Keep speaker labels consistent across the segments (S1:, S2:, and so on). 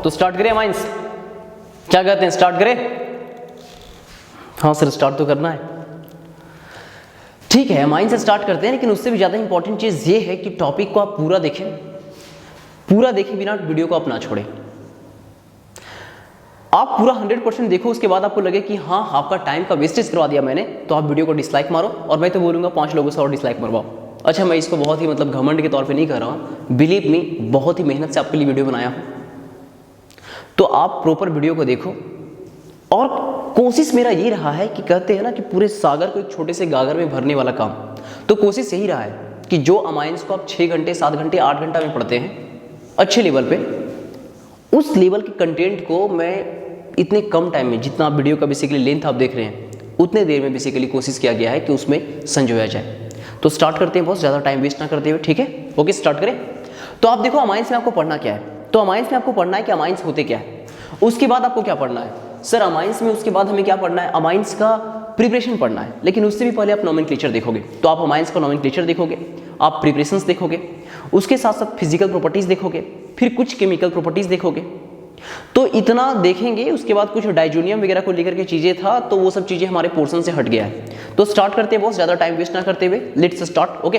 S1: तो स्टार्ट करें अमाइंस, क्या कहते हैं, स्टार्ट करें? हाँ सर स्टार्ट तो करना है। ठीक है अमाइंस से स्टार्ट करते हैं, लेकिन उससे भी ज़्यादा इंपॉर्टेंट चीज़ ये है कि टॉपिक को आप पूरा देखें बिना वीडियो को आप ना छोड़ें। आप पूरा 100% देखो, उसके बाद आपको लगे कि हाँ आपका टाइम का वेस्टेज करवा दिया मैंने, तो आप वीडियो को डिसलाइक मारो, और मैं तो बोलूँगा 5 लोगों से और डिसलाइक मरवाओ। अच्छा मैं इसको बहुत ही मतलब घमंड के तौर पे नहीं कर रहा हूँ, बिलीव मी बहुत ही मेहनत से आपके लिए वीडियो बनाया हूँ। तो आप प्रॉपर वीडियो को देखो, और कोशिश मेरा ये रहा है कि कहते हैं ना कि पूरे सागर को एक छोटे से गागर में भरने वाला काम, तो कोशिश यही रहा है कि जो अमाइंस को आप 6 घंटे 7 घंटे 8 घंटा में पढ़ते हैं अच्छे लेवल पे, उस लेवल के कंटेंट को मैं इतने कम टाइम में, जितना वीडियो का बेसिकली लेंथ आप देख रहे हैं उतने देर में बेसिकली कोशिश किया गया है कि उसमें संजोया जाए। तो स्टार्ट करते हैं, बहुत ज़्यादा टाइम वेस्ट ना करते हुए, ठीक है? ओके स्टार्ट करें। तो आप देखो अमाइंस में आपको पढ़ना क्या है, तो अमाइंस में आपको पढ़ना है कि अमाइंस होते क्या है। उसके बाद आपको क्या पढ़ना है सर अमाइंस में, उसके बाद हमें क्या पढ़ना है, अमाइंस का प्रिपरेशन पढ़ना है। लेकिन उससे भी पहले आप नोमेनक्लेचर देखोगे, तो आप अमाइंस का नोमेनक्लेचर देखोगे, आप प्रिपरेशंस देखोगे, उसके साथ साथ फिजिकल प्रॉपर्टीज देखोगे, फिर कुछ केमिकल प्रॉपर्टीज देखोगे। तो इतना देखेंगे, उसके बाद कुछ डाइजोनियम वगैरह को लेकर के चीज़ें था, तो वो सब चीज़ें हमारे पोर्शन से हट गया है। तो स्टार्ट करते हैं, बहुत ज़्यादा टाइम वेस्ट ना करते हुए, लेट्स स्टार्ट। ओके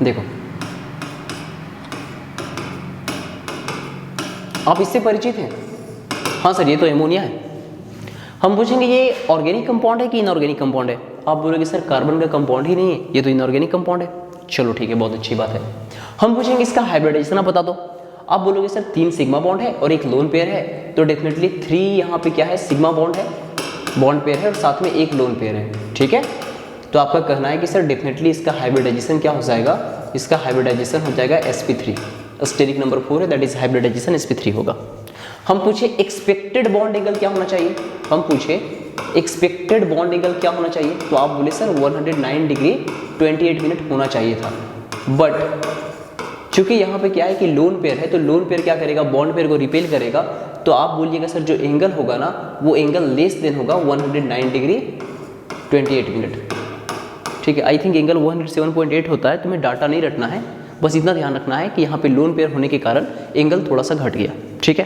S1: देखो आप इससे परिचित हैं? हाँ सर ये तो एमोनिया है। हम पूछेंगे ये ऑर्गेनिक कंपाउंड है कि इनऑर्गेनिक कंपाउंड है, आप बोलोगे सर कार्बन का कंपाउंड ही नहीं है, ये तो इनऑर्गेनिक कंपाउंड है। चलो ठीक है, बहुत अच्छी बात है। हम पूछेंगे इसका हाइब्रिडाइजेशन आप बता दो, आप बोलोगे सर 3 सिग्मा बॉन्ड है और 1 लोन पेयर है, तो डेफिनेटली 3 यहाँ पे क्या है, सिग्मा बॉन्ड है, बॉन्ड पेयर है, और साथ में 1 लोन पेयर है, ठीक है? तो आपका कहना है कि सर डेफिनेटली इसका हाइब्रिडाइजेशन क्या हो जाएगा, इसका हाइब्रिडाइजेशन हो जाएगा sp3, स्टेरिक नंबर 4 है, दैट इज हाइब्रिडाइजेशन sp3 होगा। हम पूछे एक्सपेक्टेड बॉन्ड एंगल क्या होना चाहिए, हम पूछे एक्सपेक्टेड बॉन्ड एंगल क्या होना चाहिए, तो आप बोले सर 109 डिग्री 28 मिनट होना चाहिए था। बट चूंकि यहाँ पे क्या है कि लोन पेयर है, तो लोन पेयर क्या करेगा, बॉन्ड पेयर को रिपेल करेगा, तो आप बोलिएगा सर जो एंगल होगा ना वो एंगल लेस देन होगा 109 डिग्री 28 मिनट, ठीक है? आई थिंक एंगल 107.8 होता है, तुम्हें डाटा नहीं रटना है, बस इतना ध्यान रखना है कि यहाँ पे लोन पेयर होने के कारण एंगल थोड़ा सा घट गया, ठीक है?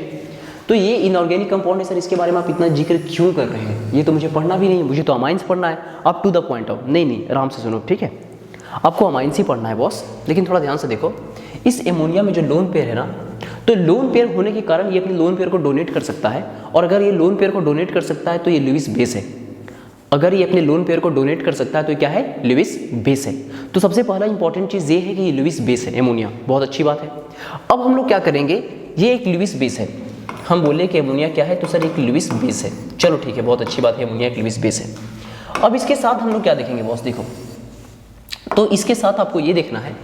S1: तो ये इनऑर्गेनिक कंपाउंड है सर, इसके बारे में आप इतना जिक्र क्यों कर रहे हैं, ये तो मुझे पढ़ना भी नहीं है, मुझे तो अमाइंस पढ़ना है। आप टू द पॉइंट आओ, नहीं आराम से सुनो, ठीक है? आपको अमाइंस ही पढ़ना है बॉस, लेकिन थोड़ा ध्यान से देखो। इस एमोनिया में जो लोन पेयर है ना, तो लोन पेयर होने के कारण ये अपने लोन पेयर को डोनेट कर सकता है, और अगर ये लोन पेयर को डोनेट कर सकता है तो ये लुईस बेस है। अगर ये अपने लोन पेयर को डोनेट कर सकता है तो क्या है, लुईस बेस है। तो सबसे पहला इंपॉर्टेंट चीज़ ये है कि ये लुईस बेस है, एमोनिया, बहुत अच्छी बात है। अब हम लोग क्या करेंगे, ये एक लुईस बेस है, हम बोले कि एमोनिया क्या है, तो सर एक लुईस बेस है। चलो ठीक है, बहुत अच्छी बात है, एमोनिया एक लुईस बेस है। अब इसके साथ हम लोग क्या देखेंगे बॉस, देखो तो इसके साथ आपको ये देखना है,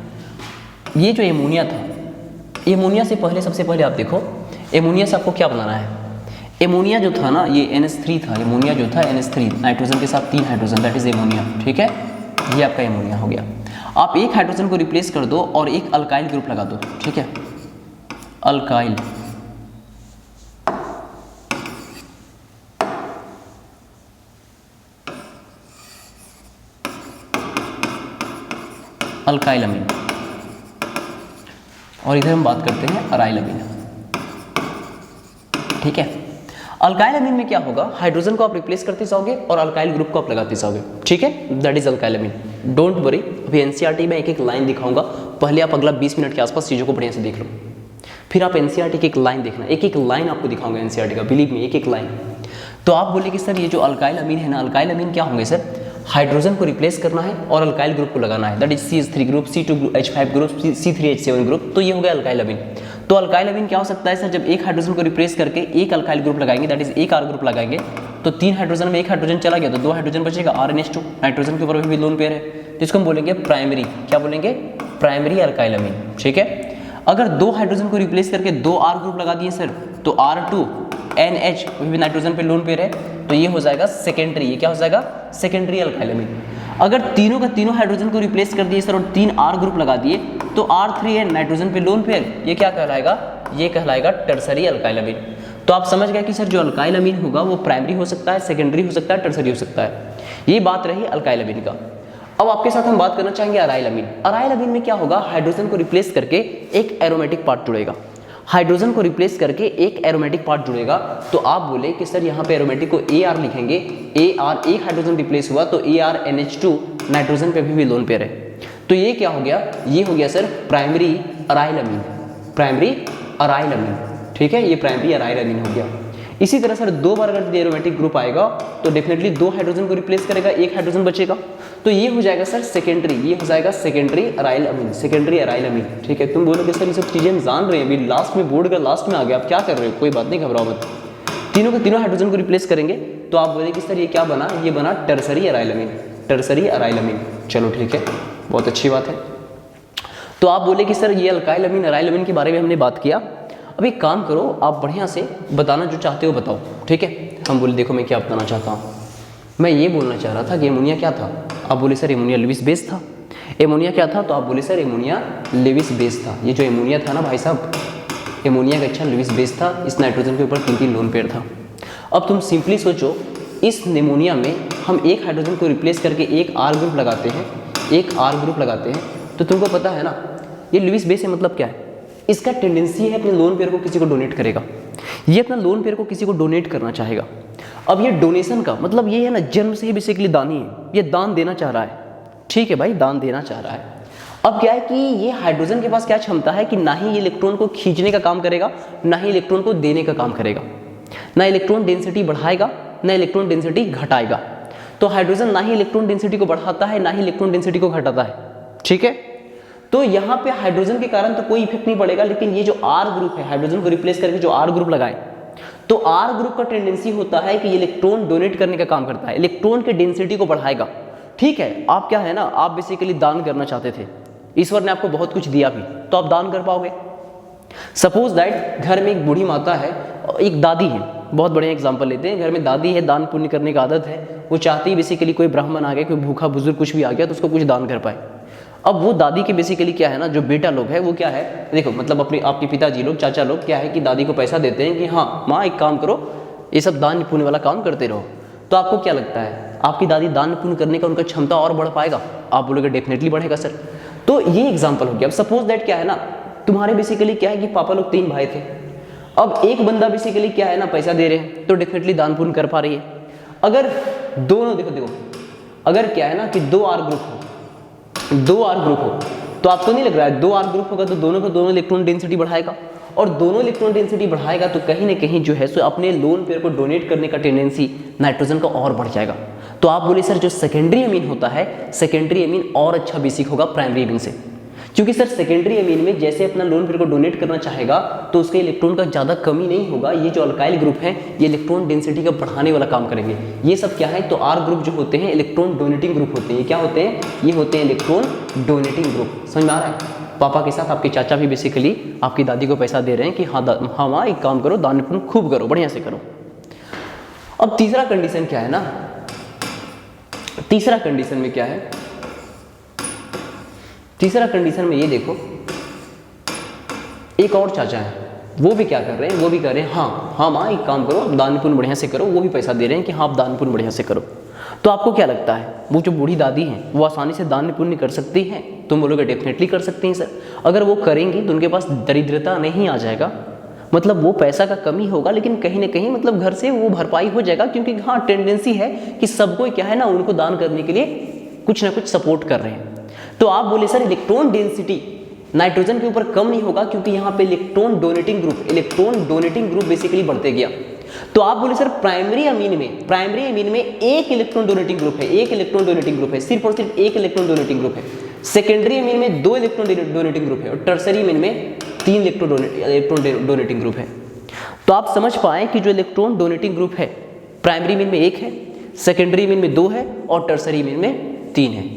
S1: ये जो एमोनिया था, एमोनिया से पहले सबसे पहले आप देखो एमोनिया से आपको क्या बनाना है। एमोनिया जो था ना ये NH3 था, एमोनिया जो था NH3, नाइट्रोजन के साथ 3 हाइड्रोजन, दैट इज एमोनिया, ठीक है? ये आपका एमोनिया हो गया। आप एक हाइड्रोजन को रिप्लेस कर दो और एक अल्काइल ग्रुप लगा दो, ठीक है? अल्काइल, अल्काइल अमीन, और इधर हम बात करते हैं अराइल अमीन, ठीक है? अल्काइल अमीन में क्या होगा, हाइड्रोजन को आप रिप्लेस करते जाओगे और अल्काइल ग्रुप को आप लगाते जाओगे, ठीक है? That is alkyl amine. Don't worry, अभी एनसीईआरटी में एक एक लाइन दिखाऊंगा, पहले आप अगला 20 मिनट के आसपास चीज़ों को बढ़िया से देख लो, फिर आप एनसीईआरटी की एक लाइन देखना, एक एक लाइन आपको दिखाऊंगा एनसीईआरटी का, बिलीव मी एक एक लाइन। तो आप बोले कि सर ये जो अल्काइल अमीन है ना, अल्काइल अमीन क्या होंगे सर, हाइड्रोजन को रिप्लेस करना है और अल्काइल ग्रुप को लगाना है, that is CH3 group, C2H5 group, C3H7 group, तो ये हो गया अल्काइल अमीन। तो अल्काइल अमीन क्या हो सकता है सर, जब एक हाइड्रोजन को रिप्लेस करके एक अल्काइल ग्रुप लगाएंगे, दैट इज एक R ग्रुप लगाएंगे, तो 3 हाइड्रोजन में 1 हाइड्रोजन चला गया, तो 2 हाइड्रोजन बचेगा, RNH2, नाइट्रोजन के ऊपर भी लोन पेयर है, तो इसको हम बोलेंगे प्राइमरी, क्या बोलेंगे, प्राइमरी अल्काइल अमीन, ठीक है? अगर 2 हाइड्रोजन को रिप्लेस करके 2 R ग्रुप लगा दिए सर, तो R2NH भी नाइट्रोजन पे लोन पेयर है, तो ये हो जाएगा सेकेंडरी, ये क्या हो जाएगा, सेकेंडरी अल्काइल अमीन। अगर तीनों का तीनों हाइड्रोजन को रिप्लेस कर दिए सर और 3 R ग्रुप लगा दिए, तो R3N नाइट्रोजन पे लोन पेयर, ये क्या कहलाएगा, ये कहलाएगा टर्सरी अल्काइल अमीन। तो आप समझ गए कि सर जो अल्काइल अमीन होगा वो प्राइमरी हो सकता है, सेकेंडरी हो सकता है, टर्सरी हो सकता है। ये बात रही अल्काइल अमीन का। अब आपके साथ हम बात करना चाहेंगे अराइल अमीन। अराइल अमीन में क्या होगा, हाइड्रोजन को रिप्लेस करके एक एरोमेटिक पार्ट जुड़ेगा। हाइड्रोजन को रिप्लेस करके एक एरोमेटिक पार्ट जुड़ेगा। तो आप बोले कि सर यहाँ पे एरोमेटिक को AR लिखेंगे, AR, एक हाइड्रोजन रिप्लेस हुआ तो ArNH2 नाइट्रोजन पे भी लोन पेयर है। तो ये क्या हो गया, ये हो गया सर प्राइमरी अराइल अमीन, प्राइमरी अराइल अमीन। ठीक है, ये प्राइमरी अराइल अमीन हो गया। इसी तरह सर दो बार अगर एरोमेटिक ग्रुप आएगा तो डेफिनेटली दो हाइड्रोजन को रिप्लेस करेगा, एक हाइड्रोजन बचेगा। तो ये हो जाएगा सर सेकेंडरी, ये हो जाएगा सेकेंडरी अराइल अमीन, सेकेंडरी अराइल अमीन। ठीक है, तुम बोलोगे सर ये सब चीजें हम जान रहे हैं, अभी लास्ट में बोर्ड का लास्ट में आ गया, आप क्या कर रहे हो, कोई बात नहीं, घबराओ मत। तीनों के तीनों हाइड्रोजन को रिप्लेस करेंगे तो आप बोले कि सर ये क्या बना, ये बना टर्सरी अराइल अमीन, टर्सरी अराइल अमीन। चलो ठीक है, बहुत अच्छी बात है। तो आप बोले कि सर ये अल्काइल अमीन अराइल अमीन के बारे में हमने बात किया। अब एक काम करो, आप बढ़िया से बताना जो चाहते हो बताओ। ठीक है, हम बोले देखो मैं क्या बताना चाहता हूँ, मैं ये बोलना चाह रहा था कि एमोनिया क्या था। आप बोले सर एमोनिया लेविस बेस था। एमोनिया क्या था, तो आप बोले सर एमोनिया लेविस बेस था। ये जो एमोनिया था ना भाई साहब, एमोनिया का अच्छा लेविस बेस था, इस नाइट्रोजन के ऊपर 3-3 लोन पेयर था। अब तुम सिंपली सोचो, इस निमोनिया में हम एक हाइड्रोजन को रिप्लेस करके एक R ग्रुप लगाते हैं, एक R ग्रुप लगाते हैं, तो तुमको पता है ना ये लेविस बेस है, मतलब क्या है, इसका टेंडेंसी है अपने लोन पेयर को किसी को डोनेट करेगा, ये अपना लोन पेयर को किसी को डोनेट करना चाहेगा। अब ये डोनेशन का मतलब ये है ना, जन्म से ही बेसिकली दानी है, ये दान देना चाह रहा है। ठीक है भाई, दान देना चाह रहा है। अब क्या है कि ये हाइड्रोजन के पास क्या क्षमता है कि ना ही ये इलेक्ट्रॉन को खींचने का काम करेगा, ना ही इलेक्ट्रॉन को देने का काम करेगा, ना इलेक्ट्रॉन डेंसिटी बढ़ाएगा, ना इलेक्ट्रॉन डेंसिटी घटाएगा। तो हाइड्रोजन ना ही इलेक्ट्रॉन डेंसिटी को बढ़ाता है, ना ही इलेक्ट्रॉन डेंसिटी को घटाता है। ठीक है, तो यहाँ पे हाइड्रोजन के कारण तो कोई इफेक्ट नहीं पड़ेगा, लेकिन ये जो R ग्रुप है, हाइड्रोजन को रिप्लेस करके जो R ग्रुप लगाए, तो R ग्रुप का टेंडेंसी होता है कि ये इलेक्ट्रॉन डोनेट करने का काम करता है, इलेक्ट्रॉन के डेंसिटी को बढ़ाएगा। ठीक है, आप क्या है ना, आप बेसिकली दान करना चाहते थे, ईश्वर ने आपको बहुत कुछ दिया भी, तो आप दान कर पाओगे। सपोज दैट घर में एक बूढ़ी माता है, एक दादी है, बहुत बढ़िया एग्जांपल लेते हैं, घर में दादी है, दान पुण्य करने का आदत है, वो चाहती है बेसिकली कोई ब्राह्मण आ गया, कोई भूखा बुजुर्ग कुछ भी आ गया तो उसको कुछ दान कर पाए। अब वो दादी के बेसिकली क्या है ना, जो बेटा लोग है वो क्या है, देखो मतलब अपने आपके पिताजी लोग, चाचा लोग क्या है कि दादी को पैसा देते हैं कि हाँ माँ एक काम करो, ये सब दान पुण्य वाला काम करते रहो। तो आपको क्या लगता है, आपकी दादी दान पुण्य करने का उनका क्षमता और बढ़ पाएगा? आप बोलोगे डेफिनेटली बढ़ेगा सर। तो ये एग्जाम्पल हो गया। अब सपोज दैट क्या है ना, तुम्हारे बेसिकली क्या है कि पापा लोग 3 भाई थे, अब एक बंदा बेसिकली क्या है ना पैसा दे रहे हैं, तो डेफिनेटली दान पुण्य कर पा रही है। अगर दोनों देखो अगर क्या है ना कि 2 R ग्रुप हो, 2 R ग्रुप हो, तो आपको नहीं लग रहा है 2 R ग्रुप होगा तो दोनों को दोनों इलेक्ट्रॉन डेंसिटी बढ़ाएगा, और दोनों इलेक्ट्रॉन डेंसिटी बढ़ाएगा तो कहीं ना कहीं जो है सो अपने लोन पेयर को डोनेट करने का टेंडेंसी नाइट्रोजन का और बढ़ जाएगा। तो आप बोले सर जो सेकेंडरी अमीन होता है, सेकेंडरी अमीन और अच्छा बेसिक होगा प्राइमरी अमीन से, क्योंकि सर सेकेंडरी अमीन में जैसे अपना लोन पेयर को डोनेट करना चाहेगा तो उसके इलेक्ट्रॉन का ज़्यादा कमी नहीं होगा। ये जो अल्काइल ग्रुप है ये इलेक्ट्रॉन डेंसिटी का बढ़ाने वाला काम करेंगे। ये सब क्या है, तो R ग्रुप जो होते हैं इलेक्ट्रॉन डोनेटिंग ग्रुप होते हैं। ये क्या होते हैं, ये होते हैं इलेक्ट्रॉन डोनेटिंग ग्रुप। समझ में आ रहा है? पापा के साथ आपके चाचा भी बेसिकली आपकी दादी को पैसा दे रहे हैं कि हाँ माँ एक काम करो, दान पुण्य खूब करो, बढ़िया से करो। अब तीसरा कंडीशन क्या है ना, तीसरा कंडीशन में क्या है, तीसरा कंडीशन में ये देखो, एक और चाचा है, वो भी क्या कर रहे हैं, वो भी कर रहे हैं हाँ माँ एक काम करो, दान पुण्य बढ़िया से करो, वो भी पैसा दे रहे हैं कि हाँ आप दान पुण्य बढ़िया से करो। तो आपको क्या लगता है, वो जो बूढ़ी दादी हैं वो आसानी से दान पुण्य कर सकती हैं? तुम बोलोगे डेफिनेटली कर सकती हैं सर। अगर वो करेंगी तो उनके पास दरिद्रता नहीं आ जाएगा, मतलब वो पैसा का कमी होगा लेकिन कहीं ना कहीं मतलब घर से वो भरपाई हो जाएगा, क्योंकि हाँ टेंडेंसी है कि सबको क्या है ना उनको दान करने के लिए कुछ ना कुछ सपोर्ट कर रहे हैं। तो आप बोले सर इलेक्ट्रॉन डेंसिटी नाइट्रोजन के ऊपर कम नहीं होगा, क्योंकि यहाँ पे इलेक्ट्रॉन डोनेटिंग ग्रुप बेसिकली बढ़ते गया। तो आप बोले सर प्राइमरी अमीन में एक इलेक्ट्रॉन डोनेटिंग ग्रुप है, एक इलेक्ट्रॉन डोनेटिंग ग्रुप है, सिर्फ और सिर्फ एक इलेक्ट्रॉन डोनेटिंग ग्रुप है। सेकेंडरी अमीन में 2 इलेक्ट्रॉन डोनेटिंग ग्रुप है, और टर्सरी अमीन में 3 इलेक्ट्रॉन डोनेटिंग ग्रुप है। तो आप समझ पाए कि जो इलेक्ट्रॉन डोनेटिंग ग्रुप है प्राइमरी अमीन में 1 है, सेकेंडरी अमीन में 2 है, और टर्सरी अमीन में 3 है।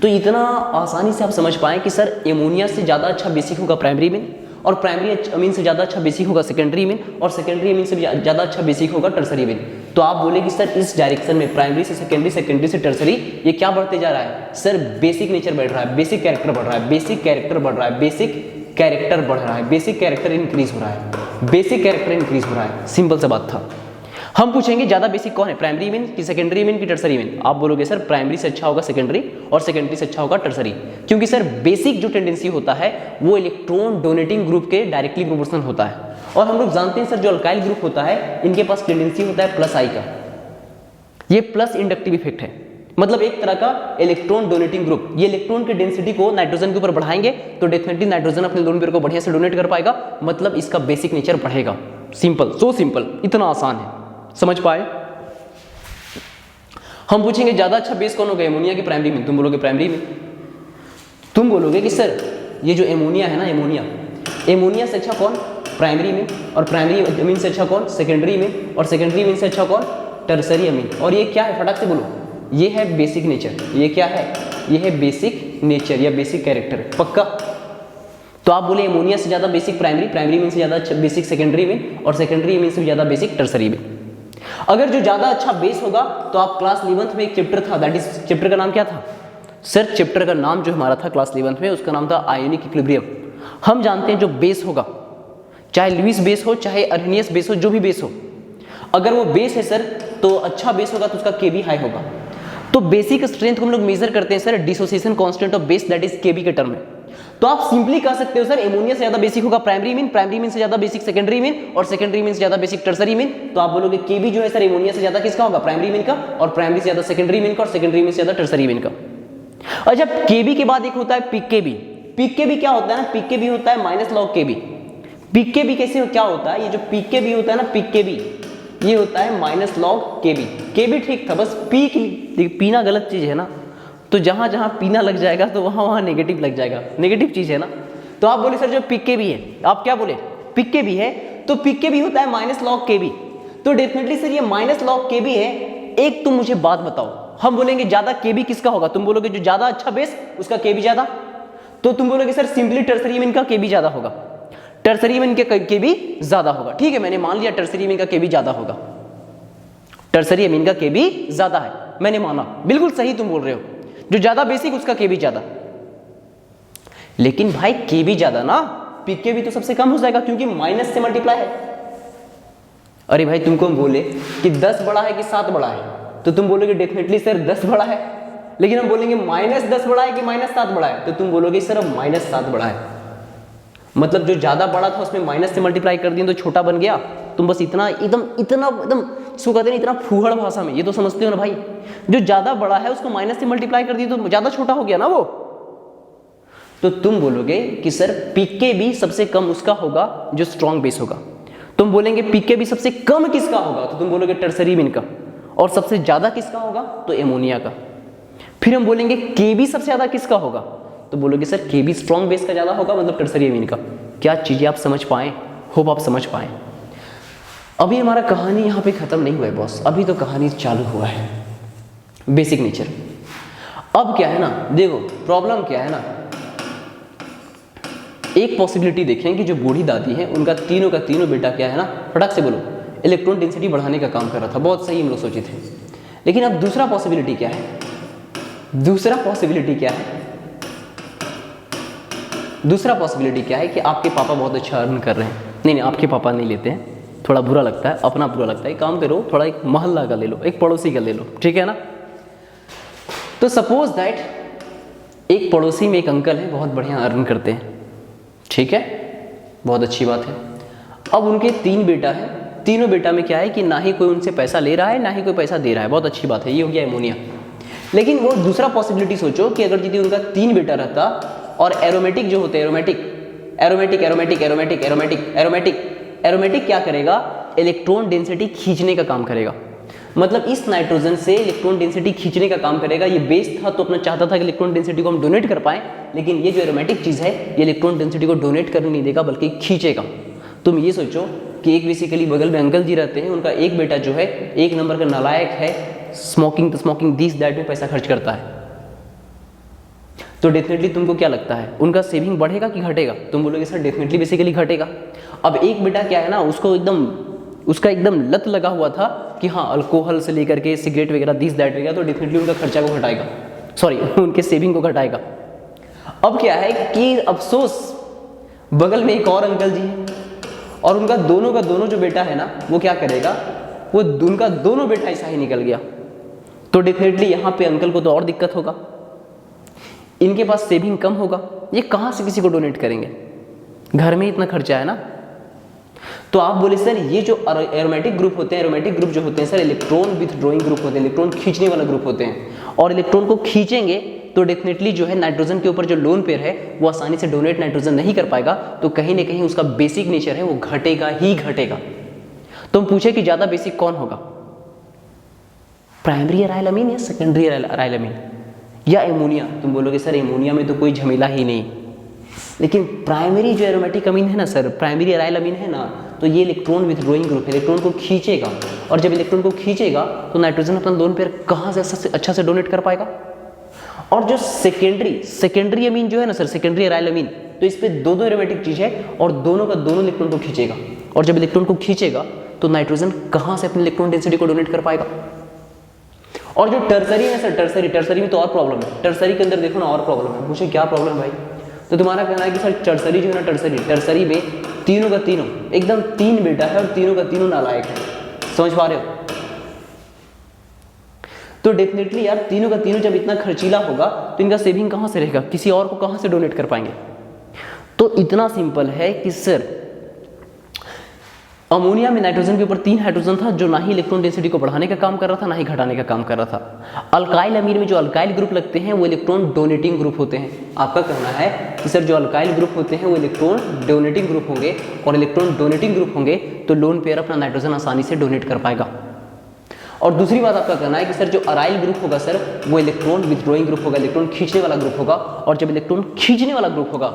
S1: तो इतना आसानी से आप समझ पाएं कि सर एमोनिया से ज़्यादा अच्छा बेसिक होगा प्राइमरी अमीन, और प्राइमरी अमीन से ज़्यादा अच्छा बेसिक होगा सेकेंडरी अमीन, और सेकेंडरी अमीन से ज़्यादा अच्छा बेसिक होगा टर्सरी अमीन। तो आप बोले कि सर इस डायरेक्शन में प्राइमरी से सेकेंडरी, सेकेंडरी से टर्सरी, ये क्या बढ़ते जा रहा है सर, बेसिक नेचर बढ़ रहा है, बेसिक कैरेक्टर बढ़ रहा है, बेसिक कैरेक्टर बढ़ रहा है, बेसिक कैरेक्टर बढ़ रहा है, बेसिक कैरेक्टर इंक्रीज हो रहा है। बेसिक कैरेक्टर इंक्रीज हो रहा है, सिंपल सा बात था। हम पूछेंगे ज्यादा बेसिक कौन है, प्राइमरी मीन कि सेकेंडरी मीन कि टर्सरी मीन? आप बोलोगे सर प्राइमरी से अच्छा होगा सेकेंडरी और सेकेंडरी से अच्छा होगा टर्सरी, क्योंकि सर बेसिक जो टेंडेंसी होता है वो इलेक्ट्रॉन डोनेटिंग ग्रुप के डायरेक्टली प्रोपोर्शनल होता है। और हम लोग जानते हैं सर जो अल्काइल ग्रुप होता है इनके पास टेंडेंसी होता है प्लस आई का, ये प्लस इंडक्टिव इफेक्ट है, मतलब एक तरह का इलेक्ट्रॉन डोनेटिंग ग्रुप। ये इलेक्ट्रॉन की डेंसिटी को नाइट्रोजन के ऊपर बढ़ाएंगे तो डेफिनेटली नाइट्रोजन अपने लोन पेयर को बढ़िया से डोनेट कर पाएगा, मतलब इसका बेसिक नेचर बढ़ेगा। सिंपल, सो सिंपल, इतना आसान है, समझ पाए? हम पूछेंगे ज्यादा अच्छा बेस कौन होगा, एमोनिया की प्राइमरी में? तुम बोलोगे प्राइमरी में। तुम बोलोगे कि सर ये जो एमोनिया है ना, एमोनिया से अच्छा कौन, प्राइमरी में, और प्राइमरी अमीन से अच्छा कौन, सेकेंडरी में, और सेकेंडरी अमीन से अच्छा कौन, टर्सरी अमीन। और ये क्या है, फटाक से बोलो, ये है बेसिक नेचर। ये क्या है, ये है बेसिक नेचर या बेसिक कैरेक्टर, पक्का? तो आप बोले एमोनिया से ज्यादा बेसिक प्राइमरी, प्राइमरी मीन से ज्यादा अच्छा बेसिक सेकेंडरी में, और सेकेंडरी मीन से ज्यादा बेसिक टर्सरी में। अगर जो ज्यादा अच्छा बेस होगा तो आप क्लास 11th में एक चैप्टर था, दैट इज चैप्टर का नाम क्या था सर? चैप्टर का नाम जो हमारा था क्लास 11th में उसका नाम था आयोनिक इक्विलिब्रियम। हम जानते हैं जो बेस होगा, चाहे लुईस बेस हो चाहे अर्हेनियस बेस हो, जो भी बेस हो, अगर वो बेस है सर तो अच्छा बेस होगा तो उसका केबी हाई होगा। तो बेसिक स्ट्रेंथ को हम लोग मेजर करते हैं sir dissociation constant of base, that is KB के टर्म में। तो आप सिंपली कह सकते हो सर एमोनिया से ज्यादा बेसिक होगा प्राइमरी मीन, प्राइमरी मीन से ज्यादा बेसिक सेकेंडरी मीन, और सेकेंडरी मीन से ज्यादा बेसिक टर्सरी मीन। तो आप बोलोगे केबी जो है सर एमोनिया से ज्यादा किसका होगा, प्राइमरी मीन का, और प्राइमरी से ज्यादा सेकेंडरी मीन का, और सेकेंडरी मीन से ज्यादा टर्सरी मीन का। अच्छा, केबी के बाद एक होता है पीक केबी। पीक केबी क्या होता है ना, पीक केबी होता है माइनस लॉग केबी। पीक केबी कैसे क्या होता है, ये जो पीक केबी होता है ना, पीक केबी ये होता है माइनस लॉग केबी। केबी ठीक था, बस पीक पीना गलत चीज है ना, तो जहां जहां पीना लग जाएगा तो वहां वहां नेगेटिव लग जाएगा, नेगेटिव चीज है ना। तो आप बोले सर जो पिक के भी है, आप क्या बोले, पिक के भी है, तो पिक के भी होता है माइनस लॉग के बी। तो डेफिनेटली सर ये माइनस लॉग के बी है। एक तुम मुझे बात बताओ, हम बोलेंगे ज्यादा के बी किसका होगा, तुम बोलोगे जो ज्यादा अच्छा बेस उसका के बी ज्यादा, तो तुम बोलोगे सर सिंपली टर्सरी मीन का के बी ज्यादा होगा, टर्सरी मीन के बी ज्यादा होगा। ठीक है, मैंने मान लिया टर्सरी मीन का के बी ज्यादा होगा, टर्सरी मीन का के बी ज्यादा है, मैंने माना, बिल्कुल सही तुम बोल रहे हो, जो ज्यादा बेसिक उसका के बी ज्यादा। लेकिन भाई के भी ज्यादा ना, पीक के भी तो सबसे कम हो जाएगा क्योंकि माइनस से मल्टीप्लाई है। अरे भाई तुमको हम बोले कि 10 बड़ा है कि 7 बड़ा है, तो तुम बोलोगे डेफिनेटली सर 10 बड़ा है। लेकिन हम बोलेंगे -10 बड़ा है कि -7 बड़ा है, तो तुम बोलोगे सर अब -7 बड़ा है। मतलब जो ज्यादा बड़ा था उसमें माइनस से मल्टीप्लाई कर दिया तो छोटा बन गया। तुम बस इतना एकदम इसको कहते हैं इतना फूहड़ भाषा में, ये तो समझते हो ना भाई, जो ज्यादा बड़ा है उसको माइनस से मल्टीप्लाई कर दिया तो ज्यादा छोटा हो गया ना वो। तो तुम बोलोगे कि सर पीके भी सबसे कम उसका होगा जो स्ट्रॉन्ग बेस होगा। तुम बोलेंगे पीके भी सबसे कम किसका होगा, तो तुम बोलोगे टर्सरी मीन का, और सबसे ज्यादा किसका होगा तो एमोनिया का। फिर हम बोलेंगे के भी सबसे ज्यादा किसका होगा, तो बोलोगे सर के भी स्ट्रॉन्ग बेस का ज्यादा होगा, मतलब टर्सरी मीन का। क्या चीजें आप समझ पाए, होप आप समझ पाए। अभी हमारा कहानी यहाँ पे खत्म नहीं हुआ है बॉस, अभी तो कहानी चालू हुआ है, बेसिक नेचर। अब क्या है ना, देखो प्रॉब्लम क्या है ना, एक पॉसिबिलिटी देखें कि जो बूढ़ी दादी है उनका तीनों का तीनों बेटा क्या है ना, फटाक से बोलो, इलेक्ट्रॉन डेंसिटी बढ़ाने का काम कर रहा था, बहुत सही हम लोग सोचे थे। लेकिन अब दूसरा पॉसिबिलिटी क्या है, दूसरा पॉसिबिलिटी क्या है, दूसरा पॉसिबिलिटी क्या है कि आपके पापा बहुत अच्छा अर्न कर रहे हैं। नहीं आपके पापा नहीं लेते हैं, थोड़ा बुरा लगता है, अपना बुरा लगता है। काम करो, थोड़ा एक मोहल्ला का ले लो, एक पड़ोसी का ले लो, ठीक है ना। तो सपोज दैट एक पड़ोसी में एक अंकल है, बहुत बढ़िया अर्न करते हैं, ठीक है, बहुत अच्छी बात है। अब उनके 3 बेटा है, तीनों बेटा में क्या है कि ना ही कोई उनसे पैसा ले रहा है ना ही कोई पैसा दे रहा है, बहुत अच्छी बात है, ये हो गया एमोनिया। लेकिन वो दूसरा पॉसिबिलिटी सोचो कि अगर यदि उनका 3 बेटा रहता और एरोमेटिक जो होते हैं, एरोमेटिक क्या करेगा, इलेक्ट्रॉन डेंसिटी खींचने का काम करेगा। मतलब इस नाइट्रोजन से इलेक्ट्रॉन डेंसिटी खींचने का काम करेगा। ये बेस था तो अपना चाहता था कि इलेक्ट्रॉन डेंसिटी को हम डोनेट कर पाएं, लेकिन ये जो एरोमेटिक चीज़ है ये इलेक्ट्रॉन डेंसिटी को डोनेट करने नहीं देगा बल्कि खींचेगा। तुम ये सोचो कि एक बेसिकली बगल में अंकल जी रहते हैं, उनका एक बेटा जो है 1 नंबर का नालायक है, स्मोकिंग दिस दैट में पैसा खर्च करता है। तो डेफिनेटली तुमको क्या लगता है, उनका सेविंग बढ़ेगा कि घटेगा? तुम बोलोगे सर डेफिनेटली बेसिकली घटेगा। अब एक बेटा क्या है ना, उसका एकदम लत लगा हुआ था कि हाँ अल्कोहल से लेकर के सिगरेट वगैरह दिस दैट वगैरह, तो डेफिनेटली उनका खर्चा को घटाएगा, सॉरी उनके सेविंग को घटाएगा। अब क्या है कि अफसोस बगल में एक और अंकल जी है और उनका दोनों का दोनों जो बेटा है ना वो क्या करेगा, वो उनका दोनों बेटा ऐसा ही निकल गया, तो डेफिनेटली यहाँ पे अंकल को तो और दिक्कत होगा, इनके पास सेविंग कम होगा, ये कहाँ से किसी को डोनेट करेंगे, घर में इतना खर्चा है ना। तो आप बोले सर ये जो एरोमेटिक ग्रुप होते हैं, एरोमेटिक ग्रुप जो होते हैं सर इलेक्ट्रॉन विथड्रॉइंग ग्रुप होते हैं, इलेक्ट्रॉन खींचने वाला ग्रुप होते हैं, और इलेक्ट्रॉन को खींचेंगे तो डेफिनेटली जो है नाइट्रोजन के ऊपर जो लोन पेयर है वो आसानी से डोनेट नाइट्रोजन नहीं कर पाएगा, तो कहीं ना कहीं उसका बेसिक नेचर है वो घटेगा ही घटेगा। तो हम पूछे कि ज़्यादा बेसिक कौन होगा, प्राइमरी अराइल अमीन या सेकेंडरी अराइल अमीन या एमोनिया। तुम बोलोगे सर एमोनिया में तो कोई झमेला ही नहीं, लेकिन प्राइमरी जो एरोमेटिक अमीन है ना सर, प्राइमरी अराइल अमीन है ना, तो ये इलेक्ट्रॉन विथड्रॉइंग ग्रुप है, इलेक्ट्रॉन को खींचेगा, और जब इलेक्ट्रॉन को खींचेगा तो नाइट्रोजन अपना लोन पेयर कहाँ से अच्छा से डोनेट कर पाएगा। और जो सेकेंडरी अमीन जो है ना सर, सेकेंडरी अराइल अमीन, तो इस पे दो एरोमेटिक चीज है और दोनों का दोनों इलेक्ट्रॉन को खींचेगा, और जब इलेक्ट्रॉन को खींचेगा तो नाइट्रोजन कहाँ से अपनी इलेक्ट्रॉन डेंसिटी को डोनेट कर पाएगा। और जो टर्सरी है सर, टर्सरी में तो और प्रॉब्लम है, टर्सरी के अंदर देखो ना और प्रॉब्लम है। मुझे क्या प्रॉब्लम भाई, तो तुम्हारा कहना है कि सर टर्सरी जो है ना, टर्सरी में तीनों का तीनों एकदम तीन बेटा है और तीनों का तीनों नालायक है, समझ पा रहे हो। तो डेफिनेटली यार तीनों का तीनों जब इतना खर्चीला होगा तो इनका सेविंग कहाँ से रहेगा, किसी और को कहाँ से डोनेट कर पाएंगे। तो इतना सिंपल है कि सर अमोनिया में नाइट्रोजन के ऊपर 3 हाइड्रोजन था जो ना ही इलेक्ट्रॉन डेंसिटी को बढ़ाने का काम कर रहा था ना ही घटाने का काम कर रहा था। अल्काइल अमीन में जो अल्काइल ग्रुप लगते हैं वो इलेक्ट्रॉन डोनेटिंग ग्रुप होते हैं। आपका कहना है कि सर जो अल्काइल ग्रुप होते हैं वो इलेक्ट्रॉन डोनेटिंग ग्रुप होंगे, और इलेक्ट्रॉन डोनेटिंग ग्रुप होंगे तो लोन पेयर अपना नाइट्रोजन आसानी से डोनेट कर पाएगा। और दूसरी बात आपका कहना है कि सर जो अराइल ग्रुप होगा सर वो इलेक्ट्रॉन विथड्रॉइंग ग्रुप होगा, इलेक्ट्रॉन खींचने वाला ग्रुप होगा, और जब इलेक्ट्रॉन खींचने वाला ग्रुप होगा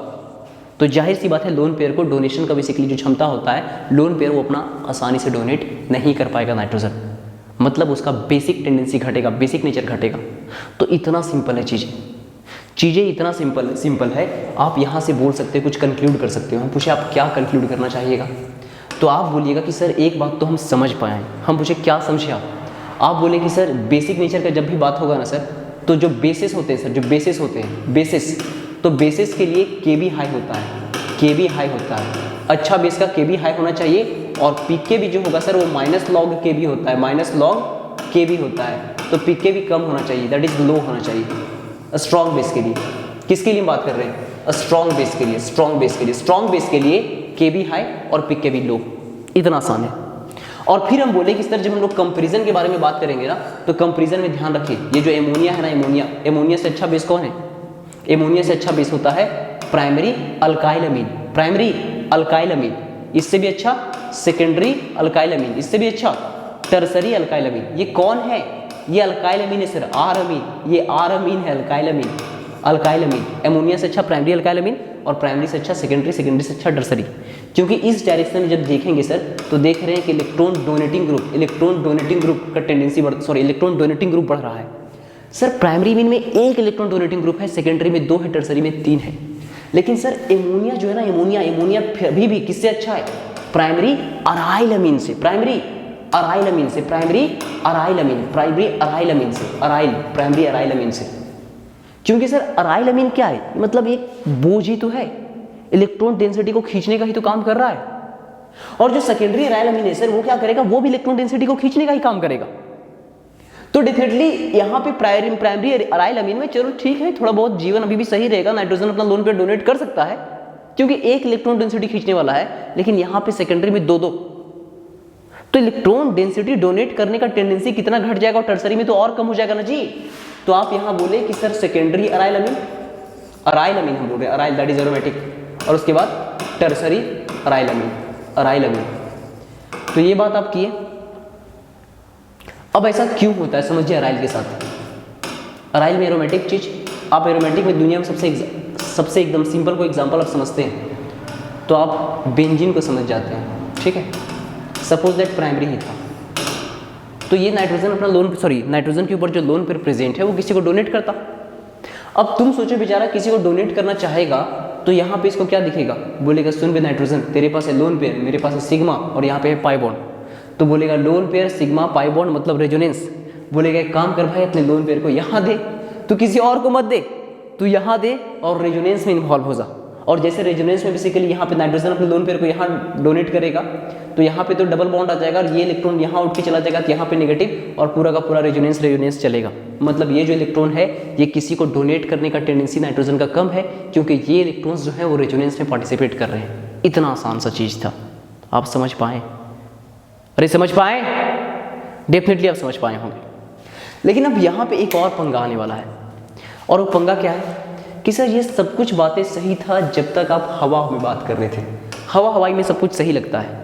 S1: तो जाहिर सी बात है लोन पेयर को डोनेशन का बेसिकली जो क्षमता होता है, लोन पेयर वो अपना आसानी से डोनेट नहीं कर पाएगा नाइट्रोजन, मतलब उसका बेसिक टेंडेंसी घटेगा, बेसिक नेचर घटेगा। तो इतना सिंपल है चीज़ें इतना सिंपल है। आप यहाँ से बोल सकते हो, कुछ कंक्लूड कर सकते हो। हम पूछे आप क्या कंक्लूड करना चाहिएगा, तो आप बोलिएगा कि सर एक बात तो हम समझ पाए। हम पूछे क्या समझे आप बोले कि सर बेसिक नेचर का जब भी बात होगा ना सर, तो जो बेसिस होते हैं सर, जो बेसिस होते हैं बेसिस, तो बेसिस के लिए केबी हाई होता है, केबी हाई होता है। अच्छा बेस का केबी हाई होना चाहिए, और पीक के भी जो होगा सर वो माइनस लॉग केबी होता है, माइनस लॉग केबी होता है, तो पीक के भी कम होना चाहिए, दैट इज लो होना चाहिए स्ट्रॉन्ग बेस के लिए। किसके लिए बात कर रहे हैं, स्ट्रॉन्ग बेस के लिए, स्ट्रॉन्ग बेस के लिए केबी हाई और पीक के भी लो, इतना आसान है। और फिर हम बोले कि सर जब हम लोग कंपैरिजन के बारे में बात करेंगे ना, तो कंपैरिजन में ध्यान रखिए ये जो एमोनिया है ना, एमोनिया से अच्छा बेस कौन है, एमोनिया से अच्छा बेस होता है प्राइमरी अल्काइल अमीन, इससे भी अच्छा सेकेंडरी अल्काइल अमीन, इससे भी अच्छा टर्सरी अल्काइल अमीन। ये कौन है, ये अल्काइल अमीन है सर, आर अमीन, ये आर अमीन है अल्काइल अमीन। एमोनिया से अच्छा प्राइमरी अल्काइल अमीन, और प्राइमरी से अच्छा सेकेंडरी से अच्छा टर्सरी। क्योंकि इस डायरेक्शन में जब देखेंगे सर तो देख रहे हैं कि इलेक्ट्रॉन डोनेटिंग ग्रुप का टेंडेंसी इलेक्ट्रॉन डोनेटिंग ग्रुप बढ़ रहा है। सर प्राइमरी अमीन में एक इलेक्ट्रॉन डोनेटिंग ग्रुप है, सेकेंडरी में 2 है, टर्सरी में 3 है। लेकिन सर एमोनिया जो है ना, एमोनिया अभी भी किससे अच्छा है, प्राइमरी अराइल अमीन से, प्राइमरी अराइल अमीन से। क्योंकि सर अराइल अमीन क्या है, मतलब एक बोझ ही तो है, इलेक्ट्रॉन डेंसिटी को खींचने का ही तो काम कर रहा है। और जो सेकेंडरी अराइल अमीन है सर वो क्या करेगा, वो भी इलेक्ट्रॉन डेंसिटी को खींचने का ही काम करेगा। तो डेफिनेटली यहाँ पे प्राइमरी अराइल अमीन में चलो ठीक है, थोड़ा बहुत जीवन अभी भी सही रहेगा, नाइट्रोजन अपना लोन पे डोनेट कर सकता है क्योंकि एक इलेक्ट्रॉन डेंसिटी खींचने वाला है। लेकिन यहाँ पे सेकेंडरी में 2-2, तो इलेक्ट्रॉन डेंसिटी डोनेट करने का टेंडेंसी कितना घट जाएगा, और टर्सरी में तो और कम हो जाएगा ना जी। तो आप यहाँ बोले कि सर सेकेंडरी अराइल अमीन हम बोल रहे हैं, अराइल दैट इज एरोमेटिक, और उसके बाद टर्सरी अराइल अमीन। तो ये बात आप किए। अब ऐसा क्यों होता है समझिए अराइल के साथ, अराइल में एरोमेटिक चीज, आप एरोमेटिक में दुनिया में सबसे एकदम सिंपल को एग्जांपल आप समझते हैं तो आप बेंजीन को समझ जाते हैं, ठीक है। सपोज दैट प्राइमरी ही था, तो ये नाइट्रोजन अपना नाइट्रोजन के ऊपर जो लोन पेयर प्रेजेंट है वो किसी को डोनेट करता। अब तुम सोचो बेचारा किसी को डोनेट करना चाहेगा तो यहाँ पे इसको क्या दिखेगा, बोलेगा सुन बे नाइट्रोजन, तेरे पास है लोन पेयर, मेरे पास है सिग्मा, और यहाँ पे है पाई बॉन्ड। तो बोलेगा lone pair sigma pi bond मतलब रेजोनेंस। बोलेगा एक काम कर भाई, अपने लोन पेयर को यहाँ दे, तो किसी और को मत दे, तू यहाँ दे और रेजोनेंस में इन्वॉल्व हो जा, और जैसे रेजोनेंस में बेसिकली यहाँ पे नाइट्रोजन अपने लोन पेयर को यहाँ डोनेट करेगा, तो यहाँ पे तो डबल बॉन्ड आ जाएगा और ये इलेक्ट्रॉन यहाँ उठ के चला जाएगा, तो यहाँ पे नेगेटिव और पूरा का पूरा रेजोनेंस चलेगा। मतलब ये जो इलेक्ट्रॉन है ये किसी को डोनेट करने का टेंडेंसी नाइट्रोजन का कम है, क्योंकि ये इलेक्ट्रॉन्स जो है वो रेजोनेंस में पार्टिसिपेट कर रहे हैं। इतना आसान सा चीज़ था, आप समझ पाए? अरे समझ पाए? डेफिनेटली आप समझ पाए होंगे। लेकिन अब यहाँ पे एक और पंगा आने वाला है, और वो पंगा क्या है कि सर ये सब कुछ बातें सही था जब तक आप हवा में बात कर रहे थे। हवाई में सब कुछ सही लगता है।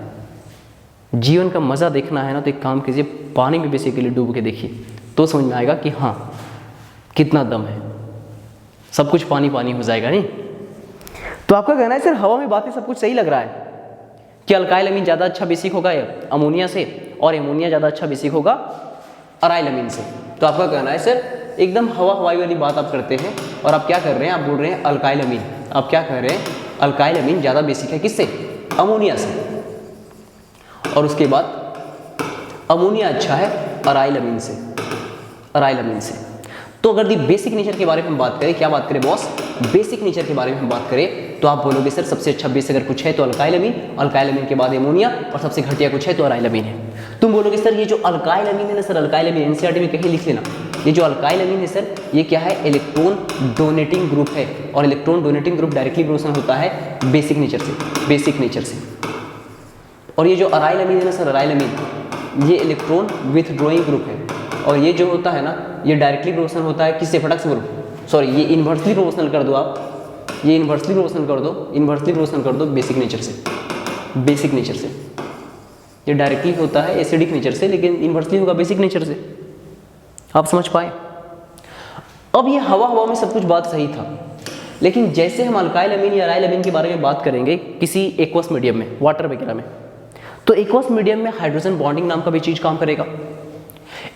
S1: जीवन का मज़ा देखना है ना, तो एक काम कीजिए, पानी में बेसिकली डूब के देखिए, तो समझ में आएगा कि हाँ कितना दम है, सब कुछ पानी पानी हो जाएगा। नहीं तो आपका कहना है सर हवा में बातें सब कुछ सही लग रहा है कि अल्काइल अमीन ज़्यादा अच्छा बेसिक होगा अमोनिया से, और एमोनिया ज़्यादा अच्छा बेसिक होगा अराइल अमीन से। तो आपका कहना है सर एकदम हवाई वाली बात आप करते हैं, और आप क्या कर रहे हैं, आप बोल रहे हैं अल्काइल अमीन। आप क्या कह रहे हैं, अल्काइल अमीन ज़्यादा बेसिक है किससे, अमोनिया से, और उसके बाद अमोनिया अच्छा है अराइल अमीन से, अराइल अमीन से। तो अगर दी बेसिक नेचर के बारे में हम बात करें, क्या बात करें बॉस, बेसिक नेचर के बारे में हम बात करें, तो आप बोलोगे सर सबसे अच्छा बेस अगर कुछ है तो अल्काइल अमीन, अल्काइल अमीन के बाद एमोनिया, और सबसे घटिया कुछ है तो अराइल अमीन है। तुम बोलोगे सर ये जो अल्काइल अमीन है ना सर, अल्काइल अमीन एनसीईआरटी में कहीं लिख लेना, ये जो अल्काइल अमीन है सर ये क्या है, इलेक्ट्रॉन डोनेटिंग ग्रुप है, और electron donating group directly proportional होता है बेसिक नेचर से, बेसिक नेचर से। और ये जो अराइल अमीन है ना सर, अराइल अमीन ये इलेक्ट्रॉन विथड्रॉइंग ग्रुप है, और ये जो होता है ना ये डायरेक्टली प्रोपोर्शनल होता है किससे, फटक से बोलो, सॉरी ये इन्वर्सली प्रोपोर्शनल कर दो, आप ये इन्वर्सली प्रोपोर्शनल कर दो, इन्वर्सली प्रोपोर्शनल कर दो बेसिक नेचर से, बेसिक नेचर से। ये डायरेक्टली होता है एसिडिक नेचर से, लेकिन इन्वर्सली होगा बेसिक नेचर से। आप समझ पाए? अब ये हवा में सब कुछ बात सही था, लेकिन जैसे हम अल्काइल अमीन या अराइल अमीन के बारे में बात करेंगे किसी एक्वस मीडियम में, वाटर वगैरह में, तो एक्वस मीडियम में हाइड्रोजन बॉन्डिंग नाम का भी चीज काम करेगा।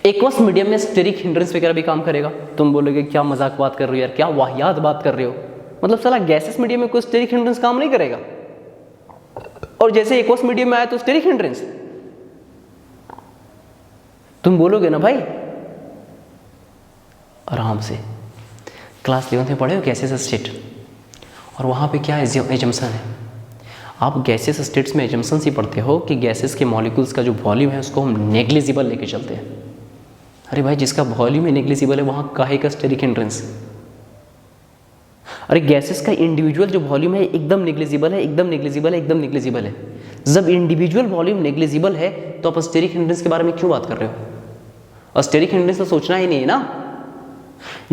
S1: एक्वस मीडियम में स्टेरिक हिंड्रेंस वगैरह भी काम करेगा। तुम बोलोगे क्या मजाक बात कर रहे हो यार, क्या वाहियात बात कर रहे हो, मतलब साला गैसेस मीडियम में कोई स्टेरिक हिंड्रेंस काम नहीं करेगा, और जैसे एक्वस मीडियम में आया तो स्टेरिक हिंड्रेंस। तुम बोलोगे ना भाई आराम से, क्लास 11 में पढ़े हो गैसेस स्टेट, और वहाँ पे क्या एजम्पशन है, आप गैसेस स्टेट्स में एजम्पशन ही पढ़ते हो कि गैसेस के मॉलिक्यूल्स का जो वॉल्यूम है उसको हम नेग्लिजिबल लेके चलते हैं। अरे भाई जिसका वॉल्यूम है नेग्लिजिबल है वहाँ काहे का स्टेरिक हिंड्रेंस। अरे गैसेस का इंडिविजुअल जो वॉल्यूम है एकदम नेग्लिजिबल है, एकदम नेग्लिजिबल है, एकदम नेग्लिजिबल है। जब इंडिविजुअल वॉल्यूम नेग्लिजिबल है तो आप स्टेरिक हिंड्रेंस के बारे में क्यों बात कर रहे हो? स्टेरिक हिंड्रेंस तो सोचना ही नहीं है ना।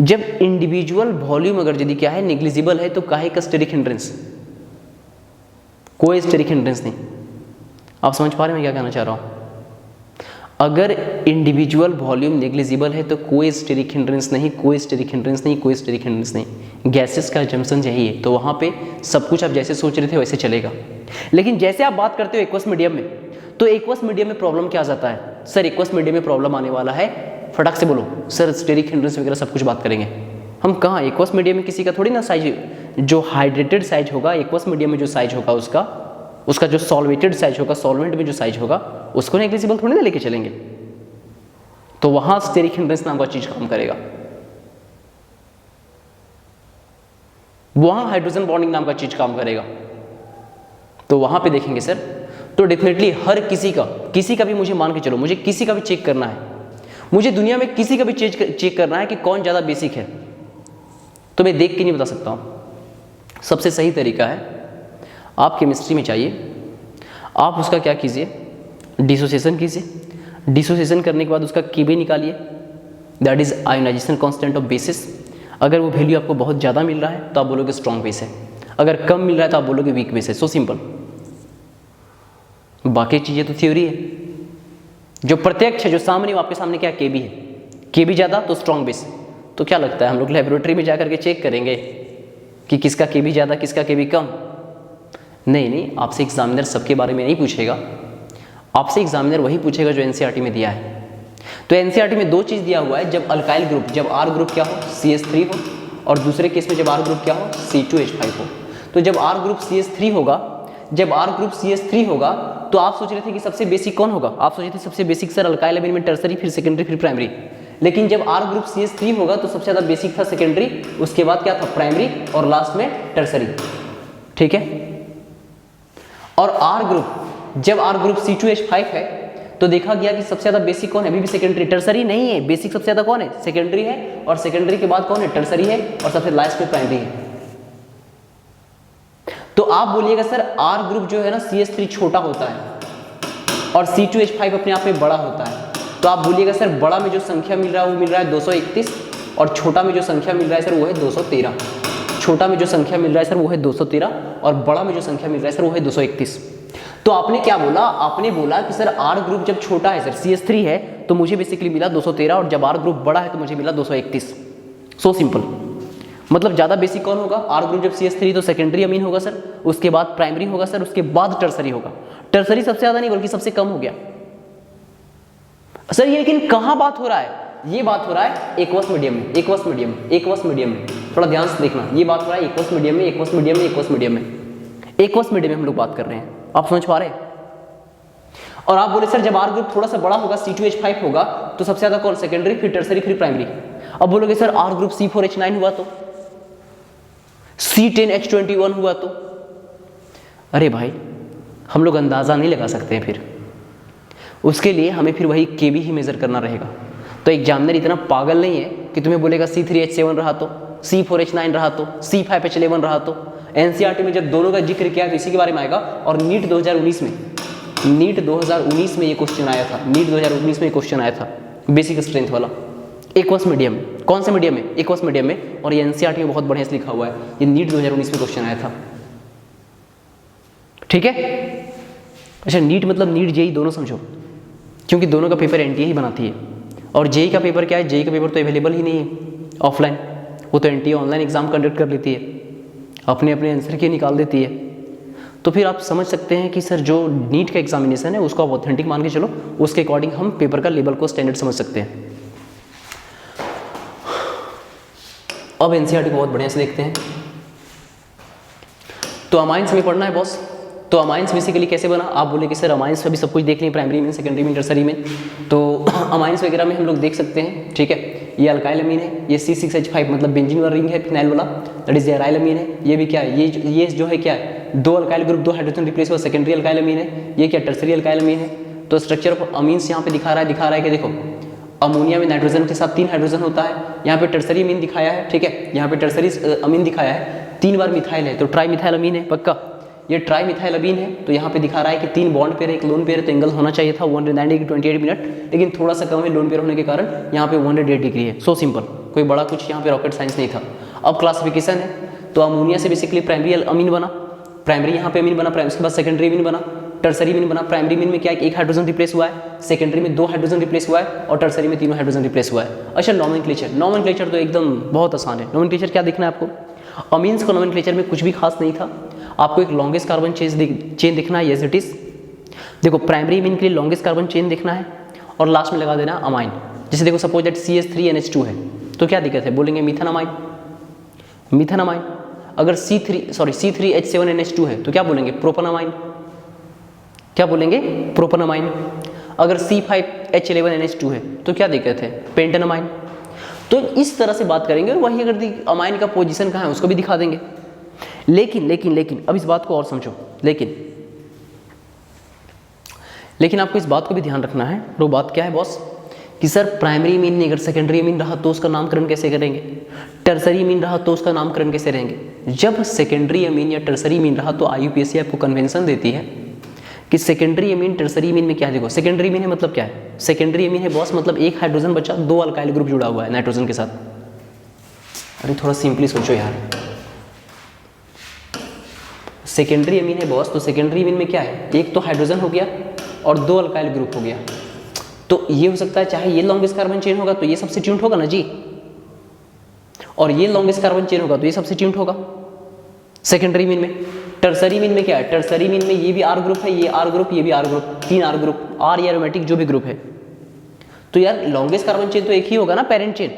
S1: जब इंडिविजुअल वॉल्यूम अगर यदि क्या है नेग्लिजिबल है तो काहे का स्टेरिक हिंड्रेंस, कोई स्टेरिक हिंड्रेंस नहीं। आप समझ पा रहे हैं मैं क्या कहना चाह रहा हूँ? अगर इंडिविजुअल वॉल्यूम नेग्लिजिबल है तो कोई स्टेरिक हिंड्रेंस नहीं, कोई स्टेरिक हिंड्रेंस नहीं, कोई स्टेरिक हिंड्रेंस नहीं। गैसेस का जंक्शन यही है, तो वहाँ पे सब कुछ आप जैसे सोच रहे थे वैसे चलेगा। लेकिन जैसे आप बात करते हो एक्वस मीडियम में, तो एक्वस मीडियम में प्रॉब्लम क्या आ जाता है सर? एक्वस मीडियम में प्रॉब्लम आने वाला है, फटाक से बोलो सर, स्टेरिक हिंड्रेंस वगैरह सब कुछ बात करेंगे हम। कहाँ एक्वस मीडियम में किसी का थोड़ी ना साइज, जो हाइड्रेटेड साइज होगा एक्वस मीडियम में जो साइज होगा उसका जो सॉल्वेटेड साइज होगा, सॉल्वेंट में जो साइज होगा उसको नेग्लिजिबल थोड़ी ना लेके चलेंगे। तो वहां स्टेरिक हिंड्रेंस नाम का चीज काम करेगा, वहां हाइड्रोजन बॉन्डिंग नाम का चीज काम करेगा। तो वहां पे देखेंगे सर, तो डेफिनेटली हर किसी का भी मुझे मान के चलो, मुझे किसी का भी चेक करना है, मुझे दुनिया में किसी का भी चेक करना है कि कौन ज्यादा बेसिक है, तो मैं देख के नहीं बता सकता हूं। सबसे सही तरीका है, आप केमिस्ट्री में चाहिए, आप उसका क्या कीजिए, डिसोसिएशन कीजिए। डिसोसिएशन करने के बाद उसका Kb निकालिए, that is ionisation constant of basis. अगर वो वैल्यू आपको बहुत ज़्यादा मिल रहा है तो आप बोलोगे स्ट्रॉन्ग बेस है, अगर कम मिल रहा है तो आप बोलोगे वीक बेस है। So simple. बाकी चीज़ें तो थ्योरी है, जो प्रत्यक्ष है, जो सामने आपके सामने क्या Kb है, Kb ज़्यादा तो स्ट्रॉन्ग बेस। तो क्या लगता है हम लोग लेबोरेटरी में जाकर के चेक करेंगे कि किसका Kb ज़्यादा किसका Kb कम? नहीं, आपसे एग्जामिनर सबके बारे में नहीं पूछेगा, आपसे एग्जामिनर वही पूछेगा जो एनसीईआरटी में दिया है। तो एनसीईआरटी में दो चीज़ दिया हुआ है, जब अल्काइल ग्रुप, जब आर ग्रुप क्या हो CH3 हो, और दूसरे केस में जब आर ग्रुप क्या हो C2H5 हो। तो जब आर ग्रुप CH3 होगा, जब आर ग्रुप CH3 होगा तो आप सोच रहे थे कि सबसे बेसिक कौन होगा? आप सोच रहे थे सबसे बेसिक सर अल्काइल अमीन में टर्सरी, फिर सेकेंडरी, फिर प्राइमरी। लेकिन जब आर ग्रुप CH3 होगा तो सबसे ज़्यादा बेसिक था सेकेंडरी, उसके बाद क्या था प्राइमरी, और लास्ट में टर्सरी। ठीक है। और R ग्रुप, जब R ग्रुप C2H5 है तो देखा गया कि सबसे ज्यादा बेसिक कौन है, अभी भी सेकेंडरी, टर्सरी नहीं है, बेसिक सबसे ज्यादा कौन है, सेकेंडरी है, और सेकेंडरी के बाद कौन है, टर्सरी है, और सबसे लास्ट में प्राइमरी है। तो आप बोलिएगा सर R ग्रुप जो है ना CH3 छोटा होता है और C2H5 अपने आप में बड़ा होता है, तो आप बोलिएगा सर बड़ा में जो संख्या मिल रहा है वो मिल रहा है 231 और छोटा में जो संख्या मिल रहा है सर वो है 213। छोटा में जो संख्या मिल रहा है सर वो है 213 और बड़ा में जो संख्या मिल रहा है सर वो है 231। तो आपने क्या बोला, आपने बोला कि सर R ग्रुप जब छोटा है सर CH3 है तो मुझे बेसिकली मिला 213 और जब R ग्रुप बड़ा है तो मुझे मिला 231। So simple. मतलब ज़्यादा बेसिक कौन होगा, R ग्रुप जब CH3 तो सेकेंडरी अमीन होगा सर, उसके बाद प्राइमरी होगा सर, उसके बाद टर्सरी होगा। टर्सरी सबसे ज़्यादा नहीं बल्कि सबसे कम हो गया सर। ये लेकिन कहाँ बात हो रहा है, ये बात हो रहा है एक्वस मीडियम में, एक्वस मीडियम में, एक्वस मीडियम में, थोड़ा ध्यान से देखना, ये बात हो रहा है एक्वस मीडियम में, एक्वस मीडियम में, एक्वस मीडियम में, एक्वस मीडियम में हम लोग बात कर रहे हैं। आप समझ पा रहे हैं? और आप बोले सर जब R ग्रुप थोड़ा सा बड़ा होगा C2H5 होगा तो सबसे ज्यादा कौन, सेकेंडरी, फिर टर्सरी, फिर प्राइमरी। अब बोलोगे सर R ग्रुप C4H9 हुआ तो, C10H21 हुआ तो, अरे भाई हम लोग अंदाजा नहीं लगा सकते हैं, फिर उसके लिए हमें फिर वही KB ही मेजर करना रहेगा। तो एग्जामिनर इतना पागल नहीं है कि तुम्हें बोलेगा C3H7 रहा तो, C4H9 रहा तो, C5H11 रहा तो। NCERT में जब दोनों का जिक्र किया तो इसी के बारे में आएगा। और नीट 2019 में, नीट 2019 में ये क्वेश्चन आया था, नीट 2019 में ये क्वेश्चन आया था बेसिक स्ट्रेंथ वाला, एक्वस मीडियम में। कौन से मीडियम में, एक्वस मीडियम में। और ये NCERT में बहुत बढ़िया से लिखा हुआ है, ये नीट 2019 में क्वेश्चन आया था, ठीक है। अच्छा नीट मतलब नीट JEE दोनों समझो, क्योंकि दोनों का पेपर NTA ही बनाती है। और JEE का पेपर क्या है, JEE का पेपर तो अवेलेबल ही नहीं है ऑफलाइन, वो तो NTA ऑनलाइन एग्जाम कंडक्ट कर लेती है, अपने अपने आंसर की निकाल देती है। तो फिर आप समझ सकते हैं कि सर जो नीट का एग्जामिनेशन है उसको आप ऑथेंटिक मान के चलो, उसके अकॉर्डिंग हम पेपर का लेवल को स्टैंडर्ड समझ सकते हैं। अब NCERT को बहुत बढ़िया से देखते हैं। तो अमाइंस में पढ़ना है बॉस। तो अमाइंस बेसिकली कैसे बना, आप बोले कि सर अमाइंस अभी सब कुछ देख लें, प्राइमरी में, सेकेंडरी में, टर्सरी में। तो अमाइंस वगैरह में हम लोग देख सकते हैं, ठीक है। ये अल्काइल अमीन है, ये C6H5 मतलब बेंजीन वाला रिंग है फिनाइल वाला, दैट इज एराइल अमीन है। ये भी क्या है, ये जो है क्या है, दो अल्काइल ग्रुप, दो हाइड्रोजन रिप्लेस हुआ, सेकेंडरी अल्काइल अमीन है। ये क्या, टर्सरी अल्काइल अमीन है। तो स्ट्रक्चर ऑफ अमीन्स यहाँ पे दिखा रहा है कि देखो अमोनिया में नाइट्रोजन के साथ 3 हाइड्रोजन होता है। यहाँ पे टर्सरी अमीन दिखाया है, ठीक है। यहाँ पे टर्सरी अमीन दिखाया है, 3 बार मिथाइल है तो ट्राई मिथाइल अमीन है पक्का। ये ट्राई मिथाइल अमीन है, तो यहाँ पे दिखा रहा है कि 3 बॉन्ड पेयर है, एक लोन पेयर है, तो एंगल होना चाहिए था 190 28 मिनट, लेकिन थोड़ा सा कम है लोन पेयर होने के कारण, यहाँ पे 108 डिग्री है। सो सिंपल, कोई बड़ा कुछ यहाँ पे रॉकेट साइंस नहीं था। अब क्लासिफिकेशन है, तो अमोनिया से बेसिकली प्राइमरी अमीन बना, प्राइमरी यहाँ पे अमीन बना, उसके बाद सेकेंडरी अमीन बना, टर्सरी अमीन बना। प्राइमरी अमीन में क्या है, 1 हाइड्रोजन रिप्लेस हुआ है, सेकेंडरी में 2 हाइड्रोजन रिप्लेस हुआ है, और टर्सरी में 3 हाइड्रोजन रिप्लेस हुआ है। अच्छा नॉमेनक्लेचर तो एकदम बहुत आसान है। नॉमेनक्लेचर क्या दिखना है आपको, अमीन्स को नॉमेनक्लेचर में कुछ भी खास नहीं था, आपको एक लॉन्गेस्ट कार्बन चेन दिखना है, एज इट इज। देखो प्राइमरी अमीन के लिए लॉन्गेस्ट कार्बन चेन दिखना है और लास्ट में लगा देना अमाइन। जैसे देखो सपोज दैट CH3NH2 है तो क्या दिक्कत है, बोलेंगे मीथानामाइन, मीथानामाइन। अगर C3H7NH2 है तो क्या बोलेंगे, प्रोपनामाइन, क्या बोलेंगे, प्रोपनामाइन। अगर C5H11NH2 है तो क्या दिक्कत है, पेंटानामाइन। तो इस तरह से बात करेंगे, और वही अगर अमाइन का पोजीशन कहाँ है उसको भी दिखा देंगे। लेकिन अब इस बात को और समझो, लेकिन आपको इस बात को भी ध्यान रखना है। वो बात क्या है बॉस, कि सर प्राइमरी अमीन नहीं, अगर सेकेंडरी अमीन रहा तो उसका नामकरण कैसे करेंगे, टर्सरी अमीन रहा तो उसका नामकरण कैसे रहेंगे। जब सेकेंडरी अमीन या टर्सरी अमीन रहा तो IUPAC आपको कन्वेंशन देती है कि सेकेंडरी अमीन टर्सरी अमीन में क्या है। देखो सेकेंडरी अमीन है मतलब क्या है, सेकेंडरी अमीन है बॉस मतलब 1 हाइड्रोजन बचा, 2 अल्काइल ग्रुप जुड़ा हुआ है नाइट्रोजन के साथ। अरे थोड़ा सिंपली सोचो यार, सेकेंडरी अमीन है बॉस, तो सेकेंडरी अमीन में क्या है, 1 तो हाइड्रोजन हो गया और 2 अल्काइल ग्रुप हो गया। तो ये हो सकता है चाहे ये लॉन्गेस्ट कार्बन चेन होगा तो ये सब्स्टिट्यूट होगा ना जी, और ये लॉन्गेस्ट कार्बन चेन होगा तो ये सब्स्टिट्यूट होगा सेकेंडरी अमीन में। टर्सरी अमीन में क्या है, टर्सरी अमीन में ये भी R ग्रुप है, ये R ग्रुप, ये भी R group, 3 R group, R या एरोमेटिक जो भी ग्रुप है। तो यार लॉन्गेस्ट कार्बन चेन तो एक ही होगा ना, पेरेंट चेन।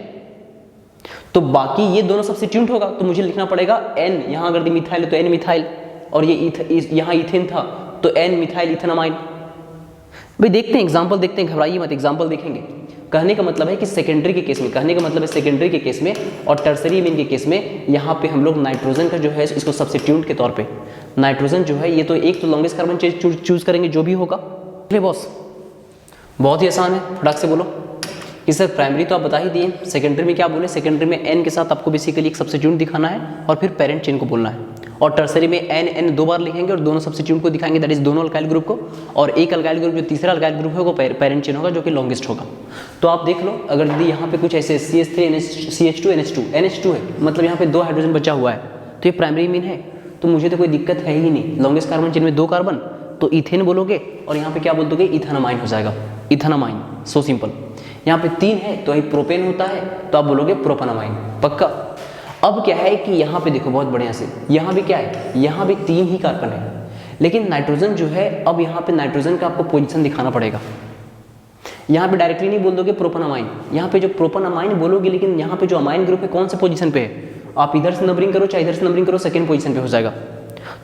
S1: तो बाकी ये दोनों सब्स्टिट्यूट होगा, तो मुझे लिखना पड़ेगा N, यहाँ अगर मिथाइल है तो N मिथाइल, और ये यहाँ इथेन था तो N मिथाइल इथेनामाइन। भाई देखते हैं एग्जाम्पल, देखते हैं, घबराइए मत, एग्जाम्पल देखेंगे। कहने का मतलब है कि सेकेंडरी के केस में, कहने का मतलब है सेकेंडरी के केस में और टर्सरी एमीन के केस में यहाँ पे हम लोग नाइट्रोजन का जो है इसको सब्स्टिट्यूट के तौर पे नाइट्रोजन जो है ये तो एक तो लॉन्गेस्ट कार्बन चूज करेंगे जो भी होगा। चलिए बॉस, बहुत ही आसान है, फटाक से बोलो कि सर प्राइमरी तो आप बता ही दिए, सेकेंडरी में क्या बोले, सेकेंडरी में एन के साथ आपको बेसिकली एक सब्स्टिट्यूट दिखाना है और फिर पेरेंट चेन को बोलना है, और टर्सरी में एन एन 2 बार लिखेंगे और दोनों सब्स्टिट्यूट को दिखाएंगे, दैट इज दोनों अल्काइल ग्रुप को, और एक अल्काइल ग्रुप जो तीसरा अल्काइल ग्रुप है वो पेरेंट चेन होगा जो कि लॉन्गेस्ट होगा। तो आप देख लो, अगर यदि यहाँ पे कुछ ऐसे CH3 CH2 NH2 है, मतलब यहाँ पे 2 हाइड्रोजन बचा हुआ है, तो ये प्राइमरी मीन है, तो मुझे तो कोई दिक्कत है ही नहीं। लॉन्गेस्ट कार्बन चेन में 2 कार्बन, तो इथेन बोलोगे और यहाँ पे क्या बोल दोगे, इथेनामाइन हो जाएगा, इथेनामाइन, सो सिंपल। यहाँ पे 3 है तो वही प्रोपेन होता है, तो आप बोलोगे प्रोपेनामाइन, पक्का। अब क्या है कि यहाँ पे देखो बहुत बढ़िया से, यहाँ भी क्या है, यहाँ भी 3 ही कार्बन है, लेकिन नाइट्रोजन जो है, अब यहाँ पे नाइट्रोजन का आपको पोजीशन दिखाना पड़ेगा। यहाँ पे डायरेक्टली नहीं बोल दोगे प्रोपेनामाइन, यहाँ पे जो प्रोपेनामाइन बोलोगे, लेकिन यहाँ पे जो अमाइन ग्रुप है कौन से पोजीशन पे है, आप इधर से नंबरिंग करो चाहे इधर से नंबरिंग करो, सेकेंड पोजीशन पे हो जाएगा,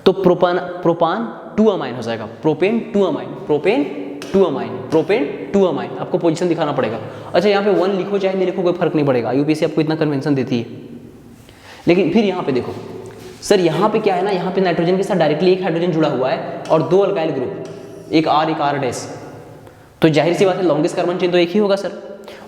S1: तो प्रोपान 2 अमाइन हो जाएगा, propane 2 amine, propane 2 amine, propane 2 amine, आपको पोजीशन दिखाना पड़ेगा। अच्छा यहाँ पे 1 लिखो चाहे नहीं लिखो कोई फर्क नहीं पड़ेगा, यूपीएससी आपको इतना कन्वेंशन देती है। लेकिन फिर यहाँ पे देखो सर, यहाँ पे क्या है ना, यहाँ पे नाइट्रोजन के साथ डायरेक्टली एक हाइड्रोजन जुड़ा हुआ है और 2 अल्काइल ग्रुप, एक R डैश, तो जाहिर सी बात है लॉन्गेस्ट कार्बन चेन तो एक ही होगा सर।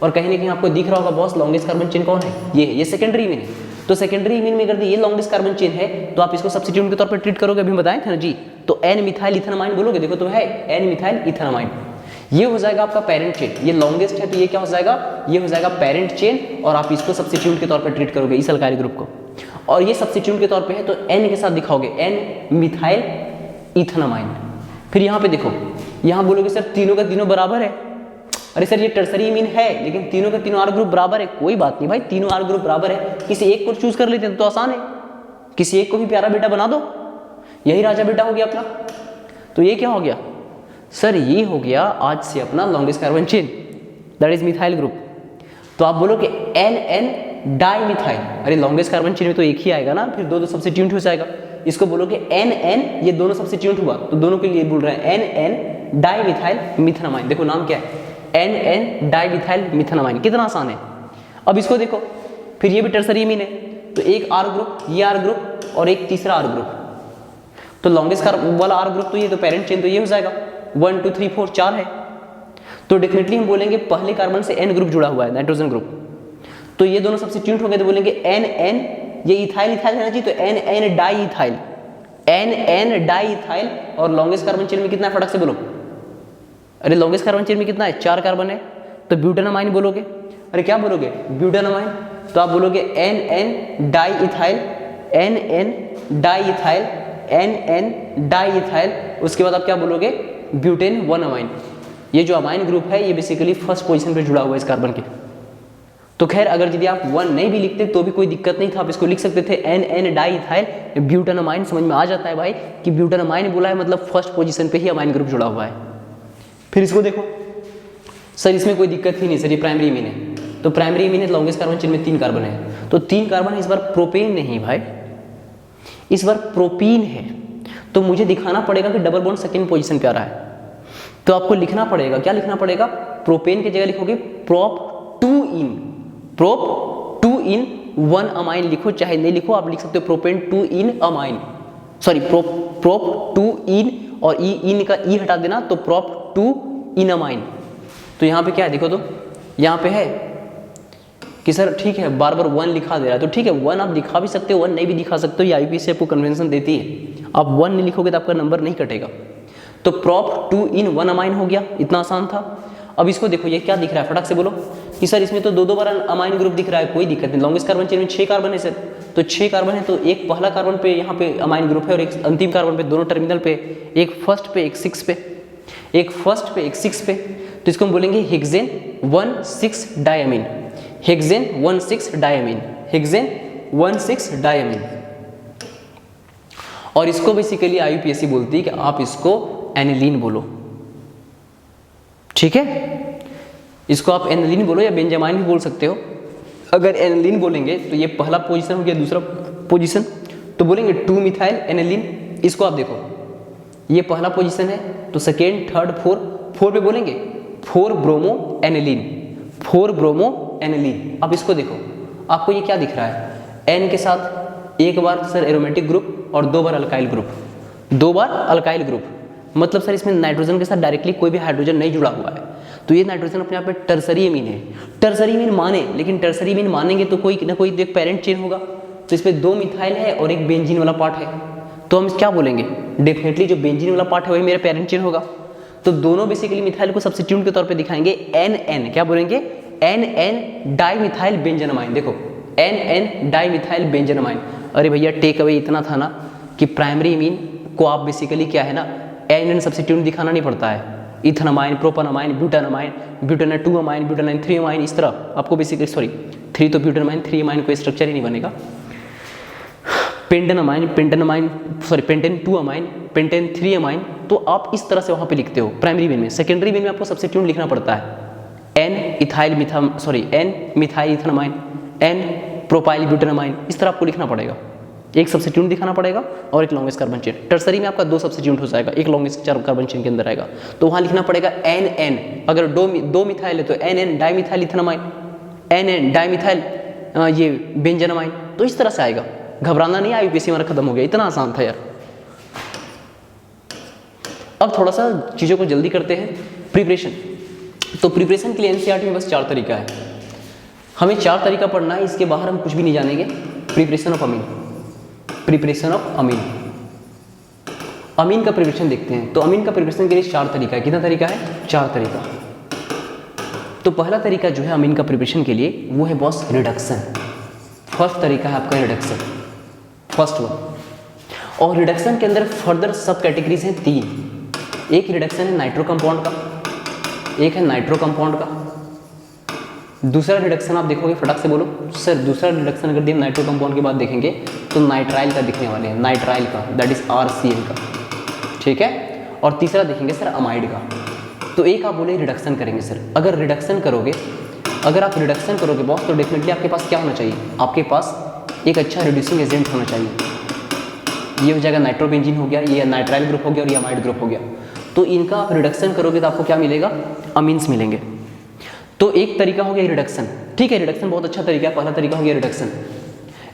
S1: और कहीं ना कहीं आपको दिख रहा होगा बॉस लॉन्गेस्ट कार्बन चेन कौन है, ये सेकेंडरी मीन है, तो सेकेंडरी मीन में अगर ये लॉन्गेस्ट कार्बन चेन है तो आप इसको सब्स्टिट्यूट के तौर पर ट्रीट करोगे, अभी बताए थे ना जी, तो एन मिथाइल इथेनामाइन बोलोगे, देखो तो है एन मिथाइल इथेनामाइन, ये हो जाएगा आपका पेरेंट चेन, ये लॉन्गेस्ट है तो ये क्या हो जाएगा, ये हो जाएगा पेरेंट चेन, और आप इसको सब्स्टिट्यूट के तौर पर ट्रीट करोगे इस अल्काइल ग्रुप को, और ये सब्स्टिट्यूट के तौर पे है तो एन के साथ दिखाओगे एन मिथाइल इथेनामाइन। फिर यहाँ पे देखो, यहाँ बोलोगे सर तीनों का तीनों बराबर है, अरे सर ये टर्सरी मीन है लेकिन तीनों का तीनों R ग्रुप बराबर है, कोई बात नहीं भाई, तीनों R ग्रुप बराबर है, किसी एक को चूज कर लेते हैं तो आसान है, किसी एक को भी प्यारा बेटा बना दो, यही राजा बेटा हो गया अपना। तो ये क्या हो गया सर, ये हो गया आज से अपना longest carbon chain, that is methyl group. तो आप बोलो कि एन एन डाई मिथाइल, अरे लॉन्गेस्ट कार्बन चेन में तो एक ही आएगा ना, फिर 2 सब्स्टिट्यूट हो जाएगा, इसको बोलोगे एन एन, ये दोनों सब्स्टिट्यूट हुआ तो दोनों के लिए बोल रहे हैं N N di methyl methanamine, देखो नाम क्या है N N di methyl methanamine, कितना आसान है। अब इसको देखो, फिर ये भी टर्सरी मीन है, तो एक R ग्रुप, ये R ग्रुप और एक तीसरा R ग्रुप, तो लॉन्गेस्ट कार्बन वाला R ग्रुप तो ये, तो पेरेंट चेन तो ये हो जाएगा 1 2 3 4 4 है, तो डेफिनेटली हम बोलेंगे पहले कार्बन से N ग्रुप जुड़ा हुआ है, नाइट्रोजन ग्रुप, तो ये दोनों सब्स्टिट्यूट हो गए तो बोलेंगे एन एन, ये इथाइल इथाइल है ना जी, तो N N di ethyl, N N di ethyl, और लॉन्गेस्ट कार्बन चेन में कितना है फटाक से बोलो, अरे लॉन्गेस्ट कार्बन चेन में कितना है 4 कार्बन है, तो ब्यूटानामाइन बोलोगे, अरे क्या बोलोगे ब्यूटानामाइन, तो आप बोलोगे N N di ethyl, N N di ethyl, N N di ethyl, उसके बाद आप क्या बोलोगे ब्यूटेन 1 अमाइन। ये जो अमाइन ग्रुप है ये बेसिकली फर्स्ट पोजीशन पे जुड़ा हुआ है इस कार्बन के। तो खैर अगर यदि आप 1 नहीं भी लिखते तो भी कोई दिक्कत नहीं था, आप इसको लिख सकते थे एन एन डाई इथाइल ब्यूटानामाइन, समझ में आ जाता है भाई कि ब्यूटानामाइन बोला है मतलब फर्स्ट पोजीशन पे ही अमाइन ग्रुप जुड़ा हुआ है। फिर इसको देखो सर, इसमें कोई दिक्कत ही नहीं सर, ये प्राइमरी मीन है, तो प्राइमरी मीन है लॉन्गेस्ट कार्बन चेन में 3 कार्बन है, तो 3 कार्बन है, इस बार प्रोपेन नहीं भाई, इस बार प्रोपीन है, तो मुझे दिखाना पड़ेगा कि डबल बॉन्ड सेकेंड पोजीशन पे आ रहा है, तो आपको लिखना पड़ेगा, क्या लिखना पड़ेगा, प्रोपेन की जगह लिखोगे प्रोप 2 इन, प्रोप 2 इन 1 अमाइन लिखो, चाहे नहीं लिखो आप लिख सकते हो प्रोपेन 2 इन अमाइन, सॉरी प्रोप 2 इन, और इन का ई हटा देना तो प्रोप 2 इन अमाइन। तो यहाँ पे क्या है देखो, तो यहाँ पे है कि सर ठीक है बार बार 1 लिखा दे रहा है, तो ठीक है 1 आप दिखा भी सकते हो, 1 नहीं भी दिखा सकते हो, ये आईपीसी आपको कन्वेंशन देती है, आप 1 नहीं लिखोगे तो आपका नंबर नहीं कटेगा। तो प्रोप 2 इन 1 अमाइन हो गया, इतना आसान था। अब इसको देखो ये क्या दिख रहा है, फटाक से बोलो कि सर इसमें तो 2 बार अमाइन ग्रुप दिख रहा है, कोई दिक्कत नहीं, लॉन्गेस्ट कार्बन चेन में 6 कार्बन है सर, तो 6 कार्बन है, तो एक पहला कार्बन पे यहाँ पे अमाइन ग्रुप है और एक अंतिम कार्बन पे, दोनों टर्मिनल पे, एक फर्स्ट पे एक 6 पे, एक फर्स्ट पे एक 6 पे, तो इसको हम बोलेंगे hexane 1,6 diamine, hexane 1,6 diamine, hexane 1,6 diamine. और इसको बेसिकली आईयूपीएससी बोलती है कि आप इसको एनिलीन बोलो, ठीक है, इसको आप एनिलीन बोलो या बेंजामाइन भी बोल सकते हो। अगर एनिलीन बोलेंगे तो ये पहला पोजीशन हो गया, दूसरा पोजीशन तो बोलेंगे 2 मिथाइल एनिलीन, इसको आप देखो ये पहला पोजीशन है, तो सेकेंड थर्ड 4 पे बोलेंगे 4 ब्रोमो एनिलीन, 4 ब्रोमो एनिलीन। अब इसको देखो, आपको ये क्या दिख रहा है, एन के साथ एक बार सर एरोमेटिक ग्रुप और 2 बार अल्काइल ग्रुप, 2 बार अल्काइल ग्रुप, मतलब सर इसमें नाइट्रोजन के साथ डायरेक्टली कोई भी हाइड्रोजन नहीं जुड़ा हुआ है, तो ये नाइट्रोजन अपने आप में टर्सरी एमीन है। टर्सरी एमीन माने, लेकिन टर्सरी एमीन मानेंगे तो कोई ना कोई एक पेरेंट चेन होगा, तो इस पे 2 मिथाइल है और एक बेंजीन वाला पार्ट है, तो हम क्या बोलेंगे, डेफिनेटली जो बेंजीन वाला पार्ट है वही मेरा पेरेंट चेन होगा। तो दोनों बेसिकली मिथाइल को सब्स्टिट्यूट के तौर पे दिखाएंगे, NN क्या बोलेंगे, NN डाइमिथाइल बेंजनमाइन। देखो NN डाइमिथाइल बेंजनमाइन। अरे भैया टेक अवे इतना था ना कि प्राइमरी एमीन को आप बेसिकली क्या है ना, NN सब्स्टिट्यूट दिखाना नहीं पड़ता है, इथेनमाइन, प्रोपेनमाइन, ब्यूटानमाइन, ब्यूटानाइन 2 अमाइन, ब्यूटानाइन 3 अमाइन, इस तरह आपको बेसिकली, सॉरी 3 तो ब्यूटानमाइन, 3 अमाइन कोई स्ट्रक्चर ही नहीं बनेगा, pentanamine, pentanamine sorry pentane 2 amine, pentane 3 amine, तो आप इस तरह से वहाँ पे लिखते हो प्राइमरी वेन में। सेकेंडरी वेन में आपको सब्स्टिट्यूट लिखना पड़ता है, N इथाइल मिथा sorry N methyl ethanamine, N propyl butanamine, इस तरह आपको लिखना पड़ेगा, एक सब्स्टिट्यूट दिखाना पड़ेगा और एक लॉन्गेस्ट कार्बन चेन। टर्सरी में आपका 2 सब्स्टिट्यूट हो जाएगा, एक लॉन्गेस्ट कार्बन चेन के अंदर आएगा, तो वहाँ लिखना पड़ेगा NN, अगर 2 मिथाइल है तो NN डाइमिथाइल इथेनमाइन, NN डाइमिथाइल ये बेंजनमाइन, तो इस तरह से आएगा। घबराना नहीं, IUPAC हमारा खत्म हो गया, इतना आसान था यार। अब थोड़ा सा चीज़ों को जल्दी करते हैं, प्रिपरेशन। तो प्रिपरेशन के लिए NCERT में बस 4 तरीका है, हमें 4 तरीका पढ़ना है, इसके बाहर हम कुछ भी नहीं जानेंगे। Preparation of amine, preparation of amine, amine का प्रिपरेशन देखते हैं। तो अमीन का प्रिपरेशन के लिए 4 तरीका है, कितना तरीका है, 4 तरीका। तो पहला तरीका जो है अमीन का प्रिपरेशन के लिए वो है बॉस रिडक्शन। फर्स्ट तरीका है आपका रिडक्शन, फर्स्ट वन। और रिडक्शन के अंदर फर्दर सब कैटेगरीज हैं 3। एक रिडक्शन है नाइट्रो कंपाउंड का, एक है नाइट्रो कंपाउंड का, दूसरा रिडक्शन आप देखोगे, फटाक से बोलो सर, दूसरा रिडक्शन अगर दिन नाइट्रो कंपाउंड के बाद देखेंगे तो नाइट्राइल का दिखने वाले हैं, नाइट्राइल का, दैट इज RCl का, ठीक है। और तीसरा देखेंगे सर अमाइड का। तो एक आप बोले रिडक्शन करेंगे सर, अगर रिडक्शन करोगे, अगर आप रिडक्शन करोगे बॉस, तो डेफिनेटली आपके पास क्या होना चाहिए, आपके पास एक अच्छा रिड्यूसिंग एजेंट होना चाहिए। ये हो जाएगा नाइट्रोबेंजीन हो गया, ये नाइट्राइल ग्रुप हो गया और ये अमाइड ग्रुप हो गया। तो इनका आप रिडक्शन करोगे तो आपको क्या मिलेगा, अमीन्स मिलेंगे। तो एक तरीका हो गया रिडक्शन, ठीक है, रिडक्शन बहुत अच्छा तरीका है, पहला तरीका हो गया रिडक्शन।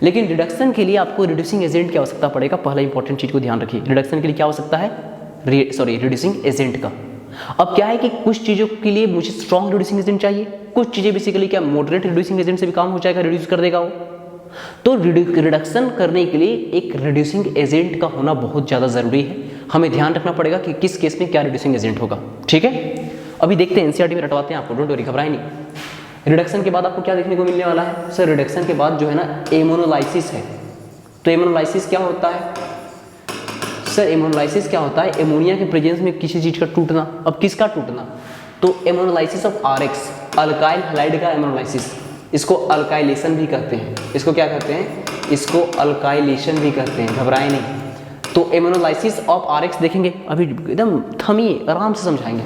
S1: लेकिन रिडक्शन के लिए आपको रिड्यूसिंग एजेंट की आवश्यकता पड़ेगा। पहला इंपॉर्टेंट चीज को ध्यान रखिए, रिडक्शन के लिए क्या आवश्यकता है, रिड्यूसिंग एजेंट का। अब क्या है कि कुछ चीज़ों के लिए मुझे स्ट्रॉन्ग रिड्यूसिंग एजेंट चाहिए, कुछ चीज़ें बेसिकली क्या मॉडरेट रिड्यूसिंग एजेंट से भी काम हो जाएगा, रिड्यूस कर देगा वो। तो रिडक्शन करने के लिए एक रिड्यूसिंग एजेंट का होना बहुत ज़्यादा ज़रूरी है, हमें ध्यान रखना पड़ेगा कि किस केस में क्या रिड्यूसिंग एजेंट होगा, ठीक है। अभी देखते हैं, NCERT में रटवाते हैं आपको, डोंट वरी, घबराए नहीं। रिडक्शन के बाद आपको क्या देखने को मिलने वाला है सर, रिडक्शन के बाद जो है ना एमोनोलाइसिस है। तो एमोनोलाइसिस क्या होता है सर, एमोनोलाइसिस क्या होता है, एमोनिया के प्रेजेंस में किसी चीज़ का टूटना। अब किसका टूटना, तो एमोनोलाइसिस ऑफ RX, अल्काइल हैलाइड का एमोनोलाइसिस, इसको अल्काइलेशन भी कहते हैं, इसको क्या कहते हैं, इसको अल्काइलेशन भी कहते हैं, घबराए नहीं। तो एमोनोलाइसिस ऑफ RX देखेंगे, अभी एकदम थमिए, आराम से समझाएंगे।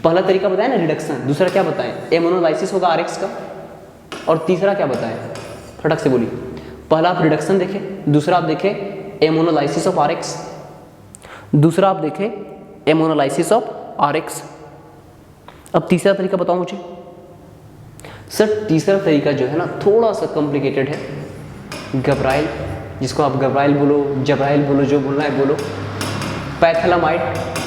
S1: पहला तरीका बताया ना रिडक्शन, दूसरा क्या बताएं, एमोनोलाइसिस होगा RX का, और तीसरा क्या बताएं, फटक से बोलिए। पहला आप रिडक्शन देखें, दूसरा आप देखें एमोनोलाइसिस ऑफ RX, दूसरा आप देखें एमोनोलाइसिस ऑफ RX। अब तीसरा तरीका बताओ मुझे सर। तीसरा तरीका जो है ना थोड़ा सा कॉम्प्लिकेटेड है, घबराइल, जिसको आप घबराइल बोलो, जब्राइल बोलो, जो बोलना है बोलो। पैथैलामाइड,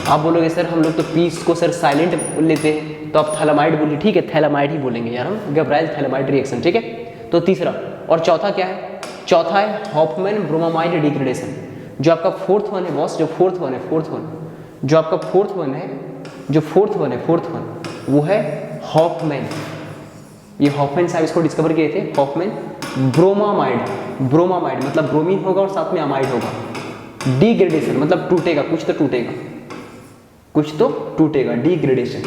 S1: आप बोलोगे सर हम लोग तो पीस को सर साइलेंट लेते हैं, तो आप थैलामाइड बोलिए, ठीक है, थैलामाइड ही बोलेंगे यार हम, घबराइल थैलामाइड रिएक्शन, ठीक है। तो तीसरा, और चौथा क्या है, चौथा है हॉफमैन ब्रोमामाइड डिग्रेडेशन। जो आपका फोर्थ वन है बॉस, जो फोर्थ वन है, जो आपका फोर्थ वन है, जो फोर्थ वन वो है हॉफमैन। ये हॉफमैन साहब इसको डिस्कवर किए थे, हॉफमैन ब्रोमामाइड मतलब ब्रोमीन होगा और साथ में अमाइड होगा। डिग्रेडेशन मतलब टूटेगा, कुछ तो टूटेगा, डिग्रेडेशन।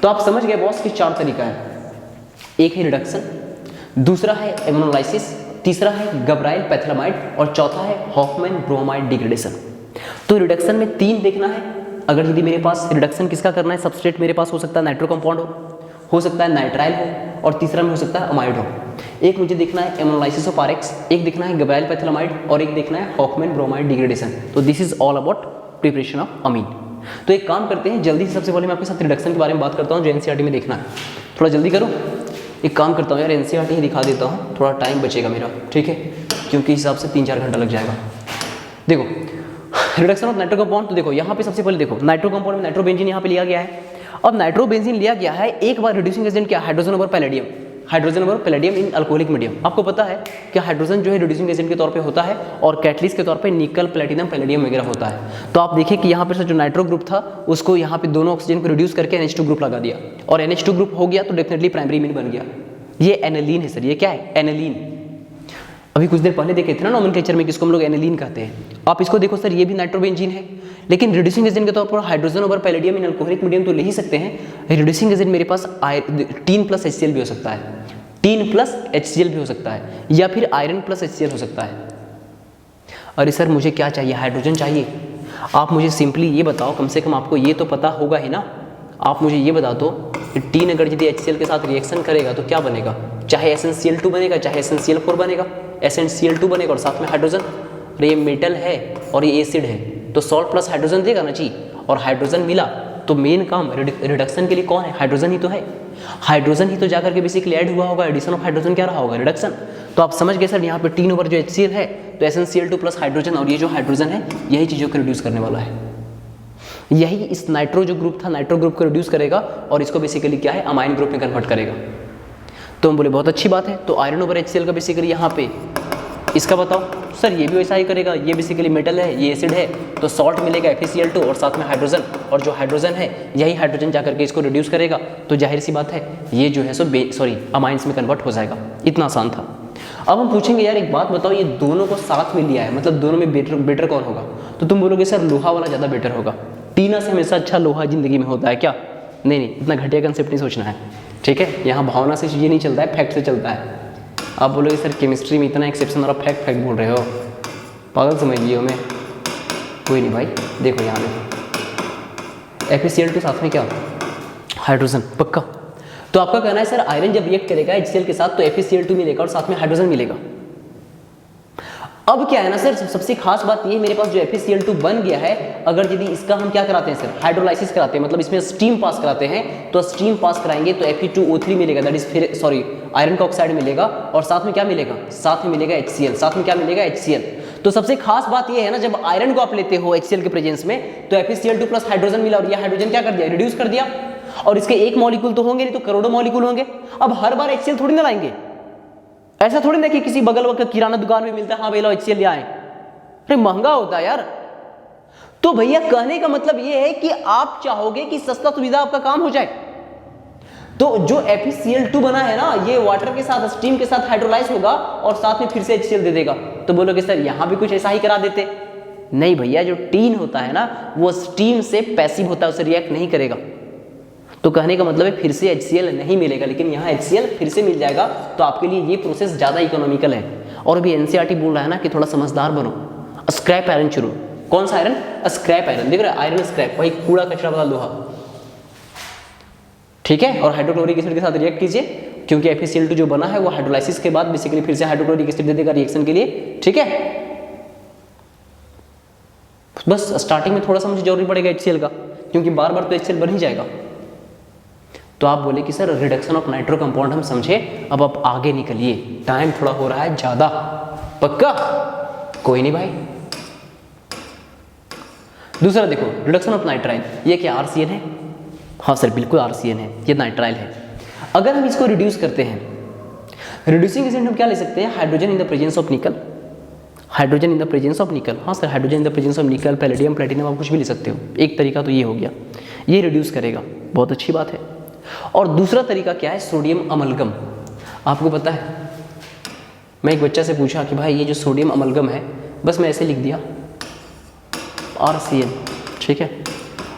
S1: तो आप समझ गए बॉस कि 4 तरीका है, एक है रिडक्शन, दूसरा है एमोनोलाइसिस, तीसरा है घबराइल पैथैलामाइड, और चौथा है हॉफमैन ब्रोमाइड डिग्रेडेशन। तो रिडक्शन में 3 देखना है, अगर यदि मेरे पास रिडक्शन किसका करना है, सबस्ट्रेट मेरे पास हो सकता है नाइट्रो कंपाउंड हो सकता है नाइट्राइल हो, और तीसरा में हो सकता है अमाइड हो। एक मुझे देखना है एमोनोलाइसिस ऑफ RX, एक देखना है घबराइल पैथैलामाइड, और एक देखना है हॉफमैन ब्रोमाइड डिग्रेडेशन। तो this is all about preparation of amine. तो एक काम करते हैं, जल्दी से सबसे पहले मैं आपके साथ रिडक्शन के बारे में बात करता हूँ, जो NCERT में देखना है, थोड़ा जल्दी करो। एक काम करता हूँ यार, एनसीईआरटी ही दिखा देता हूँ, थोड़ा टाइम बचेगा मेरा, ठीक है, क्योंकि इस हिसाब से 3-4 घंटा लग जाएगा। देखो रिडक्शन ऑफ नाइट्रो कंपाउंड, तो देखो यहाँ पे सबसे पहले देखो नाइट्रो कंपाउंड में नाइट्रोबेंजीन यहाँ पे लिया गया है। अब नाइट्रोबेंजीन लिया गया है, एक बार रिड्यूसिंग एजेंट क्या, hydrogen over palladium, hydrogen over palladium in alcoholic medium. आपको पता है कि हाइड्रोजन जो है रिड्यूसिंग एजेंट के तौर पे होता है और कैटलिस्ट के तौर पे निकल, प्लेटिनम, पैलेडियम वगैरह होता है। तो आप देखिए कि यहाँ पर जो नाइट्रो ग्रुप था उसको यहाँ पे दोनों ऑक्सीजन को रिड्यूस करके NH2 ग्रुप लगा दिया, और NH2 ग्रुप हो गया तो डेफिनेटली प्राइमरी मीन बन गया। ये एनिलीन है सर, ये क्या है, एनिलीन। अभी कुछ देर पहले देखे थे ना नोमेनक्लेचर में, किसको हम लोग एनिलीन कहते हैं। आप इसको देखो सर, ये भी नाइट्रोबेंजीन है, लेकिन रिड्यूसिंग एजेंट के तौर पर hydrogen over palladium in alcoholic medium तो ले ही सकते हैं। रिड्यूसिंग एजेंट मेरे पास 3+ HCl भी हो सकता है, 3+ HCl भी हो सकता है, या फिर आयरन प्लस HCl हो सकता है। अरे सर मुझे क्या चाहिए, हाइड्रोजन चाहिए। आप मुझे सिंपली ये बताओ, कम से कम आपको ये तो पता होगा ही ना, आप मुझे ये बता दो कि 3 अगर यदि HCl के साथ रिएक्शन करेगा तो क्या बनेगा, चाहे SnCl2 बनेगा चाहे SnCl4 बनेगा, SnCl2 बनेगा और साथ में हाइड्रोजन। अरे ये मेटल है और ये एसिड है, तो सॉल्ट प्लस हाइड्रोजन देगा ना जी, और हाइड्रोजन मिला तो मेन काम रिडक्शन के लिए कौन है, हाइड्रोजन ही तो है। हाइड्रोजन ही तो जाकर के बेसिकली ऐड हुआ होगा, एडिशन ऑफ हाइड्रोजन क्या रहा होगा, रिडक्शन। तो आप समझ गए सर, यहाँ पे 3 ओवर जो HCl है तो SnCl2 प्लस हाइड्रोजन, और ये जो हाइड्रोजन है यही चीज़ों को रिड्यूस करने वाला है। यही इस नाइट्रो जो ग्रुप था, नाइट्रो ग्रुप को रिड्यूस करेगा और इसको बेसिकली क्या है, अमाइन ग्रुप में कन्वर्ट करेगा। तो हम बोले बहुत अच्छी बात है। तो आयरन ओवर HCl का बेसिकली यहाँ पे इसका बताओ सर, ये भी वैसा ही करेगा, ये बेसिकली मेटल है, ये एसिड है, तो सॉल्ट मिलेगा FeCl2 और साथ में हाइड्रोजन, और जो हाइड्रोजन है यही हाइड्रोजन जाकर के इसको रिड्यूस करेगा, तो जाहिर सी बात है ये जो है सो अमाइंस में कन्वर्ट हो जाएगा। इतना आसान था। अब हम पूछेंगे यार एक बात बताओ, ये दोनों को साथ में लिया है, मतलब दोनों में बेटर कौन होगा, तो तुम बोलोगे सर लोहा वाला ज़्यादा बेटर होगा। टीना से हमेशा अच्छा लोहा जिंदगी में होता है क्या, नहीं, इतना घटिया कंसेप्ट नहीं सोचना है, ठीक है। यहाँ भावना से चीज़ें नहीं चलता है, फैक्ट से चलता है। आप बोलोगे सर केमिस्ट्री में इतना एक्सेप्शन और आप फैक्ट बोल रहे हो, पागल समझ लिए हो मैं। कोई नहीं भाई, देखो यहाँ पे FeCl2 साथ में क्या, हाइड्रोजन, पक्का। तो आपका कहना है सर आयरन जब रिएक्ट करेगा HCl के साथ तो FeCl2 मिलेगा और साथ में हाइड्रोजन मिलेगा। अब क्या है ना सर, सबसे खास बात ये, मेरे पास जो FeCl2 बन गया है, अगर यदि इसका हम क्या कराते हैं सर, हाइड्रोलाइसिस कराते हैं, मतलब इसमें स्टीम पास कराते हैं, तो स्टीम पास कराएंगे तो Fe2O3 मिलेगा, दैट इज फिर आयरन का ऑक्साइड मिलेगा, और साथ में क्या मिलेगा, साथ में मिलेगा HCl, साथ में क्या मिलेगा, HCl। तो सबसे खास बात ये है ना, जब आयरन को आप लेते हो HCl के प्रेजेंस में, तो FeCl2 प्लस हाइड्रोजन मिला, और ये हाइड्रोजन क्या कर दिया, रिड्यूस कर दिया, और इसके एक मॉलिक्यूल तो होंगे नहीं तो करोड़ों मॉलिक्यूल होंगे। अब हर बार HCl थोड़ी ना लाएंगे, ऐसा थोड़ी ना कि किसी बगल वक्त किराना दुकान में मिलता है, हाँ भैया HCl ले आए, अरे महंगा होता है यार। तो भैया कहने का मतलब ये है कि आप चाहोगे कि सस्ता सुविधा आपका काम हो जाए, तो जो FeCl2 बना है ना, ये वाटर के साथ, स्टीम के साथ हाइड्रोलाइज होगा और साथ में फिर से HCl दे देगा। तो बोलोगे सर यहां भी कुछ ऐसा ही करा देते, नहीं भैया, जो टीन होता है ना वो स्टीम से पैसिव होता है, उसे रिएक्ट नहीं करेगा। तो कहने का मतलब है फिर से HCl नहीं मिलेगा, लेकिन यहाँ HCl फिर से मिल जाएगा, तो आपके लिए ये प्रोसेस ज़्यादा इकोनॉमिकल है। और अभी NCERT बोल रहा है ना कि थोड़ा समझदार बनो, स्क्रैप आयरन चुनो। कौन सा आयरन, स्क्रैप आयरन, देख रहे हैं, आयरन स्क्रैप, वही कूड़ा कचरा वाला लोहा, ठीक है। और हाइड्रोक्लोरिक एसिड के साथ रिएक्ट कीजिए, क्योंकि FeCl2 जो बना है वो हाइड्रोलाइसिस के बाद बेसिकली फिर से हाइड्रोक्लोरिक एसिड दे देगा रिएक्शन के लिए, ठीक है। बस स्टार्टिंग में थोड़ा सा मुझे जरूरी पड़ेगा HCl का, क्योंकि बार बार तो HCl बन ही जाएगा। तो आप बोले कि sir reduction of nitro compound हम समझे, अब आप आगे निकलिए, टाइम थोड़ा हो रहा है ज्यादा, पक्का, कोई नहीं भाई। दूसरा देखो रिडक्शन ऑफ नाइट्राइल, ये क्या RCN है, हाँ सर बिल्कुल RCN है, ये नाइट्राइल है। अगर हम इसको रिड्यूस करते हैं, रिड्यूसिंग एजेंट हम क्या ले सकते हैं, hydrogen in the presence of nickel, hydrogen in the presence of nickel, हाँ sir hydrogen in the presence of nickel, palladium, platinum, आप कुछ भी ले सकते हो। एक तरीका तो ये हो गया, ये रिड्यूस करेगा, बहुत अच्छी बात है। और दूसरा तरीका क्या है, सोडियम अमलगम। आपको पता है, मैं एक बच्चा से पूछा कि भाई ये जो सोडियम अमलगम है, बस मैं ऐसे लिख दिया RCN, ठीक है,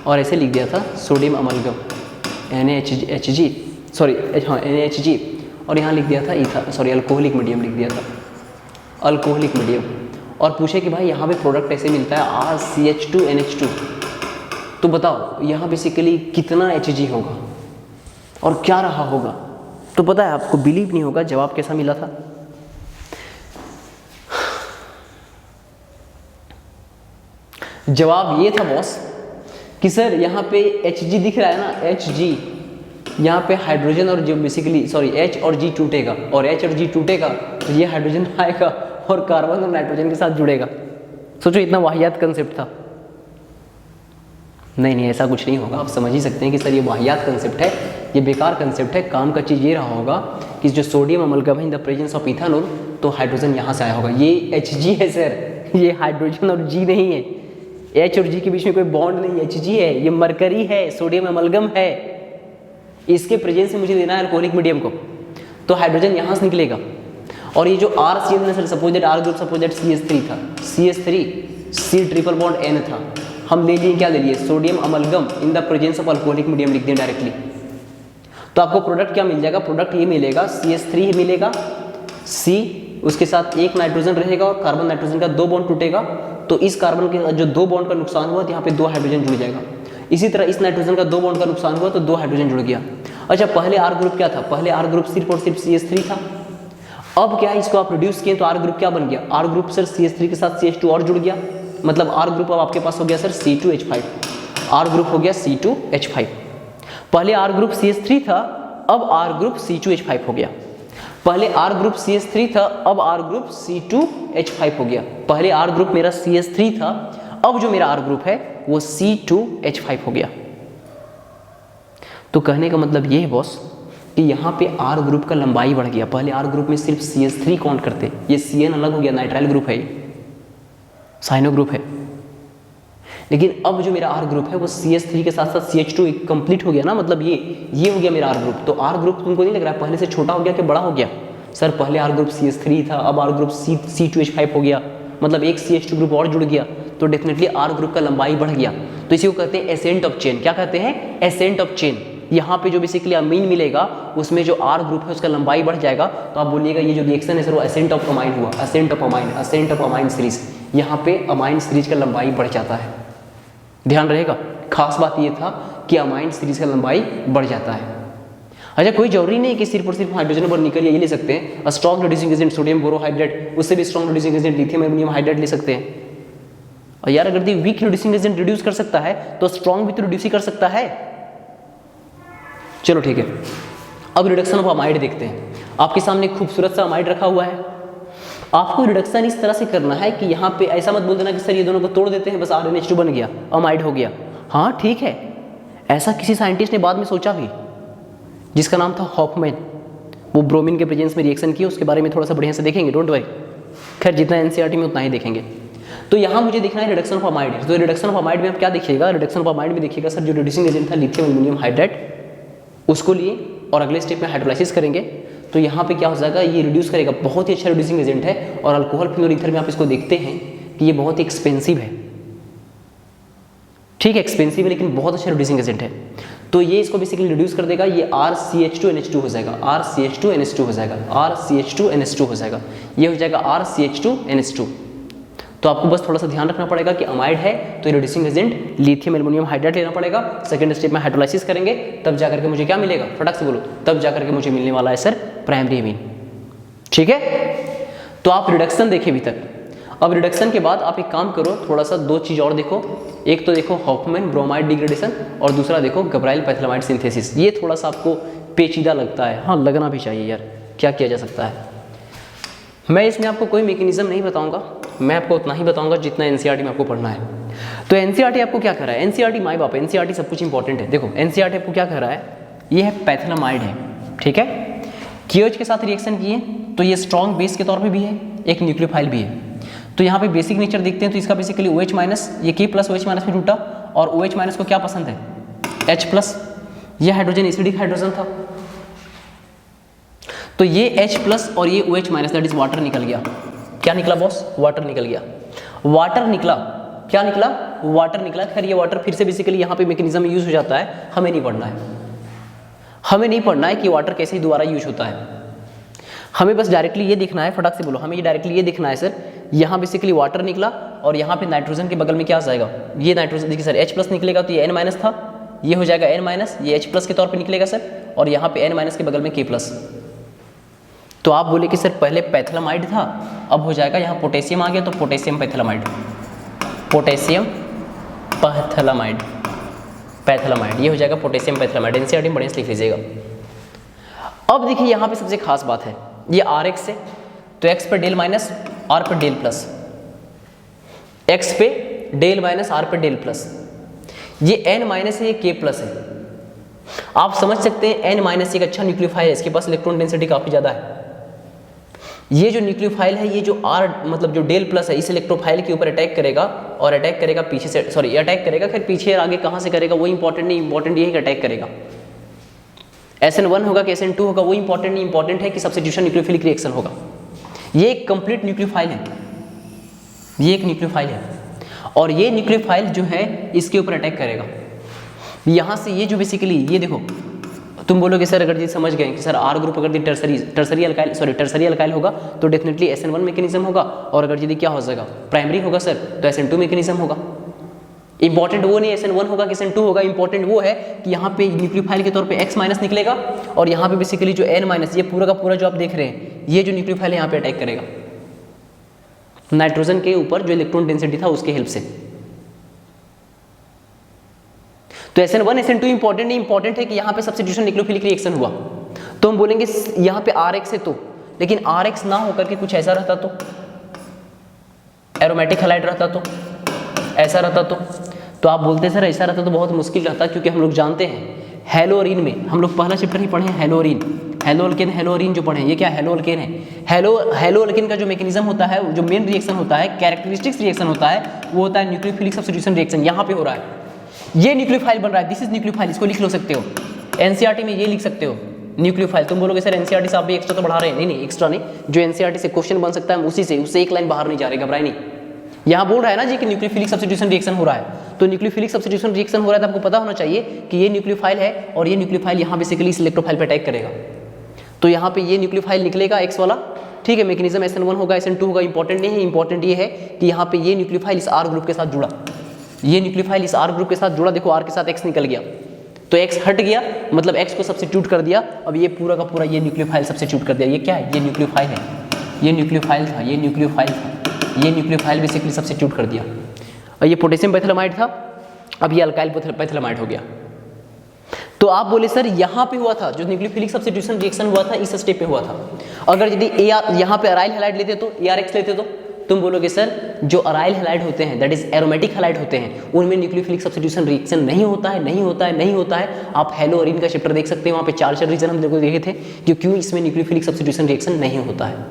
S1: और ऐसे लिख दिया था सोडियम अमलगम NaHG, और यहाँ लिख दिया था अल्कोहलिक मीडियम लिख दिया था, अल्कोहलिक मीडियम। और पूछे कि भाई यहाँ पे प्रोडक्ट ऐसे मिलता है RCH2NH2, तो बताओ यहाँ बेसिकली कितना Hg होगा और क्या रहा होगा। तो पता है आपको, बिलीव नहीं होगा जवाब कैसा मिला था। जवाब ये था बॉस कि सर यहाँ पे Hg दिख रहा है ना, Hg, यहाँ पे हाइड्रोजन और जो बेसिकली सॉरी H और G टूटेगा, और H और G टूटेगा तो ये हाइड्रोजन आएगा और कार्बन और नाइट्रोजन के साथ जुड़ेगा। सोचो इतना वाहियात कंसेप्ट था। नहीं ऐसा कुछ नहीं होगा। आप समझ ही सकते हैं कि सर ये वाहियात कंसेप्ट है, ये बेकार कंसेप्ट है। काम का चीज़ ये रहा होगा कि जो सोडियम अमलगम है इन द प्रेजेंस ऑफ इथेनॉल, तो हाइड्रोजन यहाँ से आया होगा। ये Hg है सर, ये हाइड्रोजन और G नहीं है। H और G के बीच में कोई बॉन्ड नहीं, Hg है, ये मरकरी है, सोडियम अमलगम है। इसके प्रेजेंस से मुझे देना है अल्कोहलिक मीडियम को, तो हाइड्रोजन यहाँ से निकलेगा। और ये जो RCN sir suppose that R group suppose that CH3 था, CH3 C triple bond N था, हम ले लिए क्या ले लिए sodium amalgam in the presence of alcoholic medium लिख दिए डायरेक्टली। तो आपको प्रोडक्ट क्या मिल जाएगा, प्रोडक्ट ये मिलेगा CH3 मिलेगा, C उसके साथ एक नाइट्रोजन रहेगा और कार्बन नाइट्रोजन का 2 बॉन्ड टूटेगा, तो इस कार्बन के जो 2 बॉन्ड का नुकसान हुआ तो यहाँ पे 2 हाइड्रोजन जुड़ जाएगा। इसी तरह इस नाइट्रोजन का 2 बॉन्ड का नुकसान हुआ तो 2 हाइड्रोजन जुड़ गया। अच्छा पहले R ग्रुप क्या था, पहले R ग्रुप सिर्फ और सिर्फ CH3 था। अब क्या है, इसको आप रिड्यूस किए तो R ग्रुप क्या बन गया, R ग्रुप सर CH3 के साथ CH2 और जुड़ गया, मतलब R ग्रुप अब आपके पास हो गया सर C2H5, R ग्रुप हो गया C2H5। पहले R ग्रुप CH3 था, अब R ग्रुप C2H5 हो गया। पहले R ग्रुप CH3 था, अब R ग्रुप C2H5 हो गया। पहले R ग्रुप मेरा CH3 था, अब जो मेरा R ग्रुप है वो C2H5 हो गया। तो कहने का मतलब ये है बॉस कि यहाँ पे R ग्रुप का लंबाई बढ़ गया। पहले R ग्रुप में सिर्फ CH3 काउंट करते, ये CN अलग हो गया, नाइट्राइल ग्रुप है, साइनो ग्रुप है। लेकिन अब जो मेरा R ग्रुप है वो CH3 के साथ साथ CH2 कंप्लीट हो गया ना, मतलब ये हो गया मेरा R ग्रुप। तो R ग्रुप तुमको नहीं लग रहा है पहले से छोटा हो गया कि बड़ा हो गया? सर पहले R ग्रुप CH3 था, अब R ग्रुप C2H5 हो गया, मतलब एक CH2 ग्रुप और जुड़ गया, तो डेफिनेटली R ग्रुप का लंबाई बढ़ गया। तो इसी को कहते हैं एसेंट ऑफ चेन। क्या कहते हैं? Ascent of chain. यहाँ पे जो बेसिकली अमीन मिलेगा उसमें जो R ग्रुप है उसका लंबाई बढ़ जाएगा, तो आप बोलिएगा ये जो रिएक्शन है सर वो एसेंट ऑफ अमाइन हुआ, एसेंट ऑफ अमाइन सीरीज। यहाँ पे अमाइन सीरीज का लंबाई बढ़ जाता है, ध्यान रहेगा। खास बात ये था कि अमाइन सीरीज का लंबाई बढ़ जाता है। अच्छा कोई जरूरी नहीं कि सिर्फ और सिर्फ हाइड्रोजन और निकल ये ले सकते हैं। Strong reducing agent sodium borohydride, उससे भी strong reducing agent lithium aluminium hydride ले सकते हैं। और यार अगर वीक रिड्यूसिंग एजेंट रिड्यूस कर सकता है तो स्ट्रॉन्ग भी तो रिड्यूस ही कर सकता है। चलो ठीक है, अब रिडक्शन ऑफ अमाइड देखते हैं। आपके सामने खूबसूरत सा अमाइड रखा हुआ है। आपको रिडक्शन इस तरह से करना है कि यहाँ पे ऐसा मत बोल देना कि सर ये दोनों को तोड़ देते हैं बस RNH2 बन गया, अमाइड हो गया। हाँ ठीक है, ऐसा किसी साइंटिस्ट ने बाद में सोचा भी, जिसका नाम था हॉफमैन। वो ब्रोमीन के प्रेजेंस में रिएक्शन किया, उसके बारे में थोड़ा सा बढ़िया से देखेंगे, डोंट वरी। खैर जितना NCERT में उतना ही देखेंगे। तो यहाँ मुझे देखना है रिडक्शन ऑफ अमाइड। तो रिडक्शन ऑफ अमाइड में आप क्या देखिएगा, रिडक्शन ऑफ अमाइड में देखिएगा सर जो रिड्यूसिंग एजेंट था लिथियम एल्युमिनियम हाइड्रेट, उसको लिए और अगले स्टेप में हाइड्रोलाइसिस करेंगे। तो यहाँ पे क्या हो जाएगा, ये रिड्यूस करेगा, बहुत ही अच्छा रिड्यूसिंग एजेंट है। और अल्कोहल फिनोल ईथर में आप इसको देखते हैं कि ये बहुत ही एक्सपेंसिव है, ठीक है एक्सपेंसिव है लेकिन बहुत अच्छा रिड्यूसिंग एजेंट है। तो ये इसको बेसिकली रिड्यूस कर देगा, ये RCH2NH2 हो जाएगा, RCH2NH2 हो जाएगा, RCH2NH2 हो जाएगा, ये हो जाएगा RCH2NH2। तो आपको बस थोड़ा सा ध्यान रखना पड़ेगा कि अमाइड है तो reducing agent lithium aluminium hydrate लेना पड़ेगा। सेकंड स्टेप में हाइड्रोलाइसिस करेंगे, तब जाकर के मुझे क्या मिलेगा, फटाक से बोलो, तब जाकर के मुझे मिलने वाला है सर प्राइमरी अमीन। ठीक है, तो आप रिडक्शन देखे अभी तक। अब रिडक्शन के बाद आप एक काम करो, थोड़ा सा 2 चीज़ और देखो। एक तो देखो हॉफमैन ब्रोमाइड डिग्रेडेशन, और दूसरा देखो गब्राइल पैथिलामाइड सिंथेसिस। ये थोड़ा सा आपको पेचीदा लगता है, हाँ लगना भी चाहिए यार, क्या किया जा सकता है। मैं इसमें आपको कोई मैकेनिज्म नहीं बताऊंगा, मैं आपको उतना ही बताऊंगा जितना NCERT में आपको पढ़ना है। तो NCERT आपको क्या कर रहा है, NCERT माई बाप, NCERT सब कुछ इंपॉर्टेंट है। देखो NCERT आपको क्या कर रहा है, ये है पैथिलामाइड है, ठीक है, KOH के साथ रिएक्शन किए तो ये स्ट्रॉन्ग बेस के तौर पे भी है, एक न्यूक्लियोफाइल भी है। तो यहाँ पे बेसिक नेचर देखते हैं तो इसका बेसिकली OH माइनस, ये K प्लस OH माइनस में टूटा, और OH माइनस को क्या पसंद है, H प्लस। ये हाइड्रोजन एसिडिक हाइड्रोजन था, तो ये H प्लस और ये OH minus that is water निकल गया। क्या निकला बॉस, वाटर निकल गया, वाटर निकला, क्या निकला, वाटर निकला। खैर ये वाटर फिर से बेसिकली यहाँ पे मैकेनिज्म यूज हो जाता है, हमें नहीं पढ़ना है, हमें नहीं पढ़ना है कि वाटर कैसे दोबारा यूज होता है। हमें बस डायरेक्टली ये देखना है, फटाक से बोलो, हमें ये डायरेक्टली ये देखना है सर, यहाँ बेसिकली वाटर निकला और यहाँ पे नाइट्रोजन के बगल में क्या आ जाएगा, ये नाइट्रोजन देखिए सर H प्लस निकलेगा तो ये N माइनस था, ये हो जाएगा N माइनस, ये H प्लस के तौर पे निकलेगा सर, और यहाँ पे N माइनस के बगल में K प्लस। तो आप बोले कि सर पहले पैथिलामाइड था, अब हो जाएगा यहाँ पोटेशियम आ गया तो पोटेशियम पैथिलामाइड, पोटेशियम पैथिलामाइड। पैथिलामाइड, ये हो जाएगा पोटेशियम पैथिलामाइड। एनसीईआरटी में बढ़िया से लिख लीजिएगा। अब देखिए यहाँ पे सबसे खास बात है, ये RX है तो X पे डेल माइनस R पे डेल प्लस, X पे डेल माइनस R पे डेल प्लस, ये N माइनस है, ये K प्लस है। आप समझ सकते हैं N माइनस एक अच्छा न्यूक्लियोफाइल है, इसके पास इलेक्ट्रॉन डेंसिटी काफी ज्यादा है। ये जो न्यूक्लियोफाइल है, ये जो R मतलब जो डेल प्लस है, इस इलेक्ट्रोफाइल के ऊपर अटैक करेगा और अटैक करेगा पीछे से, सॉरी अटैक करेगा, फिर पीछे और आगे कहाँ से करेगा वो इंपॉर्टेंट नहीं, इंपॉर्टेंट ये है कि अटैक करेगा। SN1 होगा कि SN2 होगा वो इंपॉर्टेंट नहीं, इंपॉर्टेंट है कि सब्स्टिट्यूशन न्यूक्लियोफिलिक रिएक्शन होगा। ये एक कंप्लीट न्यूक्लियोफाइल है, ये एक न्यूक्लियोफाइल है और ये न्यूक्लियोफाइल जो है इसके ऊपर अटैक करेगा। यहाँ से ये जो बेसिकली ये देखो, तुम बोलोगे सर अगर जी समझ गए कि सर R ग्रुप अगर टर्सरी अल्काइल होगा तो डेफिनेटली SN1 मैकेनिज्म होगा, और अगर यदि क्या हो जाएगा प्राइमरी होगा सर तो SN2 मैकेनिज्म होगा। इंपॉर्टेंट वो नहीं SN1 होगा कि SN2 होगा, इंपॉर्टेंट वो है कि यहाँ पे न्यूक्लियोफाइल के तौर पे X माइनस निकलेगा और यहाँ पे बेसिकली जो N माइनस, ये पूरा का पूरा जो आप देख रहे हैं, ये जो न्यूक्लियोफाइल है यहाँ पे अटैक करेगा नाइट्रोजन के ऊपर जो इलेक्ट्रॉन डेंसिटी था उसके हेल्प से। तो SN1 SN2 इंपॉर्टेंट नहीं, इंपॉर्टेंट है कि यहाँ पे सब्स्टिट्यूशन न्यूक्लियोफिलिक रिएक्शन हुआ। तो हम बोलेंगे यहाँ पे RX है तो, लेकिन RX ना होकर के कुछ ऐसा रहता तो, एरोमेटिक हैलाइड रहता तो, ऐसा रहता तो आप बोलते सर ऐसा रहता तो बहुत मुश्किल रहता, क्योंकि हम लोग जानते हैं हेलोरीन में, हम लोग पहला चैप्टर ही पढ़े हैं हेलोरीन, हेलोअल्केन हेलोरीन जो पढ़े हैं, ये क्या हेलोअल्केन है। हेलोअल्केन का जो मैकेनिज्म होता है, जो मेन रिएक्शन होता है, कैरेक्टरिस्टिक्स रिएक्शन होता है, वो होता है न्यूक्लियोफिलिक सब्स्टिट्यूशन रिएक्शन। यहाँ पे हो रहा है, ये न्यूक्लियोफाइल बन रहा है, दिस इज न्यूक्लियोफाइल, इसको लिख लो सकते हो एनसीईआरटी में, ये लिख सकते हो न्यूक्लियोफाइल। तुम बोलोगे सर एनसीईआरटी से आप भी एक्स्ट्रा तो बढ़ा रहे हैं, नहीं एक्स्ट्रा नहीं, जो एनसीईआरटी से क्वेश्चन बन सकता है उसी से, उससे एक लाइन बाहर नहीं जा रही, घबराए नहीं। यहाँ बोल रहा है ना जी कि न्यूक्लियोफिलिक सब्स्टिट्यूशन रिएक्शन हो रहा है, तो न्यूक्लियोफिलिक सब्स्टिट्यूशन रिएक्शन हो रहा है तो आपको पता होना चाहिए कि ये न्यूक्लियोफाइल है और ये न्यूक्लियोफाइल यहाँ बेसिकली इस इलेक्ट्रोफाइल पे अटैक करेगा। तो यहाँ पे ये न्यूक्लियोफाइल निकलेगा X वाला, ठीक है, मैकेनिज्म SN1 होगा SN2 होगा, इंपॉर्टेंट नहीं है, इंपॉर्टेंट ये है कि यहाँ पे ये न्यूक्लियोफाइल इस R ग्रुप के साथ जुड़ा, ये न्यूक्लियोफाइल इस R ग्रुप के साथ जुड़ा, देखो R के साथ X निकल गया तो X हट गया, मतलब X को सब्स्टिट्यूट कर दिया, अब ये पूरा का पूरा ये न्यूक्लियोफाइल सब्स्टिट्यूट कर दिया। ये क्या है, ये न्यूक्लियोफाइल है, ये न्यूक्लियोफाइल था, ये न्यूक्लियोफाइल था, ये न्यूक्लियोफाइल बेसिकली सब्स्टिट्यूट कर दिया। और ये पोटेशियम पैथिलामाइड था, अब ये अल्काइल पैथिलामाइड हो गया। तो आप बोले सर यहाँ पे हुआ था जो न्यूक्लियोफिलिक सब्स्टिट्यूशन रिएक्शन हुआ था, इस स्टेप पे हुआ था। अगर यदि यहाँ पे अराइल हैलाइड लेते तो, ARX लेते तो तुम बोलोगे सर जो अराइल हैलाइड होते हैं, दैट इज एरोमेटिक हैलाइड होते हैं, उनमें न्यूक्लियोफिलिक सब्स्टिट्यूशन रिएक्शन नहीं होता है, नहीं होता है, नहीं होता है। आप हेलोअरीन का चैप्टर देख सकते हैं, वहाँ पे 4 रीजन हम लोग देखे थे कि क्यों इसमें न्यूक्लियोफिलिक सब्स्टिट्यूशन रिएक्शन नहीं होता है।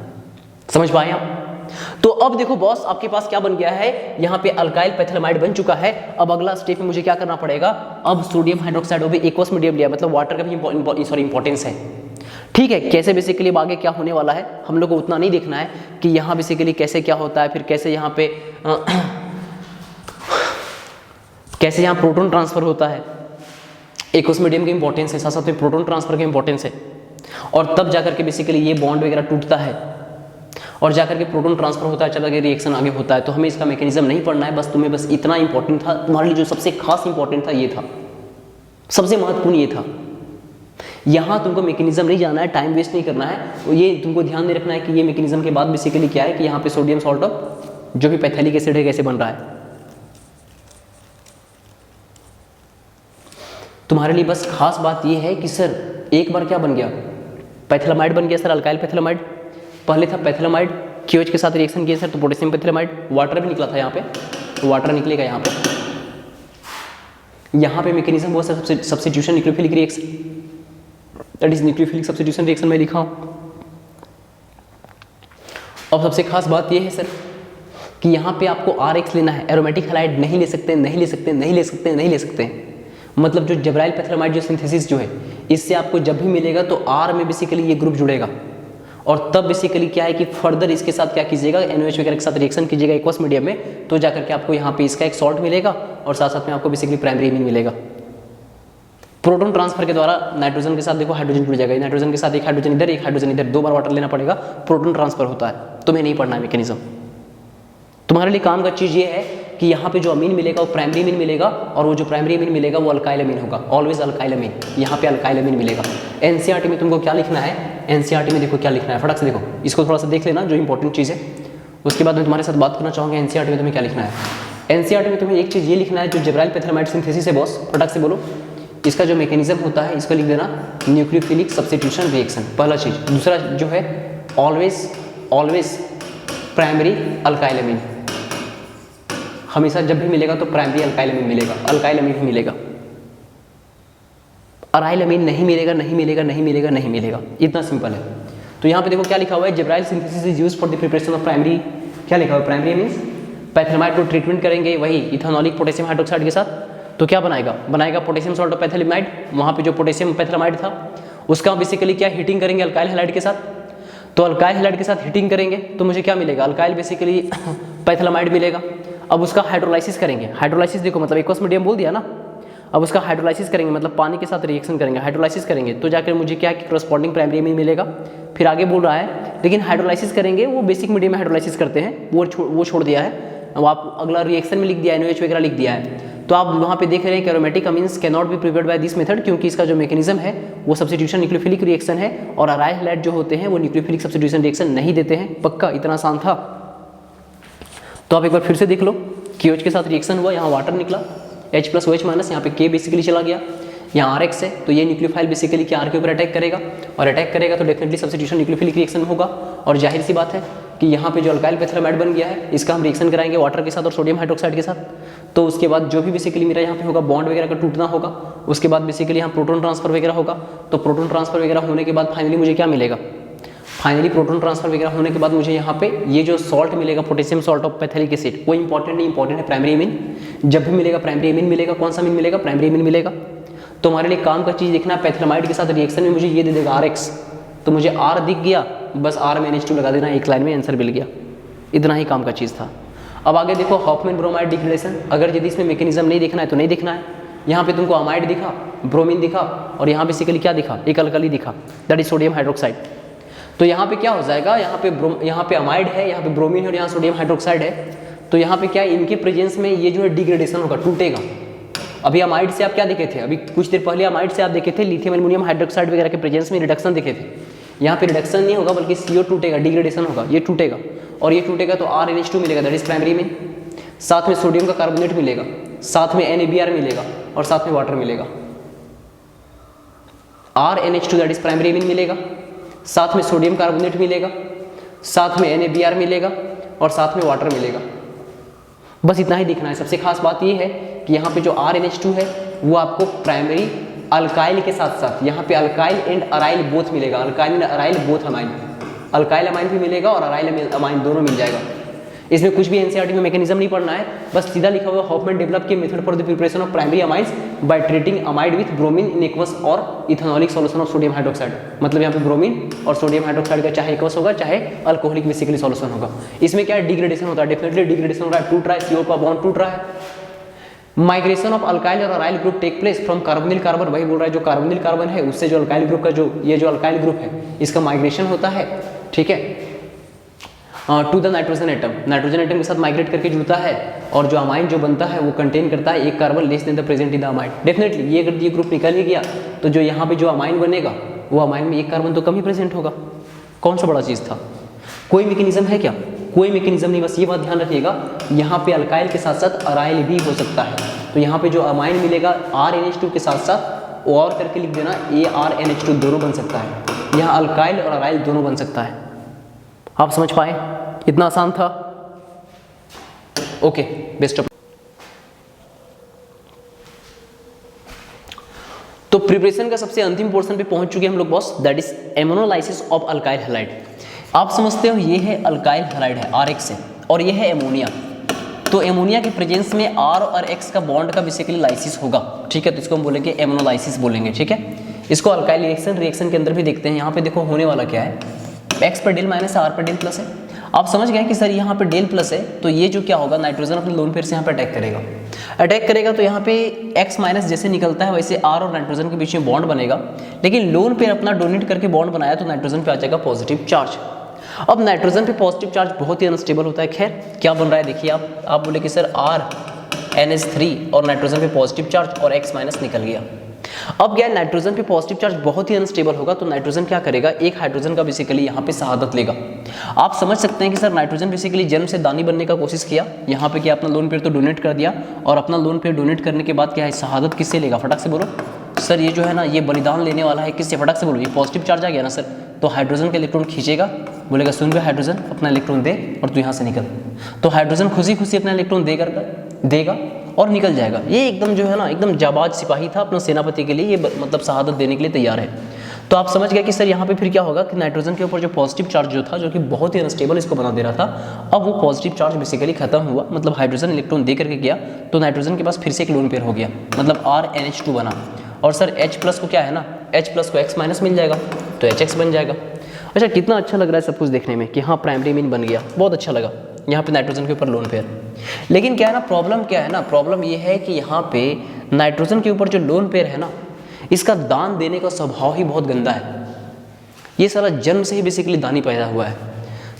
S1: समझ पाए आप? तो अब देखो बॉस, आपके पास क्या बन गया है, यहाँ पे अल्काइल पैथिलामाइड बन चुका है। अब अगला स्टेप में मुझे क्या करना पड़ेगा, अब सोडियम हाइड्रोक्साइड वो भी एक्वस मीडियम लिया, मतलब वाटर का भी इंपॉर्टेंस है, ठीक है। कैसे बेसिकली अब आगे क्या होने वाला है हम लोग को उतना नहीं देखना है कि यहाँ बेसिकली कैसे क्या होता है, फिर कैसे यहाँ पे कैसे यहाँ प्रोटोन ट्रांसफर होता है, एक्वस मीडियम की इंपॉर्टेंस है, साथ साथ में प्रोटोन ट्रांसफर की इंपॉर्टेंस है, और तब जाकर के बेसिकली ये बॉन्ड वगैरह टूटता है और जाकर के प्रोटॉन ट्रांसफर होता है, चला के रिएक्शन आगे होता है। तो हमें इसका मैकेनिज्म नहीं पढ़ना है, बस तुम्हें बस इतना इंपॉर्टेंट था, तुम्हारे लिए जो सबसे खास इंपॉर्टेंट था ये था, सबसे महत्वपूर्ण ये था। यहाँ तुमको मैकेनिज्म नहीं जाना है, टाइम वेस्ट नहीं करना है, ये तुमको ध्यान में रखना है कि ये मैकेनिज्म के बाद बेसिकली क्या है कि यहाँ पे सोडियम सॉल्ट ऑफ जो भी पैथेलिक एसिड है कैसे बन रहा है। तुम्हारे लिए बस खास बात ये है कि सर एक बार क्या बन गया, पैथिलामाइड बन गया सर, अल्काइल पैथिलामाइड। पहले था पैथिलामाइड, QH के साथ रिएक्शन किया सर तो पोटेशियम पैथिलामाइड, वाटर भी निकला था यहाँ पे, तो वाटर निकलेगा यहाँ पे। यहाँ पे मैकेनिज्म हुआ sir substitution nucleophilic reaction, that is nucleophilic substitution reaction मैं लिखा हूँ। अब सबसे खास बात ये है सर कि यहाँ पे आपको RX लेना है, एरोमेटिक हैलाइड नहीं ले सकते, नहीं ले सकते, नहीं ले सकते, नहीं ले सकते। मतलब जो जब्राइल पैथिलामाइड जो सिंथेसिस जो है, इससे आपको जब भी मिलेगा तो R में बेसिकली ये ग्रुप जुड़ेगा, और तब बेसिकली क्या है कि फर्दर इसके साथ क्या कीजिएगा, NaOH वगैरह के साथ रिएक्शन कीजिएगा एक्वस मीडियम में, तो जाकर के आपको यहाँ पे इसका एक सॉल्ट मिलेगा और साथ साथ में आपको बेसिकली प्राइमरी इमीन मिलेगा। प्रोटॉन ट्रांसफर के द्वारा नाइट्रोजन के साथ देखो हाइड्रोजन जुड़ जाएगा, नाइट्रोजन के साथ एक हाइड्रोजन इधर एक हाइड्रोजन इधर, 2 बार वाटर लेना पड़ेगा, प्रोटॉन ट्रांसफर होता है। तुम्हें नहीं पढ़ना है मैकेनिज्म, तुम्हारे लिए काम का चीज़ ये है कि यहाँ पे जो अमीन मिलेगा वो प्राइमरी अमीन मिलेगा, और वो जो प्राइमरी अमीन मिलेगा वो अल्काइल अमीन होगा, ऑलवेज अल्काइल अमीन, यहाँ पे अल्काइल अमीन मिलेगा। एनसीईआरटी में तुमको क्या लिखना है, एनसीईआरटी में देखो क्या लिखना है, फटाक से देखो, इसको थोड़ा सा देख लेना जो इंपॉर्टेंट चीज़ है, उसके बाद मैं तुम्हारे साथ बात करना चाहूँगा एनसीईआरटी में तुम्हें क्या लिखना है। एनसीईआरटी में तुम्हें एक चीज़ ये लिखना है, जो जिब्राइल पैथेलामाइड सिंथेसिस है बॉस, फटाक से बोलो, इसका जो मैकेनिज्म होता है इसका लिख देना न्यूक्लियोफिलिक सब्स्टिट्यूशन रिएक्शन, पहला चीज़। दूसरा जो है ऑलवेज प्राइमरी अल्काइल अमीन, हमेशा जब भी मिलेगा तो प्राइमरी अल्काइल अमीन मिलेगा, अल्काइल अमीन ही मिलेगा, अराइल अमीन नहीं मिलेगा, नहीं मिलेगा, नहीं मिलेगा, नहीं मिलेगा, इतना सिंपल है। तो यहाँ पे देखो क्या लिखा हुआ है, Gabriel synthesis is used for the preparation of primary, क्या लिखा हुआ है, प्राइमरी मींस पैथेलामाइड को ट्रीटमेंट करेंगे वही इथेनॉलिक पोटेशियम हाइड्रोक्साइड के साथ, तो क्या बनाएगा पोटेशियम सॉल्ट ऑफ पैथेलामाइड, वहाँ पे जो पोटेशियम पैथेलामाइड था उसका बेसिकली क्या हीटिंग करेंगे अल्काइल हैलाइड के साथ, तो अल्काइल हैलाइड के साथ हीटिंग करेंगे तो मुझे क्या मिलेगा, अल्काइल बेसिकली पैथेलामाइड मिलेगा। अब उसका हाइड्रोलाइसिस करेंगे, हाइड्रोलाइसिस देखो मतलब एक्वस मीडियम बोल दिया ना, अब उसका हाइड्रोलाइसिस करेंगे मतलब पानी के साथ रिएक्शन करेंगे, हाइड्रोलाइसिस करेंगे तो जाकर मुझे क्या करस्पॉन्डिंग प्राइमरी अमीन मिलेगा। फिर आगे बोल रहा है लेकिन हाइड्रोलाइसिस करेंगे वो बेसिक मीडियम में हाइड्रोलाइसिस करते हैं, वो छोड़ दिया है। अब आप अगला रिएक्शन में लिख दिया है, NaOH वगैरह लिख दिया है, तो आप वहाँ पे देख रहे हैं कि aromatic amines can not be prepared by this method, क्योंकि इसका जो मैकेनिज्म है वो सब्स्टिट्यूशन न्यूक्लियोफिलिक रिएक्शन है, और अराइल हैलाइड जो होते हैं वो न्यूक्लियोफिलिक सब्स्टिट्यूशन रिएक्शन नहीं देते हैं। पक्का इतना आसान था। तो आप एक बार फिर से देख लो, KOH के साथ रिएक्शन हुआ, यहाँ वाटर निकला H+OH-, यहाँ पे K बेसिकली चला गया, यहाँ RX है, तो ये न्यूक्लियोफाइल बेसिकली क्या R के ऊपर अटैक करेगा, और अटैक करेगा तो डेफिनेटली सब्स्टिट्यूशन न्यूक्लियोफिलिक रिएक्शन होगा। और जाहिर सी बात है कि यहाँ पे जो अल्काइल पैथेलामाइड बन गया है इसका हम रिएक्शन कराएंगे वाटर के साथ और सोडियम हाइड्रोक्साइड के साथ, तो उसके बाद जो भी बेसिकली मेरा यहाँ पे होगा बॉन्ड वगैरह का टूटना होगा, उसके बाद बेसिकली यहाँ प्रोटोन ट्रांसफर वगैरह होगा, तो प्रोटोन ट्रांसफर वगैरह होने के बाद फाइनली मुझे क्या मिलेगा, फाइनली प्रोटोन ट्रांसफर वगैरह होने के बाद मुझे यहाँ पे ये जो सॉल्ट मिलेगा पोटेशियम सॉल्ट ऑफ पैथेलिक एसिड, वो इंपॉर्टेंट नहीं, इंपॉर्टेंट है प्राइमरी अमीन। जब भी मिलेगा प्राइमरी अमीन मिलेगा, कौन सा अमीन मिलेगा, प्राइमरी अमीन मिलेगा। तो हमारे लिए काम का चीज़ देखना है, पैथेलामाइड के साथ रिएक्शन में मुझे ये दे देगा RX, तो मुझे R दिख गया, बस R में NH2 लगा देना, एक लाइन में आंसर मिल गया, इतना ही काम का चीज़ था। अब आगे देखो हॉफमैन ब्रोमाइड डिग्रेडेशन, अगर यदि इसमें मैकेनिज्म नहीं देखना है तो नहीं देखना है। यहाँ पे तुमको अमाइड दिखा, ब्रोमीन दिखा, और यहाँ बेसिकली क्या दिखा, एक अल्कली दिखा, दैट इज सोडियम हाइड्रोक्साइड। तो यहाँ पे क्या हो जाएगा, यहाँ पे अमाइड है, यहाँ पे ब्रोमीन है और यहाँ सोडियम हाइड्रोक्साइड है, तो यहाँ पे क्या इनके प्रेजेंस में ये जो है डिग्रेडेशन होगा, टूटेगा। अभी अमाइड से आप क्या देखे थे, अभी कुछ देर पहले अमाइड से आप देखे थे लिथियम एल्युमिनियम हाइड्रोक्साइड वगैरह के प्रेजेंस में रिडक्शन देखे थे। यहाँ पे रिडक्शन नहीं होगा बल्कि CO टूटेगा, डिग्रेडेशन होगा, ये टूटेगा, और ये टूटेगा तो RNH2 मिलेगा, दैट इज प्राइमरी में, साथ में सोडियम का कार्बोनेट मिलेगा, साथ में NaBr मिलेगा, और साथ में वाटर मिलेगा। RNH2 that is primary amine मिलेगा, साथ में सोडियम कार्बोनेट मिलेगा, साथ में NaBr मिलेगा, और साथ में वाटर मिलेगा। बस इतना ही दिखना है। सबसे खास बात ये है कि यहाँ पे जो RNH2 है वो आपको प्राइमरी अल्काइल के साथ साथ यहाँ पे अल्काइल एंड अराइल बोथ मिलेगा, alkyl and aryl both amine, alkyl amine भी मिलेगा और अराइल अमाइन दोनों मिल जाएगा। इसमें कुछ भी एनसीईआरटी में मैकेनिज्म नहीं पढ़ना है, बस सीधा लिखा हुआ हॉफमैन डेवलप की method for the preparation of primary amines by treating amide with bromine in aqueous और ethanolic solution of sodium hydroxide. मतलब यहाँ पे ब्रोमीन और सोडियम हाइड्रोक्साइड का चाहे एक्वस होगा चाहे अल्कोहलिक बेसिकली सॉल्यूशन होगा। इसमें क्या है, डिग्रेडेशन होता है, डेफिनेटली डिग्रेडेशन हो रहा है, टूट रहा है, CO का बॉन्ड टूट रहा है। माइग्रेशन ऑफ अल्काइल और aryl group take place from carbonyl carbon, वही बोल रहा है जो कार्बोनिल कार्बन है उससे जो अल्काइल ग्रुप का जो ये जो अल्काइल ग्रुप है इसका माइग्रेशन होता है, ठीक है, to the nitrogen atom, nitrogen atom के साथ माइग्रेट करके जुड़ता है, और जो अमाइन जो बनता है वो कंटेन करता है एक carbon less than the present in the amine. Definitely ये अगर ये ग्रुप निकल ही गया तो जो यहाँ पे जो अमाइन बनेगा वो अमाइन में एक कार्बन तो कम ही प्रेजेंट होगा। कौन सा बड़ा चीज़ था, कोई मैकेनिज्म है क्या, कोई मैकेनिज्म नहीं, बस ये बात ध्यान रखिएगा यहाँ पे अल्काइल के साथ साथ अराइल भी हो सकता है। तो यहाँ पे जो अमाइन मिलेगा RNH2 के साथ साथ और करके लिख देना ARNH2 दोनों बन सकता है, यहाँ अल्काइल और अराइल दोनों बन सकता है। आप समझ पाए, इतना आसान था। Okay, best of. तो प्रिपरेशन का सबसे अंतिम पोर्शन पे पहुंच चुके हम लोग boss, that is ammonolysis of alkyl halide. आप समझते हो ये है अल्काइल हैलाइड है RX है, और ये है एमोनिया। तो एमोनिया के प्रेजेंस में R और X का बॉन्ड का बेसिकली लाइसिस होगा, ठीक है, तो इसको हम बोलेंगे एमोनोलाइसिस बोलेंगे, ठीक है। इसको अल्काइल रिएक्शन के अंदर भी देखते हैं। यहाँ पे देखो होने वाला क्या है, X पर डेल माइनस R पर डेल प्लस है। आप समझ गए कि सर यहाँ पे डेल प्लस है, तो ये जो क्या होगा, नाइट्रोजन अपने लोन पेयर से यहाँ पे अटैक करेगा, तो यहाँ पे X माइनस जैसे निकलता है वैसे R और नाइट्रोजन के बीच में बॉन्ड बनेगा, लेकिन लोन पेयर अपना डोनेट करके बॉन्ड बनाया तो नाइट्रोजन पे आ जाएगा पॉजिटिव चार्ज। अब नाइट्रोजन पे पॉजिटिव चार्ज बहुत ही अनस्टेबल होता है। खैर क्या बन रहा है देखिए, आप बोले कि सर RNH3 और नाइट्रोजन पे पॉजिटिव चार्ज और X माइनस निकल गया। अब क्या है, नाइट्रोजन पे पॉजिटिव चार्ज बहुत ही अनस्टेबल होगा, तो नाइट्रोजन क्या करेगा, एक हाइड्रोजन का बेसिकली यहाँ पे शहादत लेगा। आप समझ सकते हैं कि सर नाइट्रोजन बेसिकली जन्म से दानी बनने का कोशिश किया, यहाँ पे क्या अपना लोन पेयर तो डोनेट कर दिया, और अपना लोन पेयर डोनेट करने के बाद क्या है, शहादत किससे लेगा, फटाक से बोलो सर, ये जो है ना ये बलिदान लेने वाला है किससे, फटाक से बोलो, ये पॉजिटिव चार्ज आ गया ना सर, तो हाइड्रोजन का इलेक्ट्रॉन खींचेगा, बोलेगा सुन बे हाइड्रोजन अपना इलेक्ट्रॉन दे और तू यहाँ से निकल, तो हाइड्रोजन खुशी खुशी अपना इलेक्ट्रॉन देगा और निकल जाएगा। ये एकदम जो है ना एकदम जाबाज सिपाही था अपना सेनापति के लिए, ये मतलब शहादत देने के लिए तैयार है। तो आप समझ गए कि सर यहाँ पे फिर क्या होगा कि नाइट्रोजन के ऊपर जो पॉजिटिव चार्ज जो था, जो कि बहुत ही अनस्टेबल इसको बना दे रहा था, अब वो पॉजिटिव चार्ज बेसिकली खत्म हुआ, मतलब हाइड्रोजन इलेक्ट्रॉन दे करके गया, तो नाइट्रोजन के पास फिर से एक लोन पेयर हो गया, मतलब RNH2 बना, और सर H प्लस को क्या है ना, H प्लस को X माइनस मिल जाएगा, तो HX बन जाएगा। अच्छा कितना अच्छा लग रहा है सब कुछ देखने में कि हाँ प्राइमरी मीन बन गया, बहुत अच्छा लगा यहाँ पे नाइट्रोजन के ऊपर लोन पेयर। लेकिन क्या है ना, प्रॉब्लम क्या है ना, प्रॉब्लम ये है कि यहाँ पे नाइट्रोजन के ऊपर जो लोन पेयर है ना, इसका दान देने का स्वभाव ही बहुत गंदा है, ये सारा जन्म से ही बेसिकली दानी पैदा हुआ है।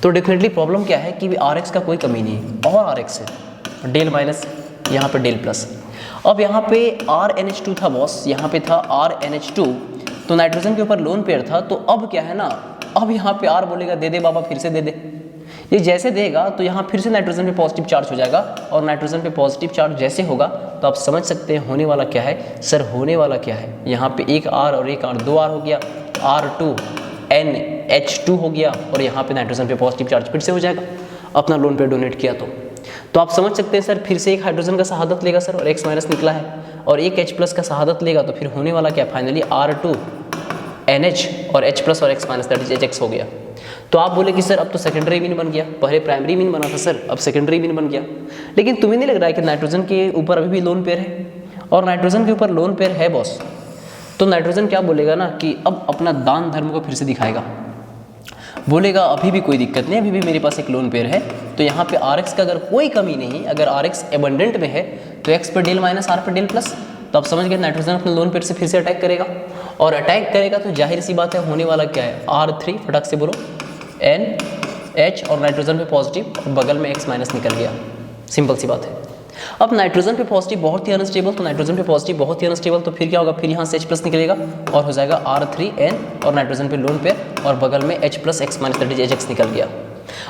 S1: तो डेफिनेटली प्रॉब्लम क्या है कि RX का कोई कमी नहीं है, और RX है डेल माइनस, यहाँ पे डेल प्लस। अब यहाँ पे RNH2 था बॉस, यहाँ पे था RNH2, तो नाइट्रोजन के ऊपर लोन पेयर था, तो अब क्या है ना, अब यहाँ पे R बोलेगा दे दे बाबा, फिर से दे दे, ये जैसे देगा तो यहाँ फिर से नाइट्रोजन पे पॉजिटिव चार्ज हो जाएगा, और नाइट्रोजन पे पॉजिटिव चार्ज जैसे होगा तो आप समझ सकते हैं होने वाला क्या है, सर होने वाला क्या है, यहाँ पे एक R और एक R, 2 R हो गया, R2NH2 हो गया, और यहाँ पे नाइट्रोजन पे पॉजिटिव चार्ज फिर से हो जाएगा, अपना लोन पे डोनेट किया तो आप समझ सकते हैं सर फिर से एक हाइड्रोजन का शहादत लेगा सर, और X माइनस निकला है, और एक H प्लस का शहादत लेगा, तो फिर होने वाला क्या, फाइनली R2NH और H प्लस और X minus that is HX हो गया। तो आप बोले कि सर अब तो सेकेंडरी मीन बन गया, पहले प्राइमरी मीन बना था सर, अब सेकेंडरी मीन बन गया। लेकिन तुम्हें नहीं लग रहा है कि नाइट्रोजन के ऊपर अभी भी लोन पेयर है, और नाइट्रोजन के ऊपर लोन पेयर है बॉस, तो नाइट्रोजन क्या बोलेगा ना कि अब अपना दान धर्म को फिर से दिखाएगा, बोलेगा अभी भी कोई दिक्कत नहीं, अभी भी मेरे पास एक लोन पेयर है, तो यहाँ पे RX का अगर कोई कमी नहीं, अगर RX एबंडेंट में है तो X पे डेल माइनस R पे डेल प्लस, तो आप समझ गए नाइट्रोजन अपने लोन पेयर से फिर से अटैक करेगा, और अटैक करेगा तो जाहिर सी बात है होने वाला क्या है, R3 फटाक से बोलो NH, और नाइट्रोजन पे पॉजिटिव और बगल में X माइनस निकल गया, सिंपल सी बात है। अब नाइट्रोजन पे पॉजिटिव बहुत ही अनस्टेबल, तो नाइट्रोजन पे पॉजिटिव बहुत ही अनस्टेबल, तो फिर क्या होगा, फिर यहाँ से H प्लस निकलेगा और हो जाएगा R3N, और नाइट्रोजन पे लोन पेयर और बगल में H plus X minus that is HX निकल गया।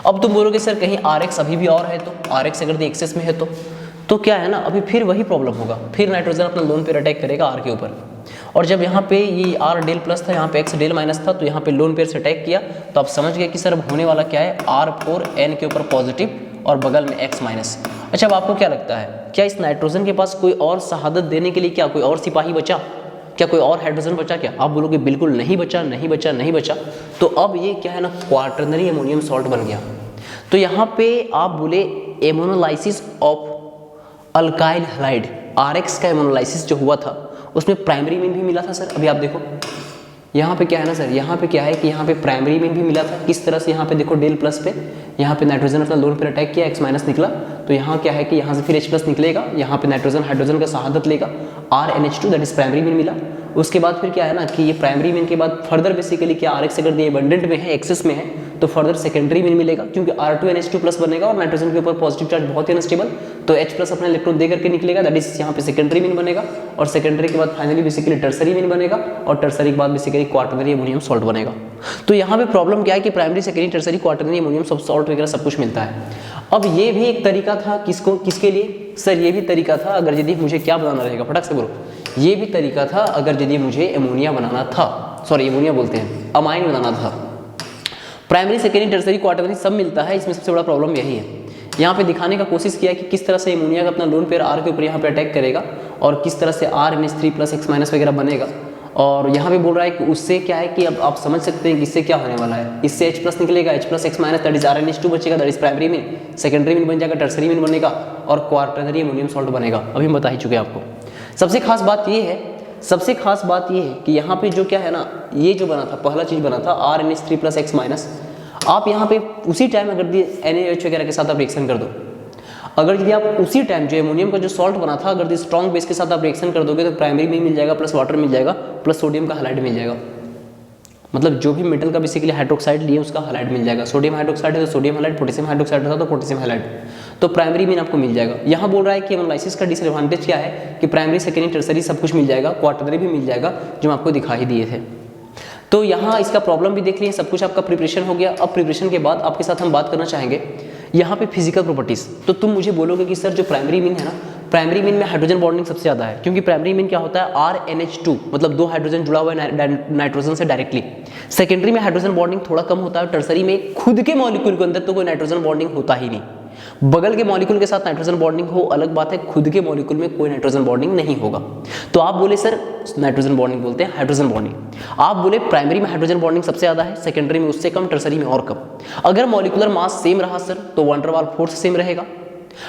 S1: अब तुम बोलोगे सर कहीं RX अभी भी और है, तो RX अगर एक्सेस में है तो क्या है ना, अभी फिर वही प्रॉब्लम होगा, फिर नाइट्रोजन अपना लोन पेयर अटैक करेगा R के ऊपर, और जब यहाँ पे ये R डेल प्लस था, यहाँ पे X डेल माइनस था, तो यहाँ पे लोन पेयर से अटैक किया, तो आप समझ गए कि सर अब होने वाला क्या है, R4N के ऊपर पॉजिटिव और बगल में X माइनस। अच्छा अब आपको क्या लगता है, क्या इस नाइट्रोजन के पास कोई और शहादत देने के लिए क्या कोई और सिपाही बचा, क्या कोई और हाइड्रोजन बचा क्या? आप बोलोगे बिल्कुल नहीं बचा, नहीं बचा, नहीं बचा। तो अब ये क्या है ना, क्वार्टरनरी अमोनियम सॉल्ट बन गया। तो यहाँ पे आप बोले एमोनोलाइसिस ऑफ अल्काइल हैलाइड, RX का एमोनोलाइसिस जो हुआ था उसमें प्राइमरी मीन भी मिला था सर। अभी आप देखो यहाँ पे क्या है ना सर, यहाँ पे क्या है कि यहाँ पे प्राइमरी मीन भी मिला था। किस तरह से, यहाँ पे देखो डेल प्लस पे, यहाँ पे नाइट्रोजन अपना लोन पर अटैक किया, X माइनस निकला, तो यहाँ क्या है कि यहाँ से फिर H प्लस निकलेगा, यहाँ पे नाइट्रोजन हाइड्रोजन का शहादत लेगा, RNH2 that is primary mean मिला। उसके बाद फिर क्या है ना कि ये प्राइमरी मीन के बाद फर्दर बेसिकली क्या RX अगर ये अबंडेंट में है, एक्सेस में है, तो फर्दर सेकेंडरी मीन मिलेगा, क्योंकि R2NH2 प्लस बनेगा और नाइट्रोजन के ऊपर पॉजिटिव चार्ज बहुत ही अनस्टेबल, तो H प्लस अपना इलेक्ट्रॉन दे करके निकलेगा, दैट इज यहाँ पे सेकेंडरी मीन बनेगा, और सेकेंडरी के बाद फाइनली बेसिकली टर्सरी मीन बनेगा, और टर्सरी के बाद बेसिकली क्वार्टरनरी अमोनियम सॉल्ट बनेगा। तो यहाँ पे प्रॉब्लम क्या है कि primary, secondary, tertiary, quaternary ammonium salt वगैरह सब कुछ मिलता है। अब ये भी एक तरीका था, किसके लिए सर? ये भी तरीका था अगर यदि मुझे क्या बनाना रहेगा, फटाक से बोलो, ये भी तरीका था अगर यदि मुझे एमोनिया बनाना था, सॉरी एमोनिया बोलते हैं, अमाइन बनाना था। प्राइमरी, सेकेंडरी, टर्सरी, क्वार्टरनरी सब मिलता है, इसमें सबसे बड़ा प्रॉब्लम यही है। यहाँ पे दिखाने का कोशिश किया कि किस तरह से एमोनिया का अपना लोन पेयर R के ऊपर यहाँ पे अटैक करेगा, और किस तरह से RNH3 प्लस X माइनस वगैरह बनेगा। और यहाँ पे बोल रहा है कि उससे क्या है कि अब आप समझ सकते हैं कि इससे क्या होने वाला है, इससे H प्लस निकलेगा, H plus X minus that is RNH2 बचेगा, that is primary mean, secondary mean बन जाएगा, टर्सरी मीन बनेगा, और क्वार्टरनरी अमोनियम सॉल्ट बनेगा। अभी हम बता ही चुके हैं आपको। सबसे खास बात ये है, सबसे खास बात ये है कि यहाँ पे जो क्या है ना, ये जो बना था, पहला चीज बना था RNH3 प्लस X माइनस। आप यहाँ पे उसी टाइम अगर NaOH वगैरह के साथ आप रिएक्शन कर दो, अगर यदि आप उसी टाइम जो एमोनियम का जो सॉल्ट बना था, अगर स्ट्रॉन्ग बेस के साथ आप रिएक्शन कर दोगे, तो प्राइमरी में मिल जाएगा, प्लस वाटर मिल जाएगा, प्लस सोडियम का हैलाइड मिल जाएगा। मतलब जो भी मेटल का बेसिकली हाइड्रोक्साइड लिए उसका हैलाइड मिल जाएगा। सोडियम हाइड्रोक्साइड है तो सोडियम हैलाइड, पोटेशियम हाइड्रोक्साइड होता तो पोटेशियम हैलाइड, तो प्राइमरी मीन आपको मिल जाएगा। यहाँ बोल रहा है कि एनालिसिस का डिसएडवांटेज क्या है कि प्राइमरी सेकेंडरी टर्सरी सब कुछ मिल जाएगा, क्वार्टरनरी भी मिल जाएगा जो आपको दिखाई दिए थे। तो यहाँ इसका प्रॉब्लम भी देख लिए, सब कुछ आपका प्रिपरेशन हो गया। अब प्रिपरेशन के बाद आपके साथ हम बात करना चाहेंगे यहाँ पे फिजिकल प्रॉपर्टीज। तो तुम मुझे बोलोगे कि सर जो प्राइमरी मीन है ना, प्राइमरी मीन में हाइड्रोजन बॉन्डिंग सबसे ज़्यादा है, क्योंकि प्राइमरी मीन क्या होता है RNH2, मतलब 2 हाइड्रोजन जुड़ा हुआ है नाइट्रोजन से डायरेक्टली। सेकेंडरी में हाइड्रोजन बॉन्डिंग थोड़ा कम होता है, टर्सरी में खुद के मॉलिक्यूल के अंदर तो कोई नाइट्रोजन बॉन्डिंग होता ही नहीं। बगल के मॉलिक्यूल के साथ नाइट्रोजन बॉन्डिंग हो अलग बात है, खुद के मॉलिक्यूल में कोई नाइट्रोजन बॉन्डिंग नहीं होगा। तो आप बोले सर नाइट्रोजन बॉन्डिंग बोलते हैं हाइड्रोजन बॉन्डिंग, आप बोले प्राइमरी में हाइड्रोजन बॉन्डिंग सबसे ज़्यादा है, सेकेंडरी में उससे कम, टर्सरी में और कम। अगर मॉलिक्यूलर मास सेम रहा सर तो वन डर वाल फोर्स सेम रहेगा।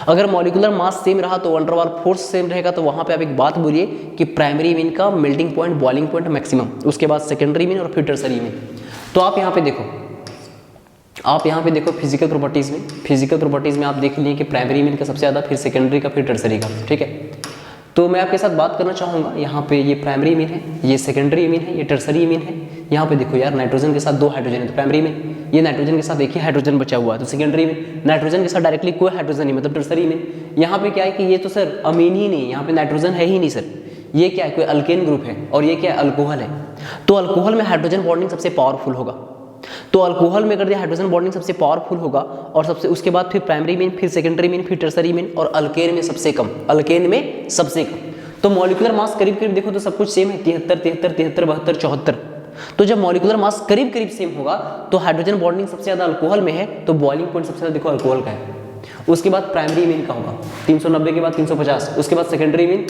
S1: अगर मॉलिक्यूलर मास सेम रहा तो वन डर वाल फोर्स सेम रहेगा। तो वहां पे आप एक बात बोलिए कि प्राइमरी मीन का melting point, boiling point maximum, उसके बाद सेकेंडरी मीन और फिर टर्सरी मीन। तो आप यहाँ पे देखो, आप यहाँ पे देखो फिजिकल प्रॉपर्टीज में, फिजिकल प्रॉपर्टीज में आप देख लिए कि प्राइमरी मीन का सबसे ज़्यादा, फिर सेकेंडरी का, फिर टर्सरी का। ठीक है, तो मैं आपके साथ बात करना चाहूँगा यहाँ पे ये प्राइमरी मीन है, ये सेकेंडरी मीन है, ये टर्सरी मीन है। यहाँ पे देखो यार नाइट्रोजन के साथ 2 हाइड्रोजन है तो प्राइमरी मीन, ये नाइट्रोजन के साथ एक ही हाइड्रोजन बचा हुआ है तो सेकेंडरी मीन, नाइट्रोजन के साथ डायरेक्टली कोई हाइड्रोजन नहीं मतलब टर्सरी मीन। यहाँ पे क्या है कि ये तो सर अमीन ही नहीं, यहाँ पे नाइट्रोजन है ही नहीं सर, ये क्या है कोई अल्केन ग्रुप है और ये क्या है अल्कोहल है। तो अल्कोहल में हाइड्रोजन बॉन्डिंग सबसे पावरफुल होगा, तो अल्कोहल में अगर हाइड्रोजन बॉन्डिंग सबसे पावरफुल होगा और सबसे उसके बाद फिर प्राइमरी मीन, फिर सेकेंडरी मीन, फिर टर्सरी मीन और अल्केन में सबसे कम, अल्केन में सबसे कम। तो मॉलिक्यूलर मास करीब करीब देखो तो सब कुछ सेम है, 73, 73, 73, 72, 74। तो जब मॉलिक्यूलर मास करीब करीब सेम होगा तो हाइड्रोजन बॉन्डिंग सबसे ज्यादा अल्कोहल में है, तो बॉइलिंग पॉइंट सबसे ज्यादा देखो अल्कोहल का है। उसके बाद प्राइमरी मीन का होगा 390 के बाद 350, उसके बाद सेकेंडरी मीन,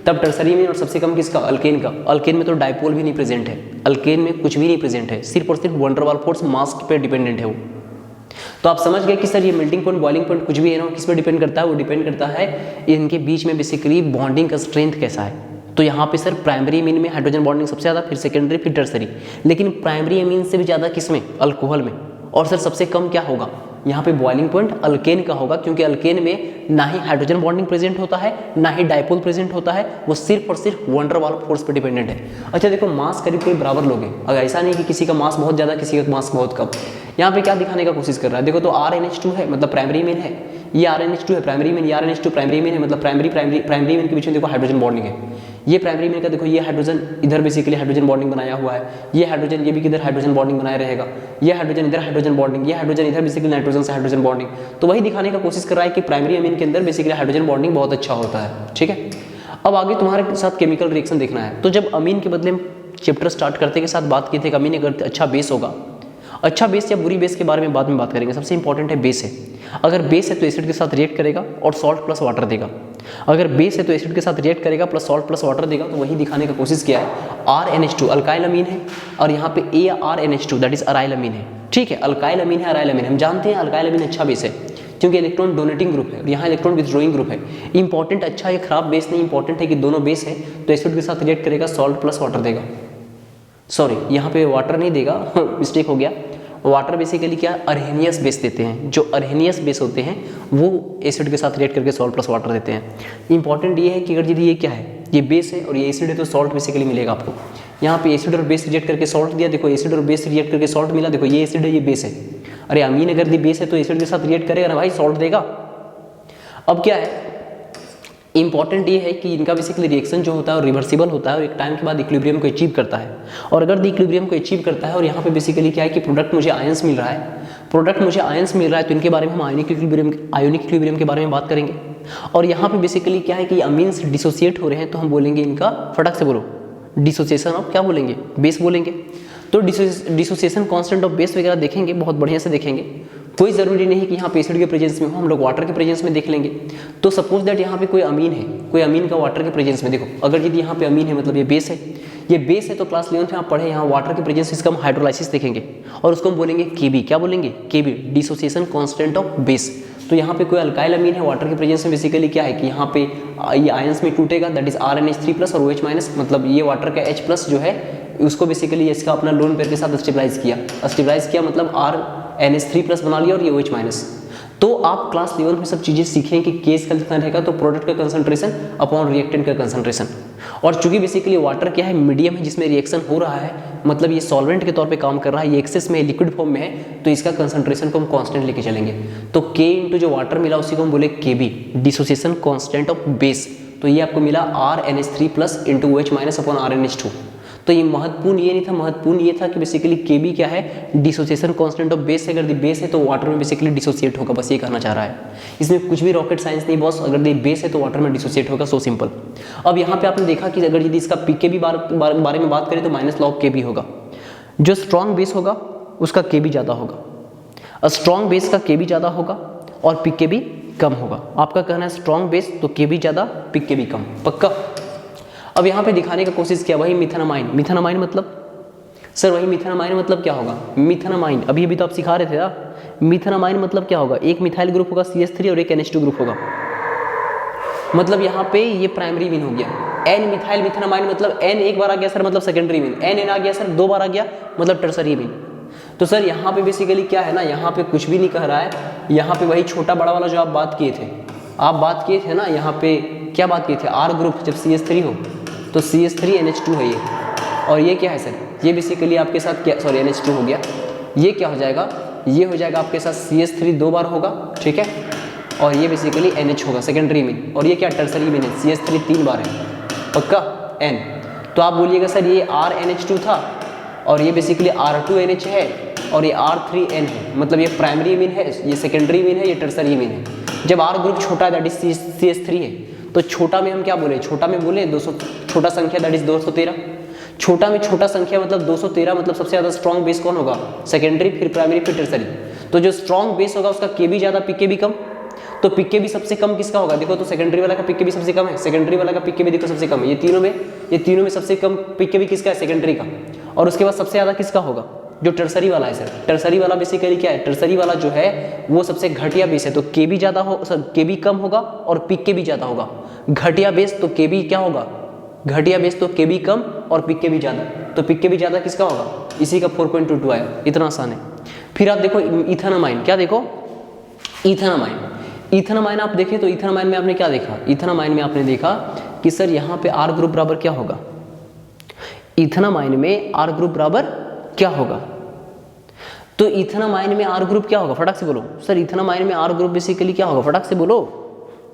S1: तब टर्सरी मीन और सबसे कम किसका, अल्केन का। अल्केन में तो डाइपोल भी नहीं प्रेजेंट है, अल्केन में कुछ भी नहीं प्रेजेंट है, सिर्फ और सिर्फ वन डर वाल फोर्स मास पे डिपेंडेंट है वो। तो आप समझ गए कि सर ये मेल्टिंग पॉइंट, बॉइलिंग पॉइंट कुछ भी है ना, किस पे डिपेंड करता है, वो डिपेंड करता है इनके बीच में बेसिकली बॉन्डिंग का स्ट्रेंथ कैसा है। तो यहाँ पे सर प्राइमरी मीन में हाइड्रोजन बॉन्डिंग सबसे ज़्यादा, फिर सेकेंडरी, फिर टर्सरी, लेकिन प्राइमरी मीन से भी ज़्यादा किसमें, अल्कोहल में। और सर सबसे कम क्या होगा यहाँ पे, बॉइलिंग पॉइंट अल्केन का होगा, क्योंकि अल्केन में ना ही हाइड्रोजन बॉन्डिंग प्रेजेंट होता है ना ही डाइपोल प्रेजेंट होता है, वो सिर्फ और सिर्फ वन डर वाल फोर्स पे डिपेंडेंट है। अच्छा देखो मास करीब करीब बराबर लोग हैं, अगर ऐसा नहीं कि किसी का मास बहुत ज़्यादा किसी का मास बहुत कम। यहाँ पे क्या दिखाने का कोशिश कर रहा है, देखो तो RNH2 है मतलब प्राइमरी मीन है, ये RNH2 है प्राइमरी मीन, ये RNH2 प्राइमरी मीन है मतलब प्राइमरी मीन के बीच में देखो हाइड्रोजन बॉन्डिंग है। ये प्राइमरी मीन का देखो ये हाइड्रोजन इधर बेसिकली हाइड्रोजन बॉन्डिंग बनाया हुआ है, ये हाइड्रोजन ये भी किधर हाइड्रोजन बॉन्डिंग बनाया रहेगा, ये हाइड्रोजन इधर हाइड्रोजन बॉन्डिंग, ये हाइड्रोजन इधर बेसिकली नाइट्रोजन से हाइड्रोजन बॉन्डिंग। तो वही दिखाने का कोशिश कर रहा है कि प्राइमरी अमीन के अंदर बेसिकली हाइड्रोजन बॉन्डिंग बहुत अच्छा होता है। ठीक है, अब आगे तुम्हारे साथ केमिकल रिएक्शन देखना है। तो जब अमीन के बदले चैप्टर स्टार्ट करते के साथ बात की थी कि अमीन अगर अच्छा बेस होगा, अच्छा बेस या बुरी बेस के बारे में बाद में बात करेंगे, सबसे इंपॉर्टेंट है बेस है। अगर बेस है तो एसिड के साथ रिएक्ट करेगा और सॉल्ट प्लस वाटर देगा, अगर बेस है तो एसिड के साथ रिएक्ट करेगा प्लस सॉल्ट प्लस वाटर देगा। तो वही दिखाने का कोशिश किया है। RNH2 अल्काइल अमीन है और यहाँ पे ARNH2 दैट इज अराइल अमीन है। ठीक है, अल्काइल अमीन है, अराइल अमीन, हम जानते हैं अल्काइल अमीन अच्छा बेस है क्योंकि इलेक्ट्रॉन डोनेटिंग ग्रुप है और यहाँ इलेक्ट्रॉन विथड्रॉइंग ग्रुप है। इंपॉर्टेंट अच्छा या खराब बेस नहीं, इंपॉर्टेंट है कि दोनों बेस है तो एसिड के साथ रिएक्ट करेगा, सॉल्ट प्लस वाटर देगा। सॉरी यहाँ पे वाटर नहीं देगा, मिस्टेक हो गया। वाटर बेसिकली क्या अर्हेनियस बेस देते हैं, जो अर्हेनियस बेस होते हैं वो एसिड के साथ रिएक्ट करके सॉल्ट प्लस वाटर देते हैं। इंपॉर्टेंट ये है कि अगर यदि ये क्या है, ये बेस है और ये एसिड है तो सॉल्ट बेसिकली मिलेगा आपको। यहाँ पे एसिड और बेस रिएक्ट करके सॉल्ट दिया, देखो एसिड और बेस रिएक्ट करके सॉल्ट मिला, देखो ये एसिड है ये बेस है। अरे अमीन अगर दी बेस है तो एसिड के साथ रिएक्ट करेगा ना भाई, सॉल्ट देगा। अब क्या है इंपॉर्टेंट ये है कि इनका बेसिकली रिएक्शन जो होता है रिवर्सिबल होता है और एक टाइम के बाद इक्विलिब्रियम को अचीव करता है। और अगर इक्विलिब्रियम को अचीव करता है और यहाँ पे बेसिकली क्या है कि प्रोडक्ट मुझे आयंस मिल रहा है, प्रोडक्ट मुझे आयंस मिल रहा है, तो इनके बारे में हम आयोनिक इक्विलिब्रियम के बारे में बात करेंगे। और यहाँ पे बेसिकली क्या है कि अमीन्स डिसोसिएट हो रहे हैं तो हम बोलेंगे इनका, फटक से बोलो, डिसोसिएशन ऑफ क्या बोलेंगे, बेस बोलेंगे। तो डिसोसिएशन कांस्टेंट ऑफ बेस वगैरह देखेंगे, बहुत बढ़िया से देखेंगे। कोई ज़रूरी नहीं कि यहाँ पे एसिड के प्रेजेंस में हो, हम लोग वाटर के प्रेजेंस में देख लेंगे। तो सपोज दैट यहाँ पे कोई अमीन है, कोई अमीन का वाटर के प्रेजेंस में, देखो अगर यदि यहाँ पे अमीन है मतलब ये बेस है, ये बेस है तो क्लास 11th में आप पढ़े यहाँ वाटर के प्रेजेंस इसका हम हाइड्रोलाइसिस देखेंगे और उसको हम बोलेंगे केबी, क्या बोलेंगे केबी, डिसोसिएशन कांस्टेंट ऑफ बेस। तो यहाँ पे कोई अल्काइल अमीन है वाटर के प्रेजेंस में, बेसिकली क्या है कि यहाँ पे ये आयंस में टूटेगा, दैट इज RNH3+ और OH-, मतलब ये वाटर का H+ जो है उसको बेसिकली इसका अपना लोन पेयर के साथ स्टेबलाइज किया मतलब RNH3+ बना लिया और ये OH-। तो आप क्लास 11 में सब चीज़ें सीखें कि केस का कितना रहेगा, तो प्रोडक्ट का कंसंट्रेशन अपॉन रिएक्टेंट का कंसंट्रेशन। और चूंकि बेसिकली वाटर क्या है, मीडियम है जिसमें रिएक्शन हो रहा है, मतलब ये सॉल्वेंट के तौर पे काम कर रहा है, ये एक्सेस में लिक्विड फॉर्म में है, तो इसका कंसंट्रेशन को हम कांस्टेंट लेके चलेंगे। तो K इंटू जो वाटर मिला उसी को हम बोले KB, dissociation constant of base. तो ये आपको मिला RNH3 plus into OH minus upon RNH2। तो ये महत्वपूर्ण ये नहीं था, महत्वपूर्ण ये था कि बेसिकली KB क्या है, डिसोसिएशन कांस्टेंट ऑफ बेस है। अगर दी बेस है तो वाटर में बेसिकली डिसोसिएट होगा, बस ये कहना चाह रहा है। इसमें कुछ भी रॉकेट साइंस नहीं बॉस, अगर दी बेस है तो वाटर में डिसोसिएट होगा, सो सिंपल। अब यहाँ पे आपने देखा कि अगर यदि इसका PKB बारे में बात करें तो माइनस लॉग KB होगा। जो स्ट्रॉन्ग बेस होगा उसका KB ज़्यादा होगा, स्ट्रॉन्ग बेस का KB ज़्यादा होगा और PKB कम होगा। आपका कहना है स्ट्रॉन्ग बेस तो KB ज़्यादा PKB कम, पक्का। अब यहाँ पे दिखाने का कोशिश किया वही मिथेनामाइन। मिथेनामाइन मतलब सर वही मिथेनामाइन मतलब क्या होगा, मिथेनामाइन अभी अभी तो आप सिखा रहे थे ना। मिथेनामाइन मतलब क्या होगा, एक मिथाइल ग्रुप होगा CH3 और एक NH2 ग्रुप होगा। मतलब यहाँ पे ये प्राइमरी मीन हो गया। N मिथाइल मिथेनामाइन मतलब N एक बार आ गया सर, मतलब सेकेंडरी मीन। N आ गया सर, दो बार आ गया मतलब टर्सरी मीन। तो सर यहाँ पे बेसिकली क्या है ना, यहाँ पे कुछ भी नहीं कह रहा है, यहाँ पे वही छोटा बड़ा वाला जो आप बात किए थे, आप बात किए थे ना, यहाँ पे क्या बात किए थे, R ग्रुप जब CH3 हो तो CH3NH2 है ये। और ये क्या है सर, ये बेसिकली आपके साथ क्या, सॉरी NH2 हो गया, ये क्या हो जाएगा, ये हो जाएगा आपके साथ CH3 दो बार होगा, ठीक है, और ये बेसिकली NH होगा सेकेंडरी मीन। और ये क्या टर्सरी मीन है, CH3 तीन बार है, पक्का N। तो आप बोलिएगा सर ये RNH2 था और ये बेसिकली R2NH है और ये R3N है, मतलब ये प्राइमरी मीन है, ये सेकेंडरी मीन है, ये टर्सरी मीन है। जब R ग्रुप छोटा दैट इज CH3 है तो छोटा में हम क्या बोले, छोटा में बोले 200, छोटा संख्या दैट इज 213। छोटा में छोटा संख्या मतलब 213, मतलब सबसे ज़्यादा स्ट्रॉन्ग बेस कौन होगा, सेकेंडरी, फिर प्राइमरी, फिर टर्सरी। तो जो स्ट्रॉन्ग बेस होगा उसका KB ज़्यादा PKB कम। तो PKB सबसे कम किसका होगा, देखो तो सेकेंडरी वाला का PKB सबसे कम है, सेकेंडरी वाला का PKB देखो सबसे कम है। ये तीनों में सबसे कम PKB किसका है, सेकेंडरी का। और उसके बाद सबसे ज़्यादा किसका होगा, जो टर्सरी वाला है सर। टर्सरी वाला बेसिकली क्या है, टर्सरी वाला जो है वो सबसे घटिया बेस है, तो KB ज़्यादा हो, सर KB कम होगा और PKB ज़्यादा होगा। घटिया बेस तो KB क्या होगा, घटिया बेस तो KB कम और PKB ज़्यादा। तो PKB ज़्यादा किसका होगा, इसी का 4.22 आया, इतना आसान है। फिर आप देखो इथेनामाइन, क्या देखो इथेनामाइन। इथेनामाइन आप देखें तो इथेनामाइन में आपने क्या देखा, इथेनामाइन में आपने देखा कि सर यहाँ पे R ग्रुप बराबर क्या होगा, इथेनामाइन में R ग्रुप बराबर क्या होगा। तो इथेनामाइन में R ग्रुप क्या होगा, फटाक से बोलो सर। इथेनामाइन में R ग्रुप बेसिकली क्या होगा, फटाक से बोलो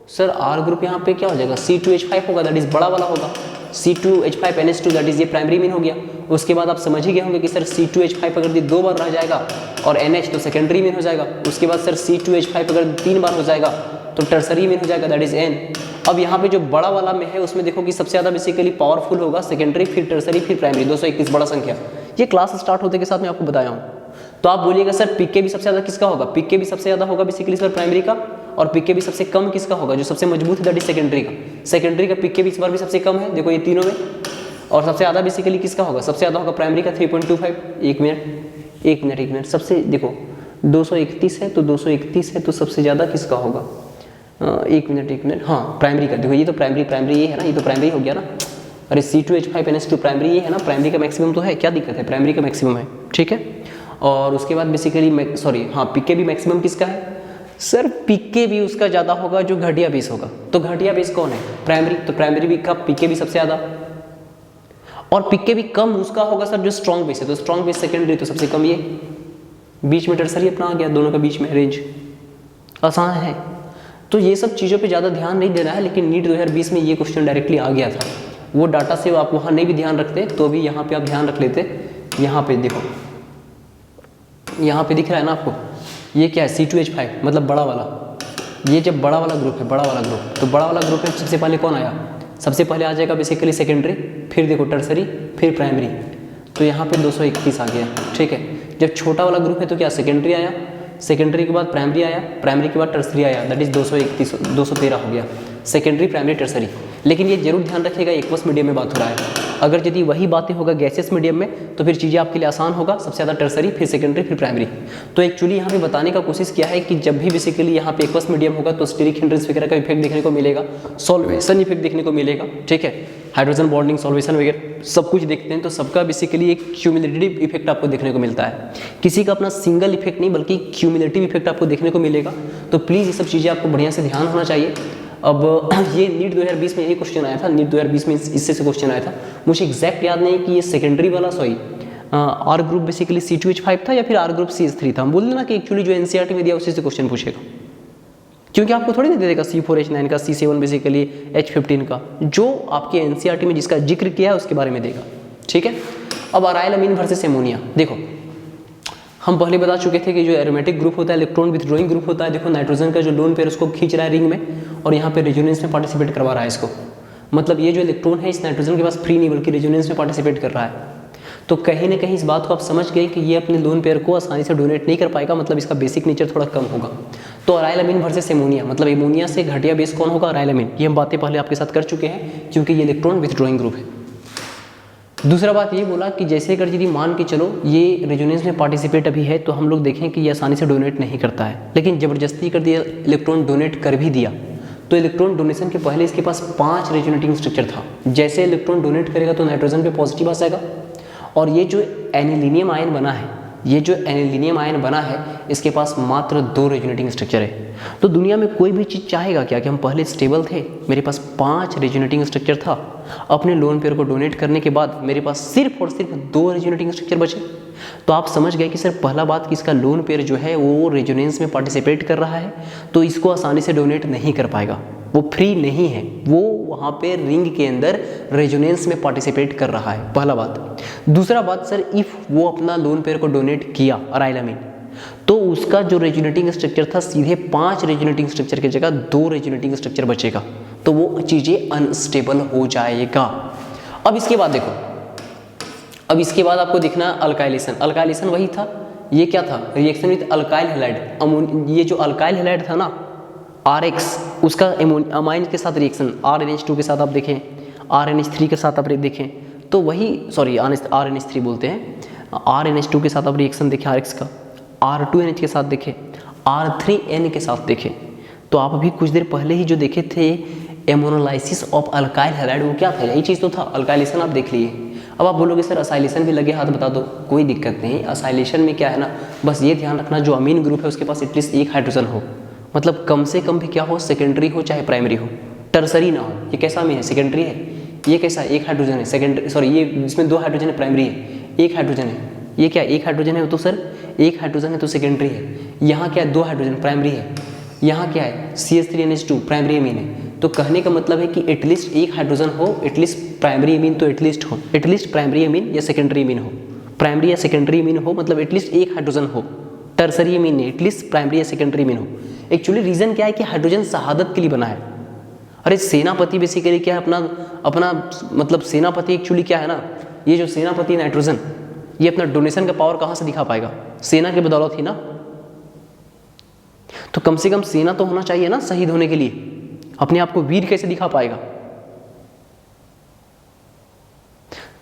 S1: सर। R ग्रुप यहाँ पे क्या हो जाएगा, C2H5 होगा, दैट इज बड़ा वाला होगा। C2H5NH2 दैट इज ये प्राइमरी मीन हो गया। उसके बाद आप समझ ही गए होंगे कि सर C2H5 अगर दो बार रह जाएगा और NH तो सेकेंडरी मीन हो जाएगा। उसके बाद सर C2H5 अगर तीन बार हो जाएगा तो टर्सरी मीन हो जाएगा, दैट इज N। अब यहाँ पे जो बड़ा वाला में है उसमें देखो कि सबसे ज़्यादा बेसिकली पावरफुल होगा सेकेंडरी, फिर टर्सरी, फिर प्राइमरी, 221 बड़ा संख्या। ये क्लास स्टार्ट होते के साथ मैं आपको बताया हूँ। तो आप बोलिएगा सर PKB सबसे ज़्यादा किसका होगा, PKB सबसे ज़्यादा होगा बेसिकली सर प्राइमरी का, और PKB सबसे कम किसका होगा, जो सबसे मजबूत है दैट इज सेकेंडरी का। सेकेंडरी का PKB इस बार भी सबसे कम है, देखो ये तीनों में। और सबसे ज़्यादा बेसिकली किसका होगा, सबसे ज़्यादा होगा प्राइमरी का 3.25। एक मिनट सबसे देखो 231 है तो 231 है तो सबसे ज़्यादा किसका होगा, एक मिनट, हाँ प्राइमरी का। देखो ये तो प्राइमरी ये है ना, ये तो प्राइमरी हो गया ना। अरे C2H5NH2 प्राइमरी ये है ना, प्राइमरी का मैक्सिमम तो है, क्या दिक्कत है, प्राइमरी का मैक्सिमम है, ठीक है। और उसके बाद बेसिकली सॉरी हाँ PKB मैक्सिमम किसका है सर, PKB उसका ज़्यादा होगा जो घटिया बेस होगा। तो घटिया बेस कौन है, प्राइमरी, तो प्राइमरी भी का PKB सबसे ज़्यादा। और PKB कम उसका होगा सर जो स्ट्रॉन्ग बेस है, तो स्ट्रॉन्ग बेस सेकेंडरी तो सबसे कम ये, बीच में टर्सरी अपना आ गया, दोनों का बीच में रेंज, आसान है। तो ये सब चीज़ों पे ज़्यादा ध्यान नहीं देना है, लेकिन नीट 2020 में ये क्वेश्चन डायरेक्टली आ गया था। वो डाटा से आप वहाँ नहीं भी ध्यान रखते तो भी यहाँ पे आप ध्यान रख लेते। यहाँ पे देखो, यहाँ पे दिख रहा है ना आपको, ये क्या है C2H5 मतलब बड़ा वाला। ये जब बड़ा वाला ग्रुप है, बड़ा वाला ग्रुप, तो बड़ा वाला ग्रुप में सबसे पहले कौन आया, सबसे पहले आ जाएगा बेसिकली सेकेंडरी, फिर देखो टर्सरी, फिर प्राइमरी। तो यहाँ पे 231 आ गया, ठीक है। जब छोटा वाला ग्रुप है तो क्या सेकेंडरी आया, सेकेंडरी के बाद प्राइमरी आया, प्राइमरी के बाद टर्सरी आया, दैट इज 213 हो गया, सेकेंडरी, प्राइमरी, टर्सरी। लेकिन ये जरूर ध्यान रखिएगा एक्वस मीडियम में बात हो रहा है। अगर यदि वही बातें होगा गैसियस मीडियम में तो फिर चीज़ें आपके लिए आसान होगा, सबसे ज़्यादा टर्सरी, फिर सेकेंडरी, फिर प्राइमरी। तो एक्चुअली यहाँ पे बताने का कोशिश किया है कि जब भी बेसिकली यहाँ पे एक्वस मीडियम होगा तो स्टीरिक हिंड्रेंस वगैरह का इफेक्ट देखने को मिलेगा, सॉल्वेशन इफेक्ट देखने को मिलेगा, ठीक है। हाइड्रोजन बॉन्डिंग, सॉल्वेशन वगैरह सब कुछ देखते हैं तो सबका बेसिकली एक क्यूमुलेटिव इफेक्ट आपको देखने को मिलता है। किसी का अपना सिंगल इफेक्ट नहीं बल्कि क्यूमुलेटिव इफेक्ट आपको देखने को मिलेगा। तो प्लीज़ ये सब चीज़ें आपको बढ़िया से ध्यान होना चाहिए। अब ये नीट 2020 में ये क्वेश्चन आया था, नीट 2020 में इससे से क्वेश्चन आया था, मुझे एग्जैक्ट याद नहीं कि ये सेकेंडरी वाला आर ग्रुप बेसिकली C2H5 था या फिर आर ग्रुप CH3 था। हम बोल देना कि एक्चुअली जो एनसीईआरटी में दिया उसी से क्वेश्चन पूछेगा, क्योंकि आपको थोड़ी नहीं दे देगा C4H9 का, C7 बेसिकली H15 का, जो आपके एनसीईआरटी में जिसका जिक्र किया है उसके बारे में देगा। ठीक है। अब अराइल अमीन वर्सेस एमोनिया, देखो हम पहले बता चुके थे कि जो एरोमेटिक ग्रुप होता है, इलेक्ट्रॉन विथड्रॉइंग ग्रुप होता है, देखो नाइट्रोजन का जो लोन पेयर उसको खींच रहा है रिंग में और यहाँ पे रेजोनेंस में पार्टिसिपेट करवा रहा है इसको। मतलब ये जो इलेक्ट्रॉन है इस नाइट्रोजन के पास फ्री नहीं बल्कि रेजोनेंस में पार्टिसिपेट कर रहा है। तो कहीं ना कहीं इस बात को आप समझ गए कि ये अपने लोन पेयर को आसानी से डोनेट नहीं कर पाएगा, मतलब इसका बेसिक नेचर थोड़ा कम होगा। तो अराइल अमीन वर्सेस एमोनिया, मतलब एमोनिया से घटिया बेस कौन होगा? अराइल अमीन। ये हम बातें पहले आपके साथ कर चुके हैं क्योंकि ये इलेक्ट्रॉन विथड्रॉइंग ग्रुप है। दूसरा बात ये बोला कि जैसे अगर यदि मान के चलो ये रेजोनेंस में पार्टिसिपेट अभी है तो हम लोग देखें कि ये आसानी से डोनेट नहीं करता है, लेकिन ज़बरदस्ती कर दिया, इलेक्ट्रॉन डोनेट कर भी दिया, तो इलेक्ट्रॉन डोनेशन के पहले इसके पास 5 रेजोनेटिंग स्ट्रक्चर था। जैसे इलेक्ट्रॉन डोनेट करेगा तो नाइट्रोजन पे पॉजिटिव आ जाएगा और ये जो एनिलीनियम आयन बना है, ये जो एनिलीनियम आयन बना है इसके पास मात्र 2 रेजोनेटिंग स्ट्रक्चर है। तो दुनिया में कोई भी चीज़ चाहेगा क्या कि हम पहले स्टेबल थे, मेरे पास 5 रेजोनेटिंग स्ट्रक्चर था, अपने लोन पेयर को डोनेट करने के बाद मेरे पास सिर्फ और सिर्फ 2 रेजोनेटिंग स्ट्रक्चर बचे। तो आप समझ गए कि सर पहला बात कि इसका लोन पेयर जो है वो रेजोनेंस में पार्टिसिपेट कर रहा है तो इसको आसानी से डोनेट नहीं कर पाएगा, वो फ्री नहीं है, वो वहाँ पे रिंग के अंदर रेजोनेंस में पार्टिसिपेट कर रहा है, पहला बात। दूसरा बात सर, इफ़ वो अपना लोन पेयर को डोनेट किया अराइल अमीन तो उसका जो रेजोनेटिंग स्ट्रक्चर था सीधे 5 रेजोनेटिंग स्ट्रक्चर की जगह 2 रेजोनेटिंग स्ट्रक्चर बचेगा, तो वो चीज़ें अनस्टेबल हो जाएगा। अब इसके बाद देखो, अब इसके बाद आपको दिखना अल्काइलेशन। अल्काइलेशन वही था, ये क्या था? Reaction with alkyl halide. ये जो अल्काइल हैलाइड था ना RX, उसका अमाइन के साथ रिएक्शन RNH2 के साथ आप देखें, RNH3 के साथ आप देखें तो वही, सॉरी RNH3 बोलते हैं, RNH2 के साथ आप रिएक्शन देखें RX का, R2NH के साथ देखें, R3N के साथ देखें। तो आप अभी कुछ देर पहले ही जो देखे थे एमोनोलाइसिस ऑफ अल्काइल हैलाइड, वो क्या था? यही चीज़ तो था, अल्काइलेशन आप देख लिए। अब आप बोलोगे सर असाइलेशन भी लगे हाथ बता दो, कोई दिक्कत नहीं। असाइलेशन में क्या है ना, बस ये ध्यान रखना जो अमीन ग्रुप है उसके पास एटलीस्ट एक हाइड्रोजन हो, मतलब कम से कम भी क्या हो, सेकेंडरी हो चाहे प्राइमरी हो, टर्सरी ना हो। ये कैसा अमीन है? सेकेंडरी है। ये कैसा? एक हाइड्रोजन है सेकेंडरी, सॉरी ये इसमें 2 हाइड्रोजन है, प्राइमरी है, एक हाइड्रोजन है। ये क्या एक हाइड्रोजन है? तो सर एक हाइड्रोजन है तो सेकेंडरी है। यहाँ क्या है? 2 हाइड्रोजन, प्राइमरी है। यहाँ क्या है? CH3NH2 प्राइमरी अमीन है। तो कहने का मतलब है कि एटलीस्ट एक हाइड्रोजन हो, एटलीस्ट प्राइमरी अमीन तो एटलीस्ट हो, एटलीस्ट प्राइमरी अमीन या सेकेंडरी अमीन हो, प्राइमरी या सेकेंडरी अमीन हो, मतलब एटलीस्ट एक हाइड्रोजन हो, टर्सरी अमीन नहीं, एटलीस्ट प्राइमरी या सेकेंडरी अमीन हो। एक्चुअली रीजन क्या है कि हाइड्रोजन शहादत के लिए बना है। अरे सेनापति बेसिकली क्या है, अपना मतलब सेनापति एक्चुअली क्या है ना, ये जो सेनापति नाइट्रोजन, ये अपना डोनेशन का पावर कहाँ से दिखा पाएगा? सेना के बदौलत ही ना। तो कम से कम सेना तो होना चाहिए ना शहीद होने के लिए, अपने आप को वीर कैसे दिखा पाएगा?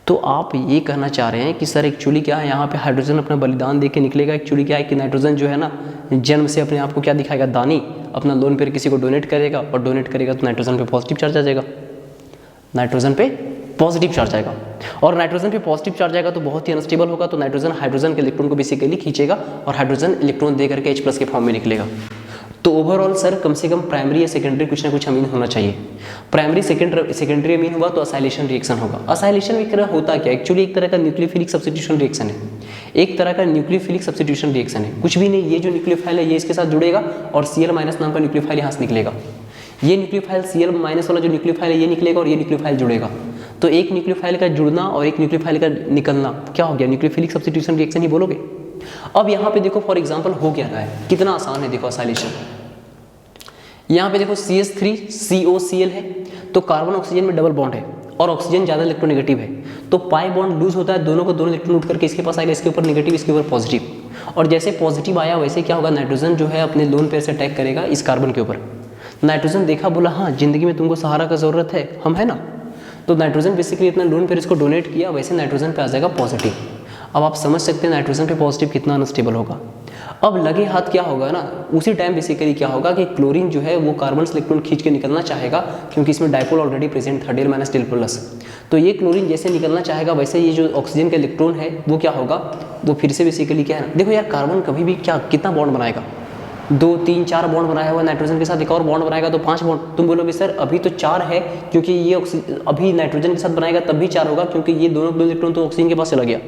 S1: तो आप ये कहना चाह रहे हैं कि सर एक्चुअली क्या है, यहाँ पे हाइड्रोजन अपना बलिदान दे के निकलेगा। एक्चुअली क्या है कि नाइट्रोजन जो है ना जन्म से अपने आप को क्या दिखाएगा? दानी। अपना लोन पेयर किसी को डोनेट करेगा और डोनेट करेगा तो नाइट्रोजन पे पॉजिटिव चार्ज आ जाएगा, नाइट्रोजन पे पॉजिटिव चार्ज आएगा। और नाइट्रोजन पे पॉजिटिव चार्ज आएगा तो बहुत ही अनस्टेबल होगा, तो नाइट्रोजन हाइड्रोजन के इलेक्ट्रॉन को बेसिकली खींचेगा और हाइड्रोजन इलेक्ट्रॉन दे करके H+ के फॉर्म में निकलेगा। तो ओवरऑल सर कम से कम प्राइमरी या सेकेंडरी कुछ ना कुछ अमीन होना चाहिए। प्राइमरी सेकेंडरी अमीन हुआ तो असाइलेशन रिएक्शन होगा। असाइलेशन एक तरह होता क्या? एक्चुअली एक तरह का न्यूक्लियोफिलिक सब्स्टिट्यूशन रिएक्शन है, एक तरह का न्यूक्लियोफिलिक सब्स्टिट्यूशन रिएक्शन है। कुछ भी नहीं, ये जो न्यूक्लियोफाइल है ये इसके साथ जुड़ेगा और Cl- नाम का न्यूक्लियोफाइल यहाँ से निकलेगा। ये न्यूक्लियोफाइल Cl- वाला जो न्यूक्लियोफाइल है ये निकलेगा और ये न्यूक्लियोफाइल जुड़ेगा। तो एक न्यूक्लियोफाइल का जुड़ना और एक न्यूक्लियोफाइल का निकलना क्या हो गया? न्यूक्लियोफिलिक सब्स्टिट्यूशन रिएक्शन ही बोलोगे। अब यहाँ पे देखो फॉर एग्जांपल हो क्या रहा है, कितना आसान है। देखो असाइलेशन, यहाँ पे देखो CH3COCl है तो कार्बन ऑक्सीजन में डबल बॉन्ड है और ऑक्सीजन ज़्यादा इलेक्ट्रोनेगेटिव है, तो पाई बॉन्ड लूज होता है, दोनों को दोनों इलेक्ट्रॉन उठ करके इसके पास आएगा, इसके ऊपर नेगेटिव इसके ऊपर पॉजिटिव। और जैसे पॉजिटिव आया वैसे क्या होगा, नाइट्रोजन जो है अपने लोन पेयर से अटैक करेगा इस कार्बन के ऊपर। नाइट्रोजन देखा, बोला हाँ जिंदगी में तुमको सहारा का ज़रूरत है, हम है ना। तो नाइट्रोजन बेसिकली अपना लोन पेयर इसको डोनेट किया, वैसे नाइट्रोजन पे आ जाएगा पॉजिटिव। अब आप समझ सकते हैं नाइट्रोजन पे पॉजिटिव कितना अनस्टेबल होगा। अब लगे हाथ क्या होगा ना, उसी टाइम बेसिकली क्या होगा कि क्लोरीन जो है वो कार्बन से इलेक्ट्रॉन खींच के निकलना चाहेगा, क्योंकि इसमें डाइपोल ऑलरेडी प्रेजेंट था, Dl - Dl+। तो ये क्लोरीन जैसे निकलना चाहेगा वैसे ये जो ऑक्सीजन का इलेक्ट्रॉन है वो क्या होगा, वो फिर से बेसिकली क्या है ना, देखो यार कार्बन कभी भी क्या कितना बॉन्ड बनाएगा, 2 3 4 बॉन्ड बनाया हुआ नाइट्रोजन के साथ, एक और बॉन्ड बनाएगा तो 5 बॉन्ड। तुम बोलोगे सर अभी तो 4 है, क्योंकि ये अभी नाइट्रोजन के साथ बनाएगा तब भी 4 होगा, क्योंकि ये दोनों इलेक्ट्रॉन तो ऑक्सीजन के पास चला गया।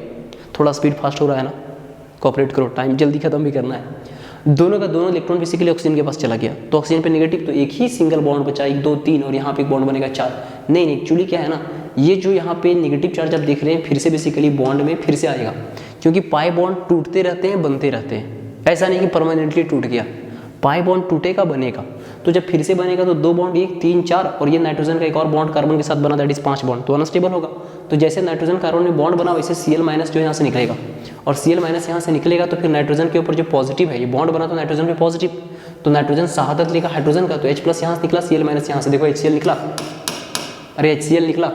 S1: थोड़ा स्पीड फास्ट हो रहा है ना, कोऑपरेट करो, टाइम जल्दी खत्म भी करना है। दोनों का दोनों इलेक्ट्रॉन बेसिकली ऑक्सीजन के पास चला गया, तो ऑक्सीजन पे नेगेटिव, तो एक ही सिंगल बॉन्ड बचा, 1 2 3, और यहाँ पे एक बॉन्ड बनेगा 4। नहीं, एक्चुअली क्या है ना, ये जो यहाँ पे नेगेटिव चार्ज आप देख रहे हैं फिर से बेसिकली बॉन्ड में फिर से आएगा, क्योंकि पाई बॉन्ड टूटते रहते हैं, बनते रहते हैं, ऐसा नहीं कि परमानेंटली टूट गया। पाई बॉन्ड टूटेगा, बनेगा, तो जब फिर से बनेगा तो 2 बॉन्ड, 1 3 4, और ये नाइट्रोजन का एक और बॉन्ड कार्बन के साथ बना, दैट इज 5 बॉन्ड, तो अनस्टेबल होगा। तो जैसे नाइट्रोजन कार्बन में बॉन्ड बना वैसे Cl- जो यहाँ से निकलेगा, और Cl- यहाँ से निकलेगा तो फिर नाइट्रोजन के ऊपर जो पॉजिटिव है, ये बॉन्ड बना तो नाइट्रोजन पे पॉजिटिव, तो नाइट्रोजन शहादत लेगा हाइड्रोजन का, तो H+ यहाँ से निकला, Cl- यहाँ से देखो HCl निकला, अरे HCl निकला।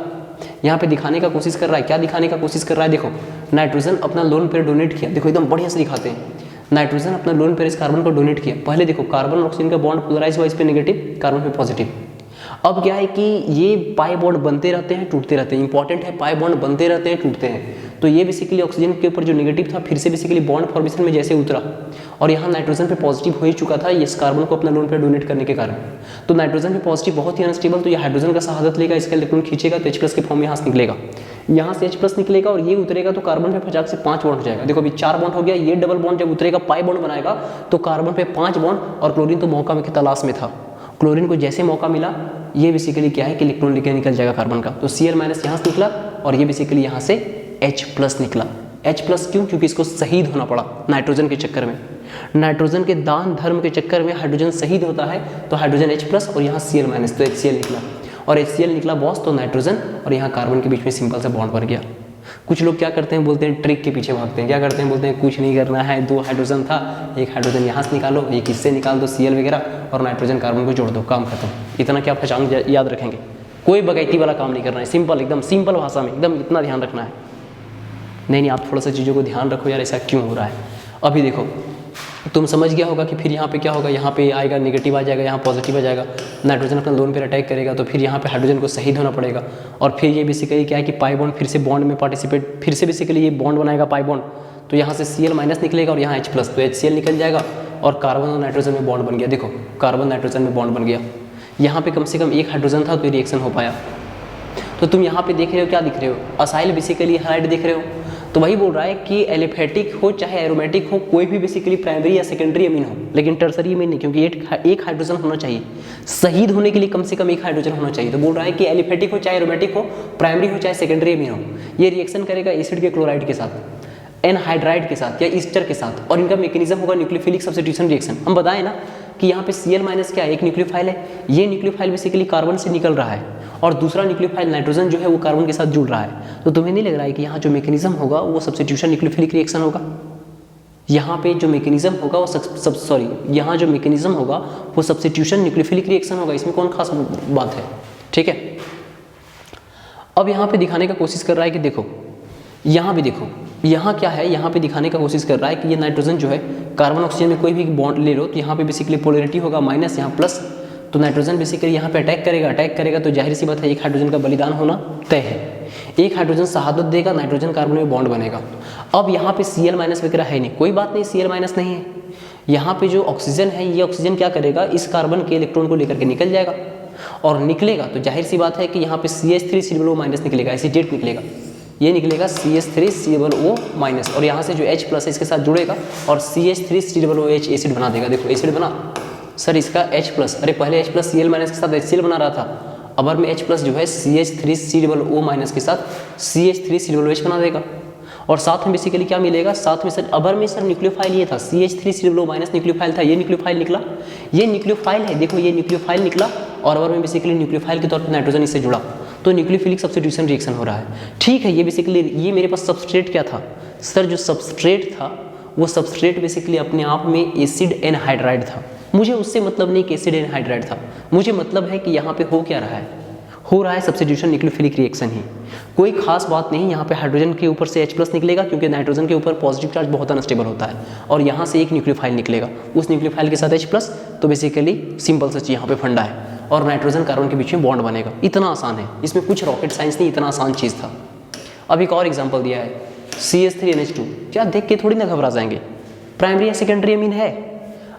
S1: यहाँ पे दिखाने का कोशिश कर रहा है, क्या दिखाने का कोशिश कर रहा है, देखो नाइट्रोजन अपना लोन पेयर डोनेट किया, देखो एकदम बढ़िया से दिखाते हैं, नाइट्रोजन अपना लोन पेयर इस कार्बन को डोनेट किया। पहले देखो कार्बन और ऑक्सीजन का बॉन्ड पोलराइज हुआ, इस पे नेगेटिव, कार्बन पे पॉजिटिव। अब क्या है कि ये पाई बॉन्ड बनते रहते हैं, टूटते रहते हैं, इंपॉर्टेंट है, पाई बॉन्ड बनते रहते हैं, टूटते हैं। तो ये बेसिकली ऑक्सीजन के ऊपर जो नेगेटिव था फिर से बेसिकली बॉन्ड फॉर्मेशन में जैसे उतरा, और यहाँ नाइट्रोजन पे पॉजिटिव हो ही चुका था इस कार्बन को अपना लोन पेयर डोनेट करने के कारण, तो नाइट्रोजन पे पॉजिटिव बहुत ही अनस्टेबल, तो ये हाइड्रोजन का शहादत लेगा, इसका इलेक्ट्रॉन खींचेगा तो H+ के फॉर्म में यहाँ से निकलेगा, यहाँ से H+ निकलेगा और ये उतरेगा तो कार्बन पे फटाक से 5 बॉन्ड हो जाएगा। देखो अभी 4 बॉन्ड हो गया, ये डबल बॉन्ड जब उतरेगा पाई बॉन्ड बनाएगा तो कार्बन पे 5 बॉन्ड, और क्लोरीन तो मौका में तलाश में था, क्लोरीन को जैसे मौका मिला ये बेसिकली क्या है कि इलेक्ट्रॉन लेके निकल जाएगा कार्बन का, तो Cl- यहाँ से निकला, और ये बेसिकली यहाँ से H+ निकला। H+ क्यों, क्योंकि इसको शहीद होना पड़ा नाइट्रोजन के चक्कर में, नाइट्रोजन के दान धर्म के चक्कर में हाइड्रोजन शहीद होता है, तो हाइड्रोजन H+ और यहाँ Cl- तो HCl निकला, और HCl निकला बॉस, तो नाइट्रोजन और यहाँ कार्बन के बीच में सिंपल से बॉन्ड बन गया। कुछ लोग क्या करते हैं, बोलते हैं ट्रिक के पीछे भागते हैं, क्या करते हैं, बोलते हैं कुछ नहीं करना है, 2 हाइड्रोजन था, एक हाइड्रोजन यहाँ से निकालो, एक इससे निकाल दो Cl वगैरह, और नाइट्रोजन कार्बन को जोड़ दो, काम खत्म। इतना क्या पहचान याद रखेंगे, कोई बगैती वाला काम नहीं करना है, सिंपल एकदम सिंपल भाषा में एकदम इतना ध्यान रखना है। नहीं, आप थोड़ा सा चीज़ों को ध्यान रखो यार, ऐसा क्यों हो रहा है। अभी देखो तुम समझ गया होगा कि फिर यहाँ पे क्या होगा, यहाँ पे आएगा नेगेटिव आ जाएगा, यहाँ पॉजिटिव आ जाएगा, नाइट्रोजन अपना लोन पर अटैक करेगा, तो फिर यहाँ पे हाइड्रोजन को शहीद होना पड़ेगा, और फिर ये बेसिकली क्या है कि पाई बॉन्ड फिर से बॉन्ड में पार्टिसिपेट, फिर से बेसिकली ये बॉन्ड बनाएगा पाई बॉन्ड, तो यहाँ से Cl- निकलेगा और यहाँ H+, तो HCl निकल जाएगा, और कार्बन और नाइट्रोजन में बॉन्ड बन गया। देखो कार्बन नाइट्रोजन में बॉन्ड बन गया, यहाँ पे कम से कम एक हाइड्रोजन था तो ये रिएक्शन हो पाया। तो तुम यहाँ पे देख रहे हो, क्या दिख रहे हो, असाइल बेसिकली हाइड देख रहे हो, तो वही बोल रहा है कि एलिफेटिक हो चाहे एरोमेटिक हो, कोई भी बेसिकली प्राइमरी या सेकेंडरी अमीन हो, लेकिन टर्सरी अमीन नहीं, क्योंकि एक हाइड्रोजन होना चाहिए, शहीद होने के लिए कम से कम एक हाइड्रोजन होना चाहिए। तो बोल रहा है कि एलिफेटिक हो चाहे एरोमेटिक हो, प्राइमरी हो चाहे सेकेंडरी अमीन हो, ये रिएक्शन करेगा एसिड के क्लोराइड के साथ, एनहाइड्राइड के साथ या ईस्टर के साथ, और इनका मैकेनिज्म होगा न्यूक्लियोफिलिक सब्स्टिट्यूशन रिएक्शन। हम बताएं ना कि यहाँ पे Cl- क्या एक न्यूक्लियोफाइल है, ये न्यूक्लियोफाइल बेसिकली कार्बन से निकल रहा है, और दूसरा न्यूक्लियोफाइल नाइट्रोजन जो है वो कार्बन के साथ जुड़ रहा है। तो तुम्हें नहीं लग रहा है कि यहाँ जो मैकेनिज्म होगा वो सब्स्टिट्यूशन न्यूक्लियोफिलिक रिएक्शन होगा, यहाँ पे जो मैकेनिज्म होगा वो यहाँ जो मैकेनिज्म होगा वो सब्स्टिट्यूशन न्यूक्लियोफिलिक रिएक्शन होगा, इसमें कौन खास बात है, ठीक है। अब यहाँ पे दिखाने का कोशिश कर रहा है कि देखो यहाँ भी देखो, यहाँ क्या है, यहाँ पे दिखाने का कोशिश कर रहा है कि ये नाइट्रोजन जो है कार्बन ऑक्सीजन में कोई भी बॉन्ड ले लो, तो यहाँ पे बेसिकली पोलैरिटी होगा माइनस, यहाँ प्लस, तो नाइट्रोजन बेसिकली यहाँ पे अटैक करेगा, तो जाहिर सी बात है एक हाइड्रोजन का बलिदान होना तय है, एक हाइड्रोजन शहादत देगा, नाइट्रोजन कार्बन में बॉन्ड बनेगा। अब यहाँ पे Cl- वगैरह है नहीं, कोई बात नहीं, Cl- नहीं है, यहाँ पे जो ऑक्सीजन है ये ऑक्सीजन क्या करेगा, इस कार्बन के इलेक्ट्रॉन को लेकर के निकल जाएगा, और निकलेगा तो जाहिर सी बात है कि यहाँ पे CH3COO- निकलेगा, एसिटेट निकलेगा, ये निकलेगा CH3COO-, और यहाँ से जो H+ है इसके साथ जुड़ेगा और CH3COOH एसिड बना देगा। देखो एसिड बना, सर इसका H+, अरे पहले H+ Cl- के साथ HCl बना रहा था, अब में H+ जो है CH3COO- के साथ CH3COOH बना देगा, और साथ में बेसिकली क्या मिलेगा, साथ में सर अबर में सर न्यूक्लियोफाइल ये था, CH3COO- न्यूक्लियोफाइल था, ये न्यूक्लियोफाइल निकला, ये न्यूक्लियोफाइल है, देखो ये न्यूक्लियोफाइल निकला, और अबर में बेसिकली न्यूक्लियोफाइल के तौर पर नाइट्रोजन इससे जुड़ा, तो न्यूक्लियोफिलिक सब्स्टिट्यूशन रिएक्शन हो रहा है, ठीक है। ये बेसिकली ये मेरे पास सबस्ट्रेट क्या था, सर जो सबस्ट्रेट था वो सबस्ट्रेट बेसिकली अपने आप में एसिड एनहाइड्राइड था, मुझे उससे मतलब नहीं कि एसिड एनहाइड्राइड था, मुझे मतलब है कि यहाँ पे हो क्या रहा है, हो रहा है सब्स्टिट्यूशन न्यूक्लियोफिलिक रिएक्शन ही, कोई खास बात नहीं। यहाँ पे हाइड्रोजन के ऊपर से H+ निकलेगा क्योंकि नाइट्रोजन के ऊपर पॉजिटिव चार्ज बहुत अनस्टेबल होता है, और यहाँ से एक न्यूक्लियोफाइल निकलेगा, उस न्यूक्लियोफाइल के साथ H+, तो बेसिकली सिंपल सा चीज़ यहाँ पे फंडा है, और नाइट्रोजन कार्बन के बीच में बॉन्ड बनेगा। इतना आसान है, इसमें कुछ रॉकेट साइंस नहीं, इतना आसान चीज़ था। अब एक और एग्जाम्पल दिया है CH3NH2, क्या देख के थोड़ी ना घबरा जाएंगे, प्राइमरी या सेकेंडरी अमीन है।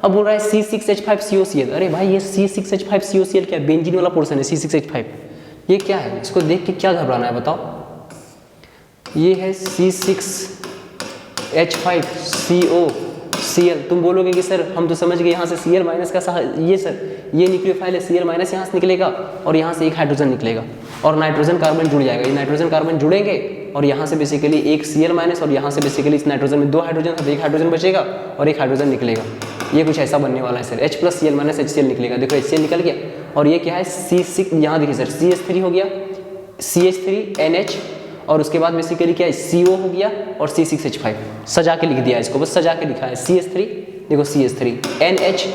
S1: अब बोल रहा है C6H5COCl, अरे भाई ये C6H5COCl क्या बेंजीन वाला पोर्शन है C6H5, ये क्या है, इसको देख के क्या घबराना है बताओ। ये है C6H5COCl, तुम बोलोगे कि सर हम तो समझ गए यहाँ से Cl- का ये सर ये न्यूक्लियोफाइल है, Cl- यहाँ से निकलेगा और यहाँ से एक हाइड्रोजन निकलेगा और नाइट्रोजन कार्बन जुड़ जाएगा, ये नाइट्रोजन कार्बन जुड़ेंगे और यहाँ से बेसिकली एक Cl- और यहाँ से बेसिकली इस नाइट्रोजन में 2 हाइड्रोजन, तो एक हाइड्रोजन बचेगा और एक हाइड्रोजन निकलेगा। ये कुछ ऐसा बनने वाला है सर, H+Cl- HCl निकलेगा, देखो HCl निकल गया, और ये क्या है C6, यहाँ देखिए सर CH3 हो गया, CH3NH, और उसके बाद बेसिकली क्या है CO हो गया और C6H5, सजा के लिख दिया इसको, बस सजा के लिखा है CH3, देखो CH3 NH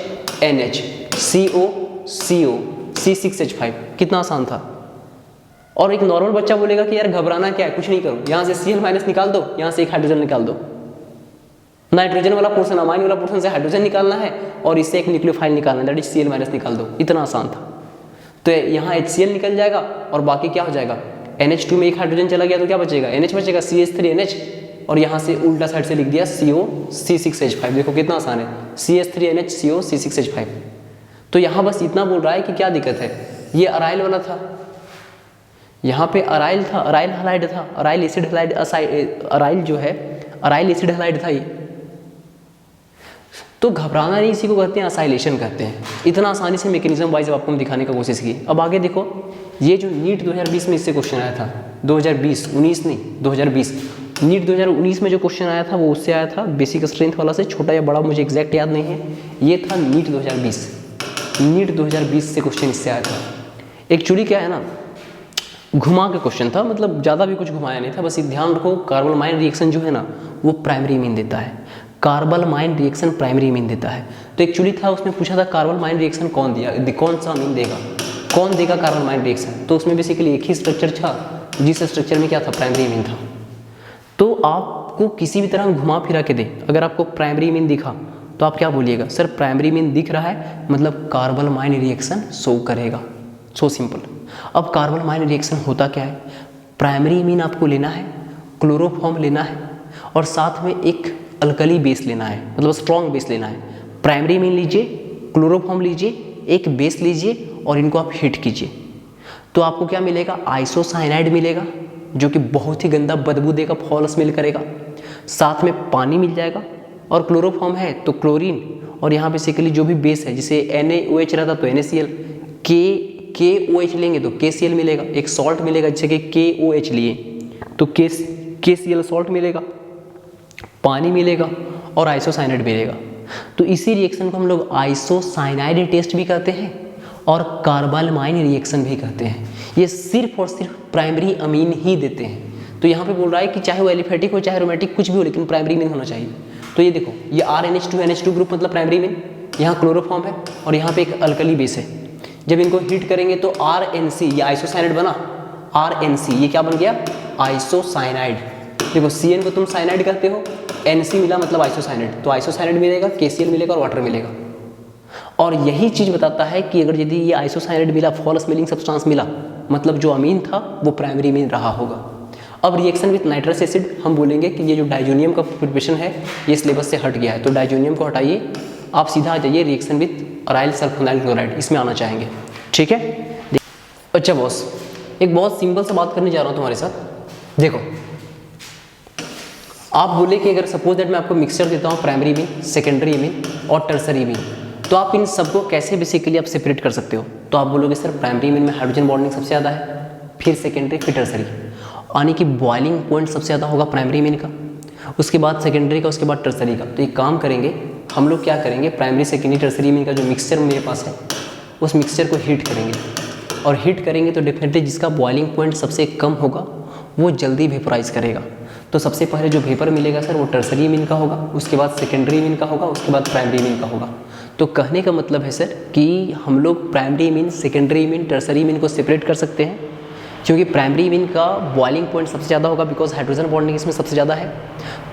S1: NH CO CO C6H5, कितना आसान था। और एक नॉर्मल बच्चा बोलेगा कि यार घबराना क्या है, कुछ नहीं करो, यहाँ से Cl- निकाल दो, यहाँ से एक हाइड्रोजन निकाल दो, नाइट्रोजन वाला पोर्शन अमाइन वाला पोर्शन से हाइड्रोजन निकालना है और इससे एक न्यूक्लियोफाइल निकालना है, दैट इज Cl- निकाल दो, इतना आसान था। तो यहाँ HCl निकल जाएगा और बाकी क्या हो जाएगा, NH2 में एक हाइड्रोजन चला गया तो क्या बचेगा, NH बचेगा, CH3NH, और यहाँ से उल्टा साइड से लिख दिया CO C6H5, देखो कितना आसान है, CH3NH CO C6H5। तो यहाँ बस इतना बोल रहा है कि क्या दिक्कत है, ये अराइल वाला था, यहाँ पे अराइल था, अराइल हैलाइड था, अराइल एसिड हैलाइड, अराइल जो है अराइल एसिड हैलाइड था ये, तो घबराना नहीं, इसी को कहते हैं असाइलेशन कहते हैं। इतना आसानी से मैकेनिज्म वाइज आपको हम दिखाने का कोशिश की। अब आगे देखो, ये जो नीट 2020 में इससे क्वेश्चन आया था, 2020 19 नहीं 2020, नीट 2019 में जो क्वेश्चन आया था वो उससे आया था, बेसिक स्ट्रेंथ वाला से, छोटा या बड़ा मुझे एग्जैक्ट याद नहीं है, ये था नीट 2020, नीट 2020 से क्वेश्चन इससे आया था। एक्चुअली क्या है ना, घुमा के क्वेश्चन था, मतलब ज़्यादा भी कुछ घुमाया नहीं था, बस ध्यान रखो कार्बोमाइन रिएक्शन जो है ना वो प्राइमरी मीन देता है, कार्बोमाइन रिएक्शन प्राइमरी मीन देता है। तो एक्चुअली था उसमें पूछा था कार्बोमाइन रिएक्शन कौन दिया, कौन सा मीन देगा, कौन देगा कार्बोमाइन रिएक्शन, तो उसमें बेसिकली एक ही स्ट्रक्चर था जिस स्ट्रक्चर में क्या था, प्राइमरी मीन था। तो आपको किसी भी तरह घुमा फिरा के दे, अगर आपको प्राइमरी मीन दिखा तो आप क्या बोलिएगा, सर प्राइमरी मीन दिख रहा है मतलब कार्बोमाइन रिएक्शन शो करेगा, सो सिंपल। अब कार्बोमाइन रिएक्शन होता क्या है, प्राइमरी मीन आपको लेना है, क्लोरोफॉर्म लेना है और साथ में एक अल्कली बेस लेना है, मतलब स्ट्रॉन्ग बेस लेना है। प्राइमरी मीन लीजिए, क्लोरोफॉर्म लीजिए, एक बेस लीजिए और इनको आप हीट कीजिए, तो आपको क्या मिलेगा, आइसोसाइनाइड मिलेगा जो कि बहुत ही गंदा बदबू देगा, फॉल स्मेल करेगा, साथ में पानी मिल जाएगा, और क्लोरोफॉर्म है तो क्लोरीन, और यहाँ बेसिकली जो भी बेस है, जिसे NaOH रहता तो NaCl, KOH लेंगे तो KCl मिलेगा, एक सॉल्ट मिलेगा जैसे कि KOH लिए तो KCl सॉल्ट मिलेगा, पानी मिलेगा और आइसोसाइनाइड मिलेगा। तो इसी रिएक्शन को हम लोग आइसोसाइनाइड टेस्ट भी कहते हैं और कार्बोमाइन रिएक्शन भी कहते हैं। ये सिर्फ और सिर्फ प्राइमरी अमीन ही देते हैं। तो यहाँ पे बोल रहा है कि चाहे वो एलिफेटिक हो चाहे एरोमेटिक कुछ भी हो, लेकिन प्राइमरी मीन होना चाहिए। तो ये देखो, ये RNH2NH2 ग्रुप मतलब प्राइमरी मीन, यहाँ क्लोरोफॉर्म है और यहाँ पे एक अल्कली बेस है। जब इनको हीट करेंगे तो RNC, ये आइसोसाइनाइड बना, RNC ये क्या बन गया, आइसोसाइनाइड। देखो CN को तुम साइनाइड कहते हो, NC मिला मतलब आइसोसाइनाइड, तो आइसोसाइनाइड मिलेगा, KCl मिलेगा और वाटर मिलेगा। और यही चीज़ बताता है कि अगर यदि ये आइसोसाइनाइड मिला, फॉल स्मेलिंग सब्सटेंस मिला, मतलब जो अमीन था वो प्राइमरी मीन रहा होगा। अब रिएक्शन विथ नाइट्रस एसिड, हम बोलेंगे कि ये जो डाइजोनियम का प्रिपरेशन है ये सिलेबस से हट गया है, तो डाइजोनियम को हटाइए, आप सीधा आ जाइए reaction with aryl sulfonyl chloride, इसमें आना चाहेंगे, ठीक है। अच्छा बॉस, एक बहुत सिंपल सा बात करने जा रहा हूँ तुम्हारे साथ। देखो, आप बोले कि अगर सपोज दैट मैं आपको मिक्सचर देता हूँ प्राइमरी मीन, सेकेंडरी मीन और टर्सरी मीन, तो आप इन सबको कैसे बेसिकली आप सेपरेट कर सकते हो। तो आप बोलोगे सर प्राइमरी मीन में हाइड्रोजन बॉन्डिंग सबसे ज़्यादा है, फिर सेकेंडरी, फिर टर्सरी, यानी कि बॉइलिंग पॉइंट सबसे ज़्यादा होगा प्राइमरी मीन का, उसके बाद सेकेंडरी का, उसके बाद टर्सरी का। तो एक काम करेंगे हम लोग, क्या करेंगे, प्राइमरी सेकेंडरी टर्सरी मीन का जो मिक्सचर मेरे पास है उस मिक्सचर को हीट करेंगे, और हीट करेंगे तो डेफिनेटली जिसका बॉइलिंग पॉइंट सबसे कम होगा वो जल्दी वेपोराइज करेगा। तो सबसे पहले जो वेपर मिलेगा सर वो टर्सरी मीन का होगा, उसके बाद सेकेंडरी मीन का होगा, उसके बाद प्राइमरी मीन का होगा। तो कहने का मतलब है सर कि हम लोग primary mean, secondary mean, tertiary mean को सेपरेट कर सकते हैं, क्योंकि प्राइमरी मीन का बॉइलिंग पॉइंट सबसे ज़्यादा होगा, बिकॉज हाइड्रोजन बॉन्डिंग इसमें सबसे ज़्यादा है।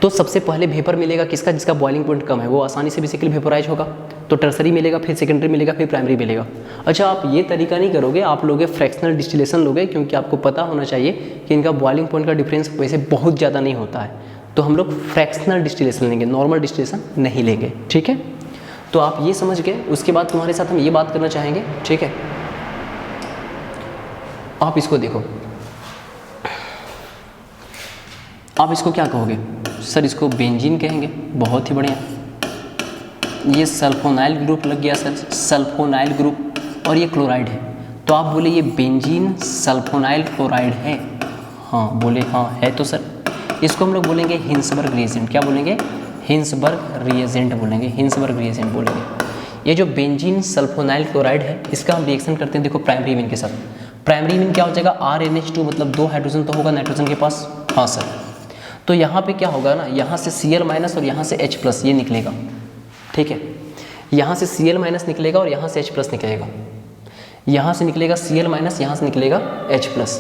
S1: तो सबसे पहले वेपर मिलेगा किसका, जिसका बॉइलिंग पॉइंट कम है, वो आसानी से बेसिकली वेपोराइज होगा। तो टर्सरी मिलेगा, फिर सेकेंडरी मिलेगा, फिर प्राइमरी मिलेगा। अच्छा, आप ये तरीका नहीं करोगे, आप लोगे फ्रैक्शनल डिस्टिलेशन लोगे, क्योंकि आपको पता होना चाहिए कि इनका बॉइलिंग पॉइंट का डिफरेंस वैसे बहुत ज़्यादा नहीं होता है। तो हम लोग फ्रैक्शनल डिस्टिलेशन लेंगे, नॉर्मल डिस्टिलेशन नहीं लेंगे, ठीक है। तो आप ये समझ गए। उसके बाद तुम्हारे साथ हम ये बात करना चाहेंगे, ठीक है। आप इसको देखो, आप इसको क्या कहोगे सर, इसको बेंजीन कहेंगे, बहुत ही बढ़िया। ये सल्फोनाइल ग्रुप लग गया सर, सल्फोनाइल ग्रुप, और ये क्लोराइड है। तो आप बोले ये बेंजीन सल्फोनाइल क्लोराइड है, हाँ बोले हाँ है। तो सर इसको हम लोग बोलेंगे हिंसबर्ग रिएजेंट। क्या बोलेंगे, हिंसबर्ग रिएजेंट बोलेंगे, हिंसबर्ग रिएजेंट बोलेंगे। ये जो बेंजीन सल्फोनाइल क्लोराइड है, इसका हम रिएक्शन करते हैं देखो प्राइमरी मीन के साथ। प्राइमरी मीन क्या हो जाएगा, RNH2, मतलब 2 हाइड्रोजन तो होगा नाइट्रोजन के पास, हाँ सर। तो यहाँ पे क्या होगा ना, यहाँ से Cl- और यहाँ से H+ ये निकलेगा, ठीक है। यहाँ से Cl- निकलेगा और यहाँ से H+ निकलेगा, यहाँ से निकलेगा Cl-, यहाँ से निकलेगा H+।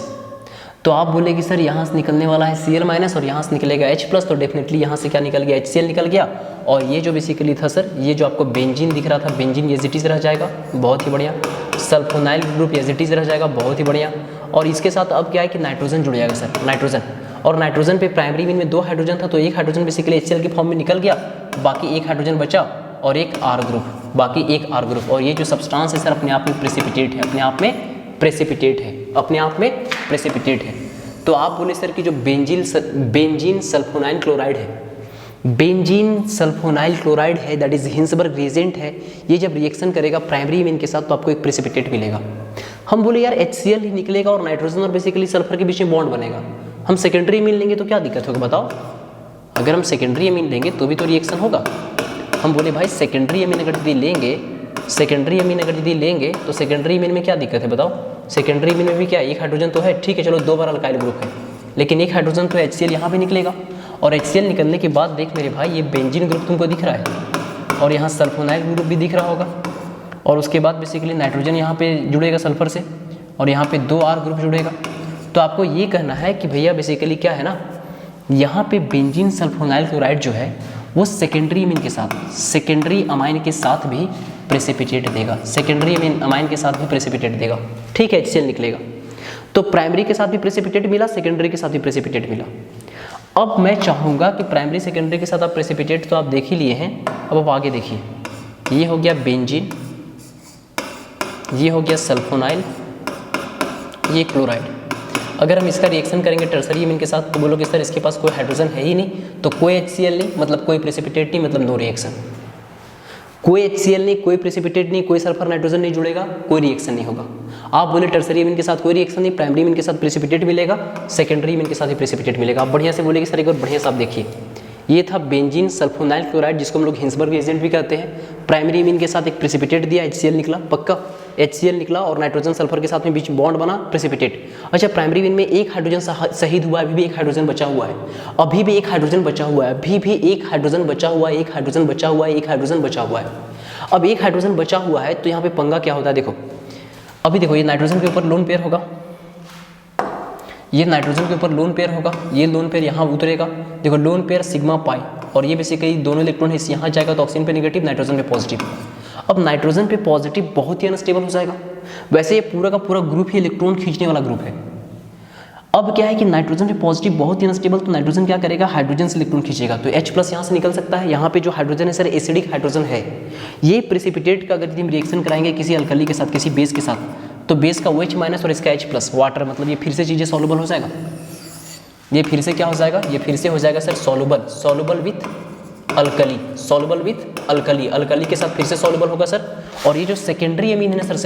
S1: तो आप बोले कि सर यहाँ से निकलने वाला है Cl- और यहाँ से निकलेगा H+, तो डेफिनेटली यहाँ से क्या निकल गया, HCl निकल गया। और ये जो बेसिकली था सर, ये जो आपको बेंजीन दिख रहा था, बेंजीन एज इट इज रह जाएगा, बहुत ही बढ़िया। Sulphonyl group as it is रह जाएगा, बहुत ही बढ़िया। और इसके साथ अब क्या है कि नाइट्रोजन जुड़ जाएगा सर, नाइट्रोजन। और नाइट्रोजन पे प्राइमरी मीन में 2 हाइड्रोजन था, तो एक हाइड्रोजन बेसिकली HCl की फॉर्म में निकल गया, बाकी एक हाइड्रोजन बचा और एक R ग्रुप, बाकी एक R ग्रुप। और ये जो सब्सटेंस है सर अपने आप में प्रेसिपिटेट है, अपने आप में प्रेसिपिटेट है, अपने आप में प्रेसिपिटेट है। तो आप बोले सर कि जो बेंजीन सल्फोनाइल क्लोराइड है, बेंजीन सल्फोनाइल क्लोराइड है, दैट इज हिंसबर्ग रिएजेंट है। ये जब रिएक्शन करेगा प्राइमरी मीन के साथ तो आपको एक प्रेसिपिटेट मिलेगा। हम बोले यार HCl ही निकलेगा और नाइट्रोजन और बेसिकली सल्फर के बीच में बॉन्ड बनेगा, हम सेकेंडरी मीन लेंगे तो क्या दिक्कत होगा बताओ। अगर हम सेकेंडरी अमीन लेंगे तो भी तो रिएक्शन होगा। हम बोले भाई सेकेंडरी अमीन अगर यदि लेंगे, सेकेंडरी अमीन अगर यदि लेंगे तो सेकेंडरी अमीन में क्या दिक्कत है बताओ। सेकेंडरी अमीन में भी क्या, एक हाइड्रोजन तो है, ठीक है चलो 2 बार अल्काइल ग्रुप है, लेकिन एक हाइड्रोजन तो HCl यहाँ भी निकलेगा। और HCl निकलने के बाद देख मेरे भाई, ये बेंजीन ग्रुप तुमको दिख रहा है और यहाँ सल्फोनाइल ग्रुप भी दिख रहा होगा, और उसके बाद बेसिकली नाइट्रोजन यहाँ पे जुड़ेगा सल्फर से, और यहाँ पे 2 R ग्रुप जुड़ेगा। तो आपको ये कहना है कि भैया बेसिकली क्या है ना, यहाँ पे बेंजीन सल्फोनाइल क्लोराइड जो है वो सेकेंडरी अमीन के साथ, सेकेंडरी अमाइन के साथ भी प्रेसिपिटेट देगा, सेकेंडरी अमाइन के साथ भी प्रेसिपिटेट देगा, ठीक है HCl निकलेगा। तो प्राइमरी के साथ भी प्रेसिपिटेट मिला, सेकेंडरी के साथ भी प्रेसिपिटेट मिला। अब मैं चाहूँगा कि प्राइमरी सेकेंडरी के साथ आप प्रेसिपिटेट तो आप देख ही लिए हैं, अब आप आगे देखिए, ये हो गया बेंजीन, ये हो गया सल्फोनाइल, ये क्लोराइड। अगर हम इसका रिएक्शन करेंगे टर्सरी अमीन के साथ तो बोलोगे सर इसके पास कोई हाइड्रोजन है ही नहीं, तो कोई HCl नहीं, मतलब कोई प्रेसिपिटेट नहीं, मतलब नो रिएक्शन। कोई HCl नहीं, कोई प्रेसिपिटेट नहीं, कोई सल्फर नाइट्रोजन नहीं जुड़ेगा, कोई रिएक्शन नहीं होगा। आप बोले टर्सरी अमीन के साथ कोई रिएक्शन नहीं, प्राइमरी अमीन के साथ प्रेसिपिटेट मिलेगा, सेकेंडरी अमीन के साथ भी प्रेसिपिटेट मिलेगा। आप बढ़िया से बोलेगे सर एक बार बढ़िया से आप देखिए, ये था बेंजीन सल्फोनाइल क्लोराइड जिसको हम लोग हिंसबर्ग रिएजेंट भी कहते हैं। प्राइमरी अमीन के साथ एक प्रेसिपिटेट दिया, HCl निकला, पक्का HCl निकला और नाइट्रोजन सल्फर के साथ में बीच बॉन्ड बना, प्रेसिपिटेट। अच्छा, प्राइमरी अमीन में एक हाइड्रोजन शहीद हुआ है, अभी भी एक हाइड्रोजन बचा हुआ है, अभी भी एक हाइड्रोजन बचा हुआ है, अभी भी एक हाइड्रोजन बचा हुआ है, एक हाइड्रोजन बचा हुआ है, एक हाइड्रोजन बचा हुआ है। अब एक हाइड्रोजन बचा हुआ है तो यहाँ पे पंगा क्या होता है देखो, अभी देखो ये नाइट्रोजन के ऊपर लोन पेयर होगा, ये नाइट्रोजन के ऊपर लोन पेयर होगा, ये लोन पेयर यहाँ उतरेगा, देखो लोन पेयर सिग्मा पाई, और ये बेसिकली दोनों इलेक्ट्रॉन है यहाँ जाएगा तो ऑक्सीजन पे नेगेटिव, नाइट्रोजन पे पॉजिटिव। अब नाइट्रोजन पे पॉजिटिव बहुत ही अनस्टेबल हो जाएगा, वैसे ये पूरा का पूरा ग्रुप ही इलेक्ट्रॉन खींचने वाला ग्रुप है। अब क्या है कि नाइट्रोजन पे पॉजिटिव बहुत ही अनस्टेबल, तो नाइट्रोजन क्या करेगा, हाइड्रोजन से इलेक्ट्रॉन खींचेगा, तो H+ यहाँ से निकल सकता है। यहाँ पे जो हाइड्रोजन है सर एसिडिक हाइड्रोजन है, ये प्रेसिपिटेट का अगर यदि हम रिएक्शन कराएंगे किसी अल्कली के साथ, किसी बेस के साथ, तो बेस का OH- और इसका H+ वाटर, मतलब ये फिर से चीज़ें सॉल्युबल हो जाएगा, ये फिर से क्या हो जाएगा, ये फिर से हो जाएगा sir soluble with alkali, soluble with alkali, alkali के साथ फिर से सॉल्युबल होगा सर। और ये जो सेकेंडरी अमीन है ना सर,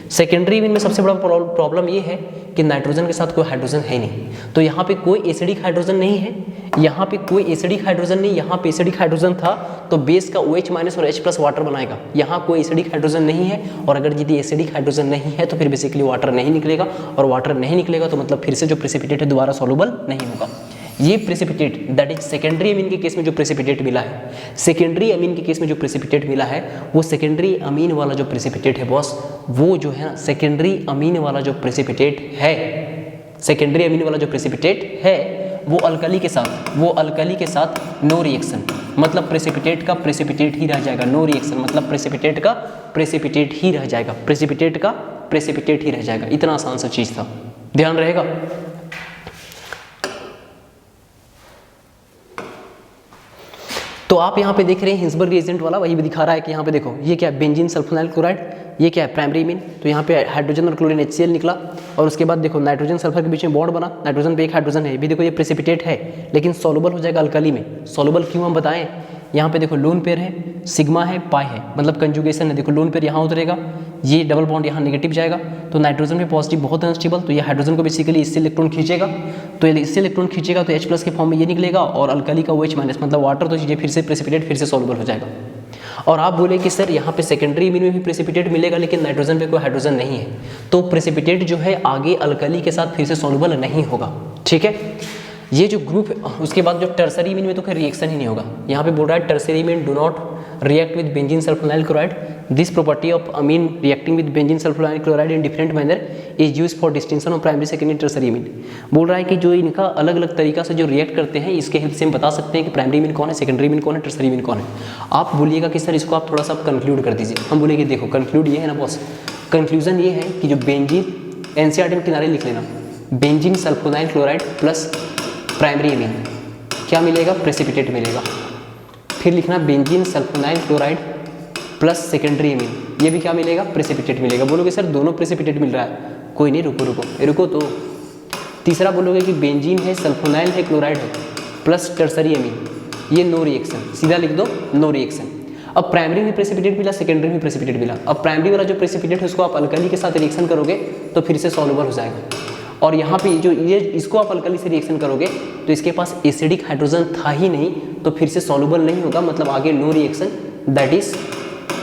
S1: सेकेंडरी अमीन में सबसे बड़ा प्रॉब्लम ये है कि नाइट्रोजन के साथ कोई हाइड्रोजन है नहीं, तो यहाँ पे कोई एसिडिक हाइड्रोजन नहीं है, यहाँ पे कोई एसिडिक हाइड्रोजन नहीं, यहाँ पे एसिडिक हाइड्रोजन था तो बेस का OH- और H+ वाटर बनाएगा, यहाँ कोई एसिडिक हाइड्रोजन नहीं है, और अगर यदि एसिडिक हाइड्रोजन नहीं है तो फिर बेसिकली वाटर नहीं निकलेगा, और वाटर नहीं निकलेगा तो मतलब फिर से जो प्रेसिपिटेट है दोबारा सॉल्युबल नहीं होगा। ये precipitate that is secondary amine के केस में जो प्रेसिपिटेट मिला है, सेकेंडरी अमीन के केस में जो प्रेसिपिटेट मिला है, वो सेकेंडरी अमीन वाला जो प्रेसिपिटेट है बॉस, वो जो है ना सेकेंडरी अमीन वाला जो प्रेसिपिटेट है, सेकेंडरी अमीन वाला जो प्रेसिपिटेट है वो अल्कली के साथ नो रिएक्शन, मतलब प्रेसिपिटेट का प्रेसिपिटेट ही रह जाएगा, नो रिएक्शन मतलब प्रेसिपिटेट का प्रेसिपिटेट ही रह जाएगा, प्रेसिपिटेट का प्रेसिपिटेट ही रह जाएगा। इतना आसान सा चीज था, ध्यान रहेगा। तो आप यहाँ पे देख रहे हैं हिंसबर्ग रिएजेंट वाला, वही भी दिखा रहा है कि यहाँ पे देखो ये क्या है, बेंजीन सल्फोनाइल क्लोराइड, ये क्या है प्राइमरी अमीन, तो यहाँ पे हाइड्रोजन और क्लोरीन HCl निकला, और उसके बाद देखो नाइट्रोजन सल्फर के बीच में बॉन्ड बना, नाइट्रोजन पे एक हाइड्रोजन है, भी देखो ये प्रेसिपिटेट है लेकिन सॉल्युबल हो जाएगा अल्कली में। सॉल्युबल क्यों हम बताएं, यहाँ पे देखो लोन पेयर है, सिग्मा है, पाई है, मतलब कंजुगेशन है। देखो लोन पेयर यहाँ उतरेगा, ये डबल बॉन्ड यहाँ नेगेटिव जाएगा, तो नाइट्रोजन में पॉजिटिव बहुत अनस्टेबल, तो ये हाइड्रोजन को बेसिकली इससे इलेक्ट्रॉन खींचेगा, तो इससे इलेक्ट्रॉन खींचेगा तो H+ के फॉर्म में ये निकलेगा, और अल्कली का OH- मतलब वाटर, तो ये फिर से प्रेसिपिटेट फिर से सॉल्युबल हो जाएगा। और आप बोले कि सर यहाँ पे सेकेंडरी अमीन में भी प्रेसिपिटेट मिलेगा लेकिन नाइट्रोजन पे कोई हाइड्रोजन नहीं है, तो प्रेसिपिटेट जो है आगे अल्कली के साथ फिर से सॉल्युबल नहीं होगा, ठीक है। ये जो ग्रुप, उसके बाद जो टर्सरी अमीन में तो कोई रिएक्शन ही नहीं होगा। यहाँ पे बोल रहा है tertiary amine do not react with benzene sulfonyl chloride. This property of amine reacting with benzene sulfonyl chloride in different manner is used for distinction of primary, secondary, tertiary amine. बोल रहा है कि जो इनका अलग अलग तरीका से जो रिएक्ट करते हैं इसके हेल्प से हम बता सकते हैं कि प्राइमरी अमीन कौन है, सेकेंडरी अमीन कौन है, टर्सरी अमीन कौन है। आप बोलिएगा कि सर इसको आप थोड़ा सा कंक्लूड कर दीजिए, हम बोलेंगे देखो कंक्लूड ये है ना बॉस, कंक्लूजन ये है कि जो बेंजीन, एनसीईआरटी में किनारे लिख लेना, benzene sulfonyl chloride plus primary amine क्या मिलेगा, प्रेसिपिटेट मिलेगा। फिर लिखना benzene sulfonyl chloride plus secondary amine, ये भी क्या मिलेगा, प्रेसिपिटेट मिलेगा। बोलोगे सर दोनों प्रेसिपिटेट मिल रहा है, कोई नहीं, रुको तो तीसरा बोलोगे कि बेंजीन है, सल्फोनाइल है, क्लोराइड है प्लस टर्सरी अमीन, ये नो रिएक्शन, सीधा लिख दो नो रिएक्शन। अब प्राइमरी में प्रेसिपिटेट मिला, सेकेंडरी में प्रेसिपिटेट मिला, अब प्राइमरी वाला जो प्रेसिपिटेट है उसको आप अल्कली के साथ रिएक्शन करोगे तो फिर से सॉल्युबल हो जाएगा, और यहाँ पे जो ये इसको आप अल्कली से रिएक्शन करोगे तो इसके पास एसिडिक हाइड्रोजन था ही नहीं, तो फिर से सॉल्युबल नहीं होगा, मतलब आगे no reaction, that is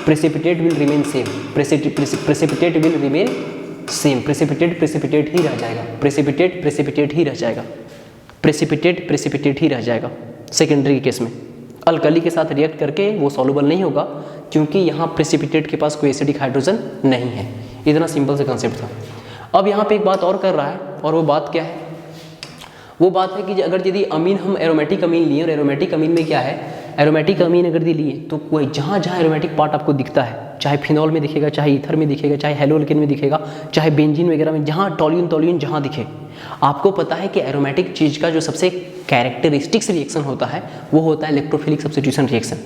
S1: precipitate will remain same, precipitate will remain same, precipitate ही रह जाएगा, प्रेसिपिटेट ही रह जाएगा, प्रेसिपिटेट ही रह जाएगा। सेकेंडरी के केस में अल्कली के साथ रिएक्ट करके वो सॉल्युबल नहीं होगा क्योंकि यहाँ प्रेसिपिटेट के पास कोई एसिडिक हाइड्रोजन नहीं है। इतना सिंपल से कंसेप्ट था। अब यहाँ पे एक बात और कर रहा है, और वो बात क्या है, वो बात है कि अगर यदि अमीन हम एरोमेटिक अमीन लिए, और एरोमेटिक अमीन में क्या है, एरोमेटिक अमीन अगर लिए तो कोई जहाँ एरोमेटिक पार्ट आपको दिखता है, चाहे फिनॉल में दिखेगा, चाहे ईथर में दिखेगा, चाहे हेलोअल्केन में दिखेगा, चाहे बेंजीन वगैरह में, जहाँ टॉल्यून जहाँ दिखे, आपको पता है कि एरोमेटिक चीज़ का जो सबसे कैरेक्टरिस्टिक्स रिएक्शन होता है वो होता है इलेक्ट्रोफिलिक सब्स्टिट्यूशन रिएक्शन।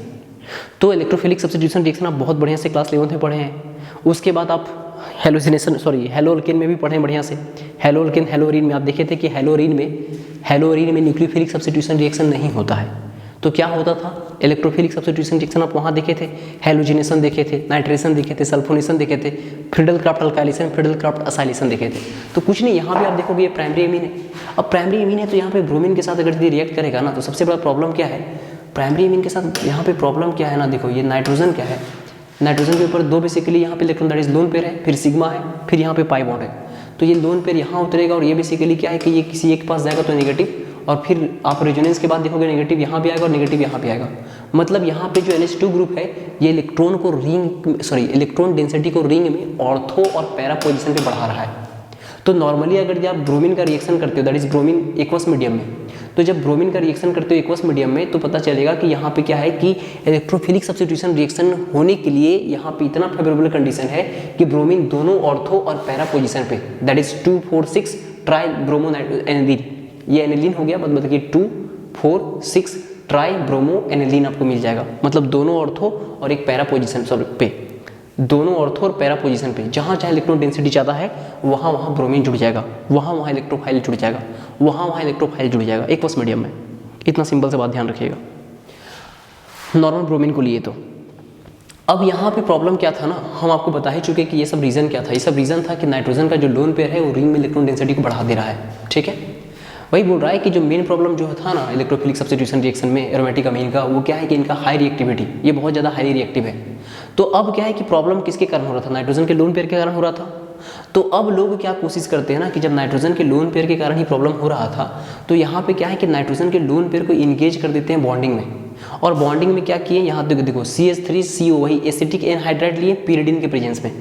S1: तो इलेक्ट्रोफिलिक सब्स्टिट्यूशन रिएक्शन आप बहुत बढ़िया से क्लास 11 में पढ़े हैं। उसके बाद आप हेलोअल्केन में भी पढ़े बढ़िया से, हेलोअल्केन हेलोरीन में आप देखे थे कि हेलोरीन में न्यूक्लियोफिलिक सब्स्टिट्यूशन रिएक्शन नहीं होता है, तो क्या होता था, इलेक्ट्रोफिलिक सब्स्टिट्यूशन रिएक्शन आप वहाँ देखे थे, हेलोजिनेशन देखे थे, नाइट्रेशन देखे थे, सल्फोनेशन देखे थे, Friedel craft alkylation, Friedel craft acylation देखे थे। तो कुछ नहीं, यहाँ भी आप देखोगे ये प्राइमरी अमीन है। अब प्राइमरी अमीन है तो यहाँ पे ब्रोमीन के साथ अगर यदि रिएक्ट करेगा ना, तो सबसे बड़ा प्रॉब्लम क्या है, प्राइमरी अमीन के साथ यहाँ पे प्रॉब्लम क्या है ना, देखो ये नाइट्रोजन क्या है, नाइट्रोजन के ऊपर दो बेसिकली यहाँ पे electron that is lone pair है, फिर सिग्मा है, फिर यहाँ पे पाई बॉन्ड है, तो ये लोन पेयर यहाँ उतरेगा, और ये बेसिकली क्या है कि ये किसी एक के पास जाएगा तो नेगेटिव, और फिर आप रेजोनेंस के बाद देखोगे नेगेटिव यहाँ भी आएगा और नेगेटिव यहाँ भी आएगा। मतलब यहाँ पे जो NH2 ग्रुप है ये इलेक्ट्रॉन डेंसिटी को रिंग में ऑर्थो और पैरा पोजीशन पे बढ़ा रहा है। तो नॉर्मली अगर आप ब्रोमीन का रिएक्शन करते हो, that is bromine aqueous medium में, तो जब ब्रोमीन का रिएक्शन करते हो एक्वस मीडियम में तो पता चलेगा कि यहाँ पे क्या है कि इलेक्ट्रोफिलिक सब्स्टिट्यूशन रिएक्शन होने के लिए यहाँ पे इतना फेवरेबल कंडीशन है कि ब्रोमीन दोनों ऑर्थो और पैरा पोजीशन पे, that is 2,4,6 try bromo aniline, ये एनिलीन हो गया, मतलब कि 2,4,6 ट्राई ब्रोमो एनिलीन आपको मिल जाएगा, मतलब दोनों ऑर्थो और एक पैरा पोजीशन पे, दोनों ऑर्थो और पैरा पोजीशन पे जहाँ चाहे इलेक्ट्रॉन डेंसिटी ज़्यादा है वहाँ ब्रोमीन जुड़ जाएगा, वहाँ इलेक्ट्रोफाइल जुड़ जाएगा, वहाँ इलेक्ट्रोफाइल जुड़ जाएगा एक्वस मीडियम में। इतना सिंपल से बात ध्यान रखिएगा नॉर्मल ब्रोमीन को लिए। तो अब यहाँ पे प्रॉब्लम क्या था ना, हम आपको बता ही चुके कि ये सब रीज़न क्या था, ये सब रीज़न था कि नाइट्रोजन का जो लोन पेयर है वो रिंग में इलेक्ट्रॉन डेंसिटी को बढ़ा दे रहा है, ठीक है। वही बोल रहा है कि जो मेन प्रॉब्लम जो था ना इलेक्ट्रोफिलिक सब्स्टिट्यूशन रिएक्शन में एरोमेटिक अमीन का, वो क्या है कि इनका हाई रिएक्टिविटी, ये बहुत ज़्यादा हाईली रिएक्टिव है। तो अब क्या है कि प्रॉब्लम किसके कारण हो रहा था, नाइट्रोजन के लोन पेयर के कारण हो रहा था। तो अब लोग क्या कोशिश करते हैं ना कि जब नाइट्रोजन के लोन पेयर के कारण ही प्रॉब्लम हो रहा था, तो यहाँ पे क्या है कि नाइट्रोजन के लोन पेयर को इंगेज कर देते हैं बॉन्डिंग में। और बॉन्डिंग में क्या किए, यहाँ देखो CH3CO वही एसिटिक एनहाइड्राइड लिए pyridine के प्रेजेंस में।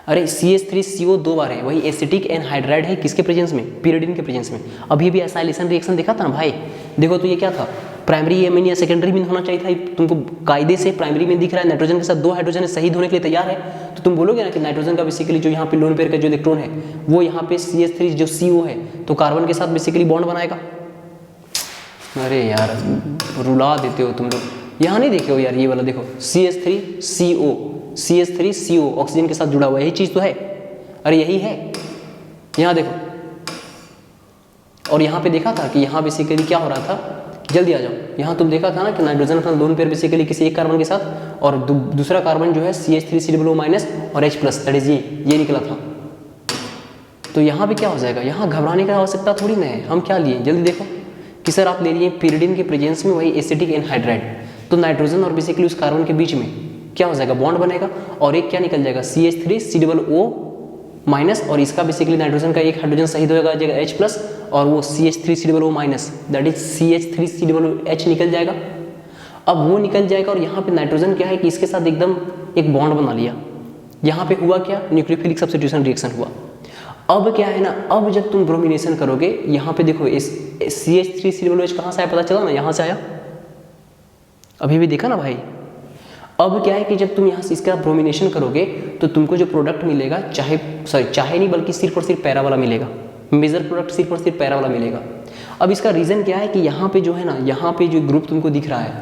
S1: अरे CH3CO 2 बार है, वही एसिटिक एनहाइड्राइड है किसके प्रेजेंस में, pyridine के प्रेजेंस में। अभी भी एसाइलेशन रिएक्शन देखा था ना भाई, देखो तो ये क्या था, प्राइमरी एमीन या सेकेंडरी मीन होना चाहिए था। तुमको कायदे से प्राइमरी में दिख रहा है नाइट्रोजन के साथ 2 हाइड्रोजन शहीद होने के लिए तैयार है, तो तुम बोलोगे ना कि नाइट्रोजन का बेसिकली जो यहाँ पे लोन पेयर का जो इलेक्ट्रॉन है वो यहाँ पे CH3 जो CO है तो कार्बन के साथ बेसिकली बॉन्ड बनाएगा। अरे यार रुला देते हो तुम लोग, यहाँ नहीं देखे हो यार, ये वाला देखो CH3CO ऑक्सीजन के साथ जुड़ा हुआ, यही चीज़ तो है। अरे यही है, यहाँ देखो। और यहाँ पे देखा था कि यहाँ बेसिकली क्या हो रहा था, जल्दी आ जाओ, यहाँ तुम देखा था ना कि नाइट्रोजन अपना लोन पेयर बेसिकली किसी एक कार्बन के साथ और दूसरा कार्बन जो है CH3COO- और H+, दैट इज ये निकला था। तो यहाँ पे क्या हो जाएगा, यहाँ घबराने की आवश्यकता थोड़ी ना है। हम क्या लिए, जल्दी देखो कि सर आप ले लिए pyridine के प्रेजेंस में वही एसिटिक एनहाइड्राइड, तो नाइट्रोजन और बेसिकली उस कार्बन के बीच में क्या हो जाएगा, बॉन्ड बनेगा और एक क्या निकल जाएगा CH3COO- और इसका बेसिकली नाइट्रोजन का एक हाइड्रोजन शहीद हो जाएगा H+, और वो CH3COO- दैट इज CH3COOH निकल जाएगा। अब वो निकल जाएगा और यहाँ पे नाइट्रोजन क्या है कि इसके साथ एकदम एक बॉन्ड बना लिया। यहाँ पे हुआ क्या, न्यूक्लियोफिलिक सब्स्टिट्यूशन रिएक्शन हुआ। अब क्या है ना, अब जब तुम ब्रोमिनेशन करोगे, यहाँ पे देखो इस CH3COOH कहाँ से आया, पता चला ना, यहाँ से आया, अभी भी देखा ना भाई। अब क्या है कि जब तुम यहाँ से इसका ब्रोमिनेशन करोगे तो तुमको जो प्रोडक्ट मिलेगा, चाहे नहीं बल्कि सिर्फ और सिर्फ पैरा वाला मिलेगा, मेजर प्रोडक्ट सिर्फ और सिर्फ पैरा वाला मिलेगा। अब इसका रीज़न क्या है कि यहाँ पे जो है ना, यहाँ पे जो ग्रुप तुमको दिख रहा है,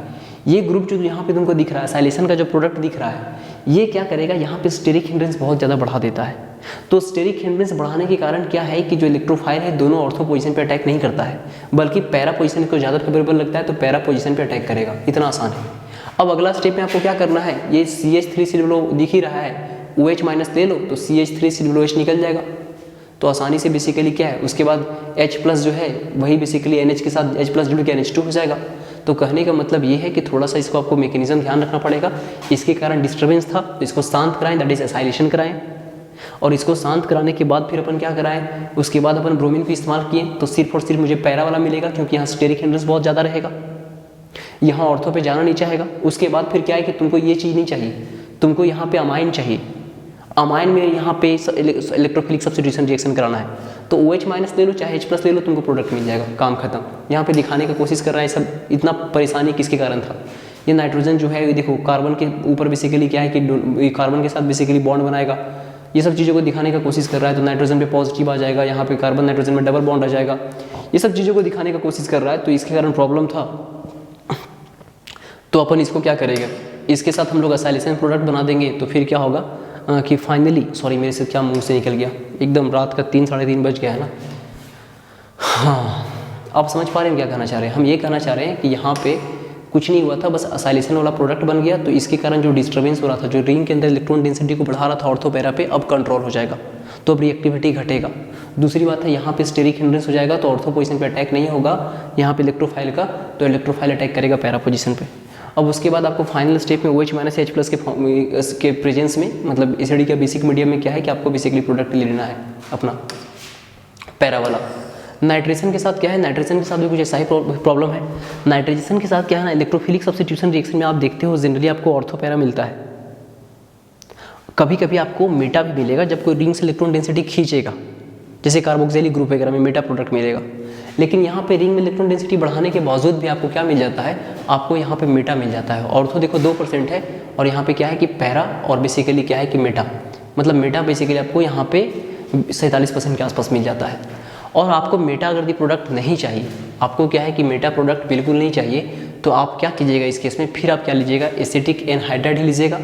S1: ये ग्रुप जो यहाँ पे तुमको दिख रहा है, साइलेशन का जो प्रोडक्ट दिख रहा है, ये क्या करेगा, यहाँ पे स्टेरिक हिंड्रेंस बहुत ज़्यादा बढ़ा देता है। तो स्टेरिक हिंड्रेंस बढ़ाने के कारण क्या है कि जो इलेक्ट्रोफाइल है दोनों ऑर्थो पोजीशन पे अटैक नहीं करता है, बल्कि पैरा पोजीशन को ज़्यादा फेवरेबल लगता है, तो पैरा पोजीशन पे अटैक करेगा। इतना आसान है। अब अगला स्टेप में आपको क्या करना है, ये CH3COO दिख ही रहा है, OH- ले लो तो CH3COOH निकल जाएगा। तो आसानी से बेसिकली क्या है, उसके बाद H+ जो है वही बेसिकली NH के साथ H+ जुड़ के NH2 हो जाएगा। तो कहने का मतलब ये है कि थोड़ा सा इसको आपको मैकेनिज्म ध्यान रखना पड़ेगा। इसके कारण डिस्टर्बेंस था तो इसको शांत कराएं, दैट इज एसाइलेशन कराएं, और इसको शांत कराने के बाद फिर अपन क्या कराएं, उसके बाद अपन ब्रोमीन को इस्तेमाल किए तो सिर्फ और सिर्फ मुझे पैरा वाला मिलेगा, क्योंकि यहाँ स्टेरिक हिंड्रेंस बहुत ज़्यादा रहेगा, यहाँ ऑर्थो पे जाना नहीं चाहेगा। उसके बाद फिर क्या है कि तुमको ये चीज़ नहीं चाहिए, तुमको यहाँ पे अमाइन चाहिए। अमाइन में यहाँ पे इलेक्ट्रोफिलिक सब्स्टिट्यूशन रिएक्शन कराना है, तो OH- ले लो चाहे H+ ले लो, तुमको प्रोडक्ट मिल जाएगा, काम खत्म। यहाँ पे दिखाने की कोशिश कर रहा है सब, इतना परेशानी किसके कारण था। ये नाइट्रोजन जो है ये देखो कार्बन के ऊपर बेसिकली क्या है कि कार्बन के साथ बेसिकली बॉन्ड बनाएगा, ये सब चीज़ों को दिखाने का कोशिश कर रहा है। तो नाइट्रोजन पे पॉजिटिव आ जाएगा, यहाँ पे कार्बन नाइट्रोजन में डबल बॉन्ड आ जाएगा, ये सब चीज़ों को दिखाने का कोशिश कर रहा है, तो इसके कारण प्रॉब्लम था। तो अपन इसको क्या करेंगे, इसके साथ हम लोग एसाइलेशन प्रोडक्ट बना देंगे, तो फिर क्या होगा कि फाइनली, सॉरी मेरे से क्या मुंह से निकल गया, एकदम रात का 3 साढ़े 3 बज गया है ना। हाँ, आप समझ पा रहे हैं क्या कहना चाह रहे हैं। हम ये कहना चाह रहे हैं कि यहाँ पे कुछ नहीं हुआ था, बस एसाइलेशन वाला प्रोडक्ट बन गया, तो इसके कारण जो डिस्टर्बेंस हो रहा था, जो रिंग के अंदर इलेक्ट्रॉन डेंसिटी को बढ़ा रहा था ऑर्थो पैरा पे, अब कंट्रोल हो जाएगा, तो अब रिएक्टिविटी घटेगा। दूसरी बात है यहाँ पे स्टेरिक हिंड्रेंस हो जाएगा, तो ऑर्थो पोजीशन पे अटैक नहीं होगा यहाँ पे इलेक्ट्रोफाइल का, तो इलेक्ट्रोफाइल अटैक करेगा पैरा पोजीशन पे। अब उसके बाद आपको फाइनल स्टेप में OH- H+ के प्रेजेंस में, मतलब एसिडी का बेसिक मीडियम में क्या है कि आपको बेसिकली प्रोडक्ट ले लेना है अपना पैरा वाला। नाइट्रेशन के साथ क्या है, नाइट्रेशन के साथ भी कुछ ऐसा ही प्रॉब्लम है। नाइट्रेशन के साथ क्या है ना, इलेक्ट्रोफिलिक सब्स्टिट्यूशन रिएक्शन में आप देखते हो जनरली आपको ऑर्थो पैरा मिलता है, कभी कभी आपको मेटा भी मिलेगा जब कोई रिंग से इलेक्ट्रॉन डेंसिटी खींचेगा, जैसे कार्बोक्सिलिक ग्रुप वगैरह में मेटा प्रोडक्ट मिलेगा। लेकिन यहाँ पे रिंग में इलेक्ट्रॉन डेंसिटी बढ़ाने के बावजूद भी आपको क्या मिल जाता है, आपको यहाँ पे मेटा मिल जाता है। ऑर्थो देखो 2% है, और यहाँ पे क्या है कि पैरा और बेसिकली क्या है कि मेटा, मतलब मेटा बेसिकली आपको यहाँ पे 47% के आसपास मिल जाता है। और आपको मेटा अगर दी प्रोडक्ट नहीं चाहिए, आपको क्या है कि मेटा प्रोडक्ट बिल्कुल नहीं चाहिए, तो आप क्या कीजिएगा इस केस में, फिर आप क्या लीजिएगा, एसिटिक एनहाइड्राइड ही लीजिएगा,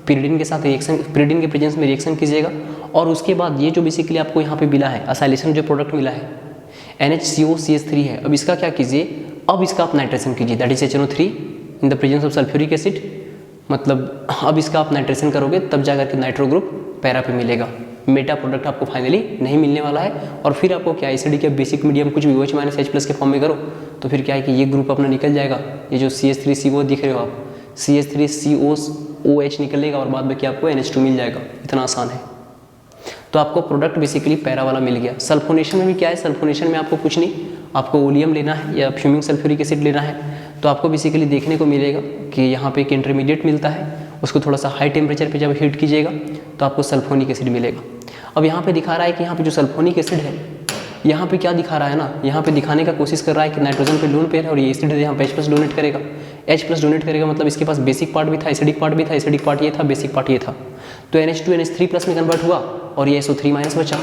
S1: pyridine के साथ रिएक्शन, pyridine के प्रेजेंस में रिएक्शन कीजिएगा। और उसके बाद ये जो बेसिकली आपको यहाँ पे मिला है एसाइलेशन जो प्रोडक्ट मिला है NHCO CH3 है, अब इसका क्या कीजिए, अब इसका आप नाइट्रेशन कीजिए, that is HNO3 in the presence of sulphuric acid. मतलब अब इसका आप नाइट्रेशन करोगे तब जाकर के नाइट्रो ग्रुप पैरा पे मिलेगा, मेटा प्रोडक्ट आपको फाइनली नहीं मिलने वाला है। और फिर आपको क्या एसिडी के बेसिक मीडियम कुछ भी OH- H+ के फॉर्म में करो, तो फिर क्या है कि ये ग्रुप अपना निकल जाएगा, ये जो CH3CO दिख रहे हो आप, CH3COOH निकलेगा, और बाद में क्या आपको NH2 मिल जाएगा। इतना आसान है। तो आपको प्रोडक्ट बेसिकली पैरा वाला मिल गया। सल्फोनेशन में भी क्या है, सल्फोनेशन में आपको कुछ नहीं, आपको ओलियम लेना है या फ्यूमिंग सल्फ्यूरिक एसिड लेना है, तो आपको बेसिकली देखने को मिलेगा कि यहाँ पे एक इंटरमीडिएट मिलता है, उसको थोड़ा सा हाई टेम्परेचर पे जब हीट कीजिएगा तो आपको सल्फोनिक एसिड मिलेगा। अब यहाँ पे दिखा रहा है कि यहाँ पे जो सल्फोनिक एसिड है, यहाँ पे क्या दिखा रहा है ना, यहाँ पे दिखाने का कोशिश कर रहा है कि नाइट्रोजन पे लोन पेयर है और ये एसिड है, यहाँ पे H+ डोनेट करेगा। H+ डोनेट करेगा मतलब इसके पास बेसिक पार्ट भी था, एसिडिक पार्ट भी था, एसिडिक पार्ट ये था, बेसिक पार्ट ये था, तो NH2 NH3+ में कन्वर्ट हुआ और ये SO3- बचा।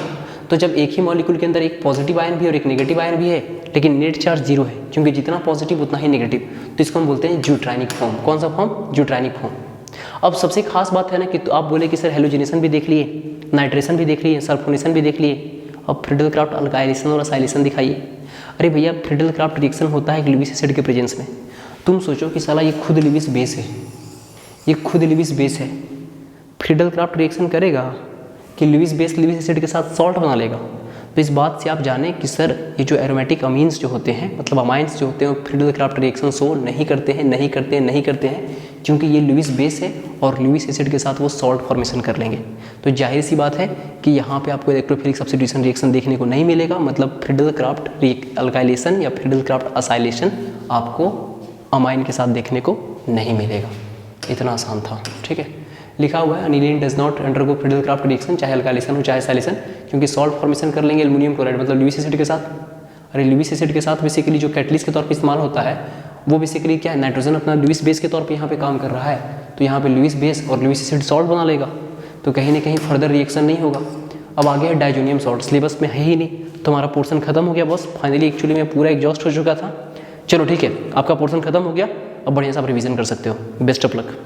S1: तो जब एक ही मॉलिक्यूल के अंदर एक पॉजिटिव आयन भी और एक नेगेटिव आयन भी है, लेकिन नेट चार्ज 0 है, क्योंकि जितना पॉजिटिव उतना ही नेगेटिव, तो इसको हम बोलते हैं ज्यूट्राइनिक फॉर्म। कौन सा फॉर्म? ज्यूट्राइनिक फॉर्म। अब सबसे खास बात है ना कि तो आप बोले कि सर हेलोजिनेशन भी देख लिए, नाइट्रेशन भी देख लिए, सल्फोनेशन भी देख लिए, अब फ्रिडल क्राफ्ट अल्काइलेशन और असाइलेशन दिखाइए। अरे भैया फ्रिडल क्राफ्ट रिएक्शन होता है लिविस एसिड के प्रेजेंस में। तुम सोचो कि साला ये खुद लिविस बेस है, ये खुद लिविस बेस है, फ्रिडल क्राफ्ट रिएक्शन करेगा कि लिविस बेस लिविस एसिड के साथ सॉल्ट बना लेगा। तो इस बात से आप जानें कि सर ये जो एरोमेटिक अमीन्स जो होते हैं, मतलब अमाइंस जो होते हैं, वो फ्रिडल क्राफ्ट रिएक्शन शो नहीं करते हैं, क्योंकि ये लुईस बेस है और लुईस एसिड के साथ वो सॉल्ट फॉर्मेशन कर लेंगे। तो जाहिर सी बात है कि यहाँ पे आपको इलेक्ट्रोफिलिक सब्स्टिट्यूशन रिएक्शन देखने को नहीं मिलेगा, मतलब फ्रिडल क्राफ्ट अल्काइलेशन या फ्रिडल क्राफ्ट असाइलेशन आपको अमाइन के साथ देखने को नहीं मिलेगा। इतना आसान था, ठीक है। लिखा हुआ है aniline does not undergo Friedel Crafts reaction, चाहे अल्काइलेशन हो चाहे असाइलेशन, क्योंकि सॉल्ट फॉर्मेशन कर लेंगे एल्युमिनियम क्लोराइड मतलब लुईस एसिड के साथ। अरे लुईस एसिड के साथ बेसिकली जो कैटलिस्ट के तौर पर इस्तेमाल होता है वो बेसिकली क्या है, नाइट्रोजन अपना लुईस बेस के तौर पे यहाँ पे काम कर रहा है, तो यहाँ पे लुईस बेस और लुईस एसिड सॉल्ट बना लेगा, तो कहीं ना कहीं फर्दर रिएक्शन नहीं होगा। अब आगे है डाइजोनियम सॉल्ट, सिलेबस में है ही नहीं, तो हमारा पोर्शन खत्म हो गया बॉस। फाइनली एक्चुअली मैं पूरा एग्जॉस्ट हो चुका था। चलो ठीक है, आपका पोर्शन खत्म हो गया, अब बढ़िया से आप रिवीजन कर सकते हो। Best of luck.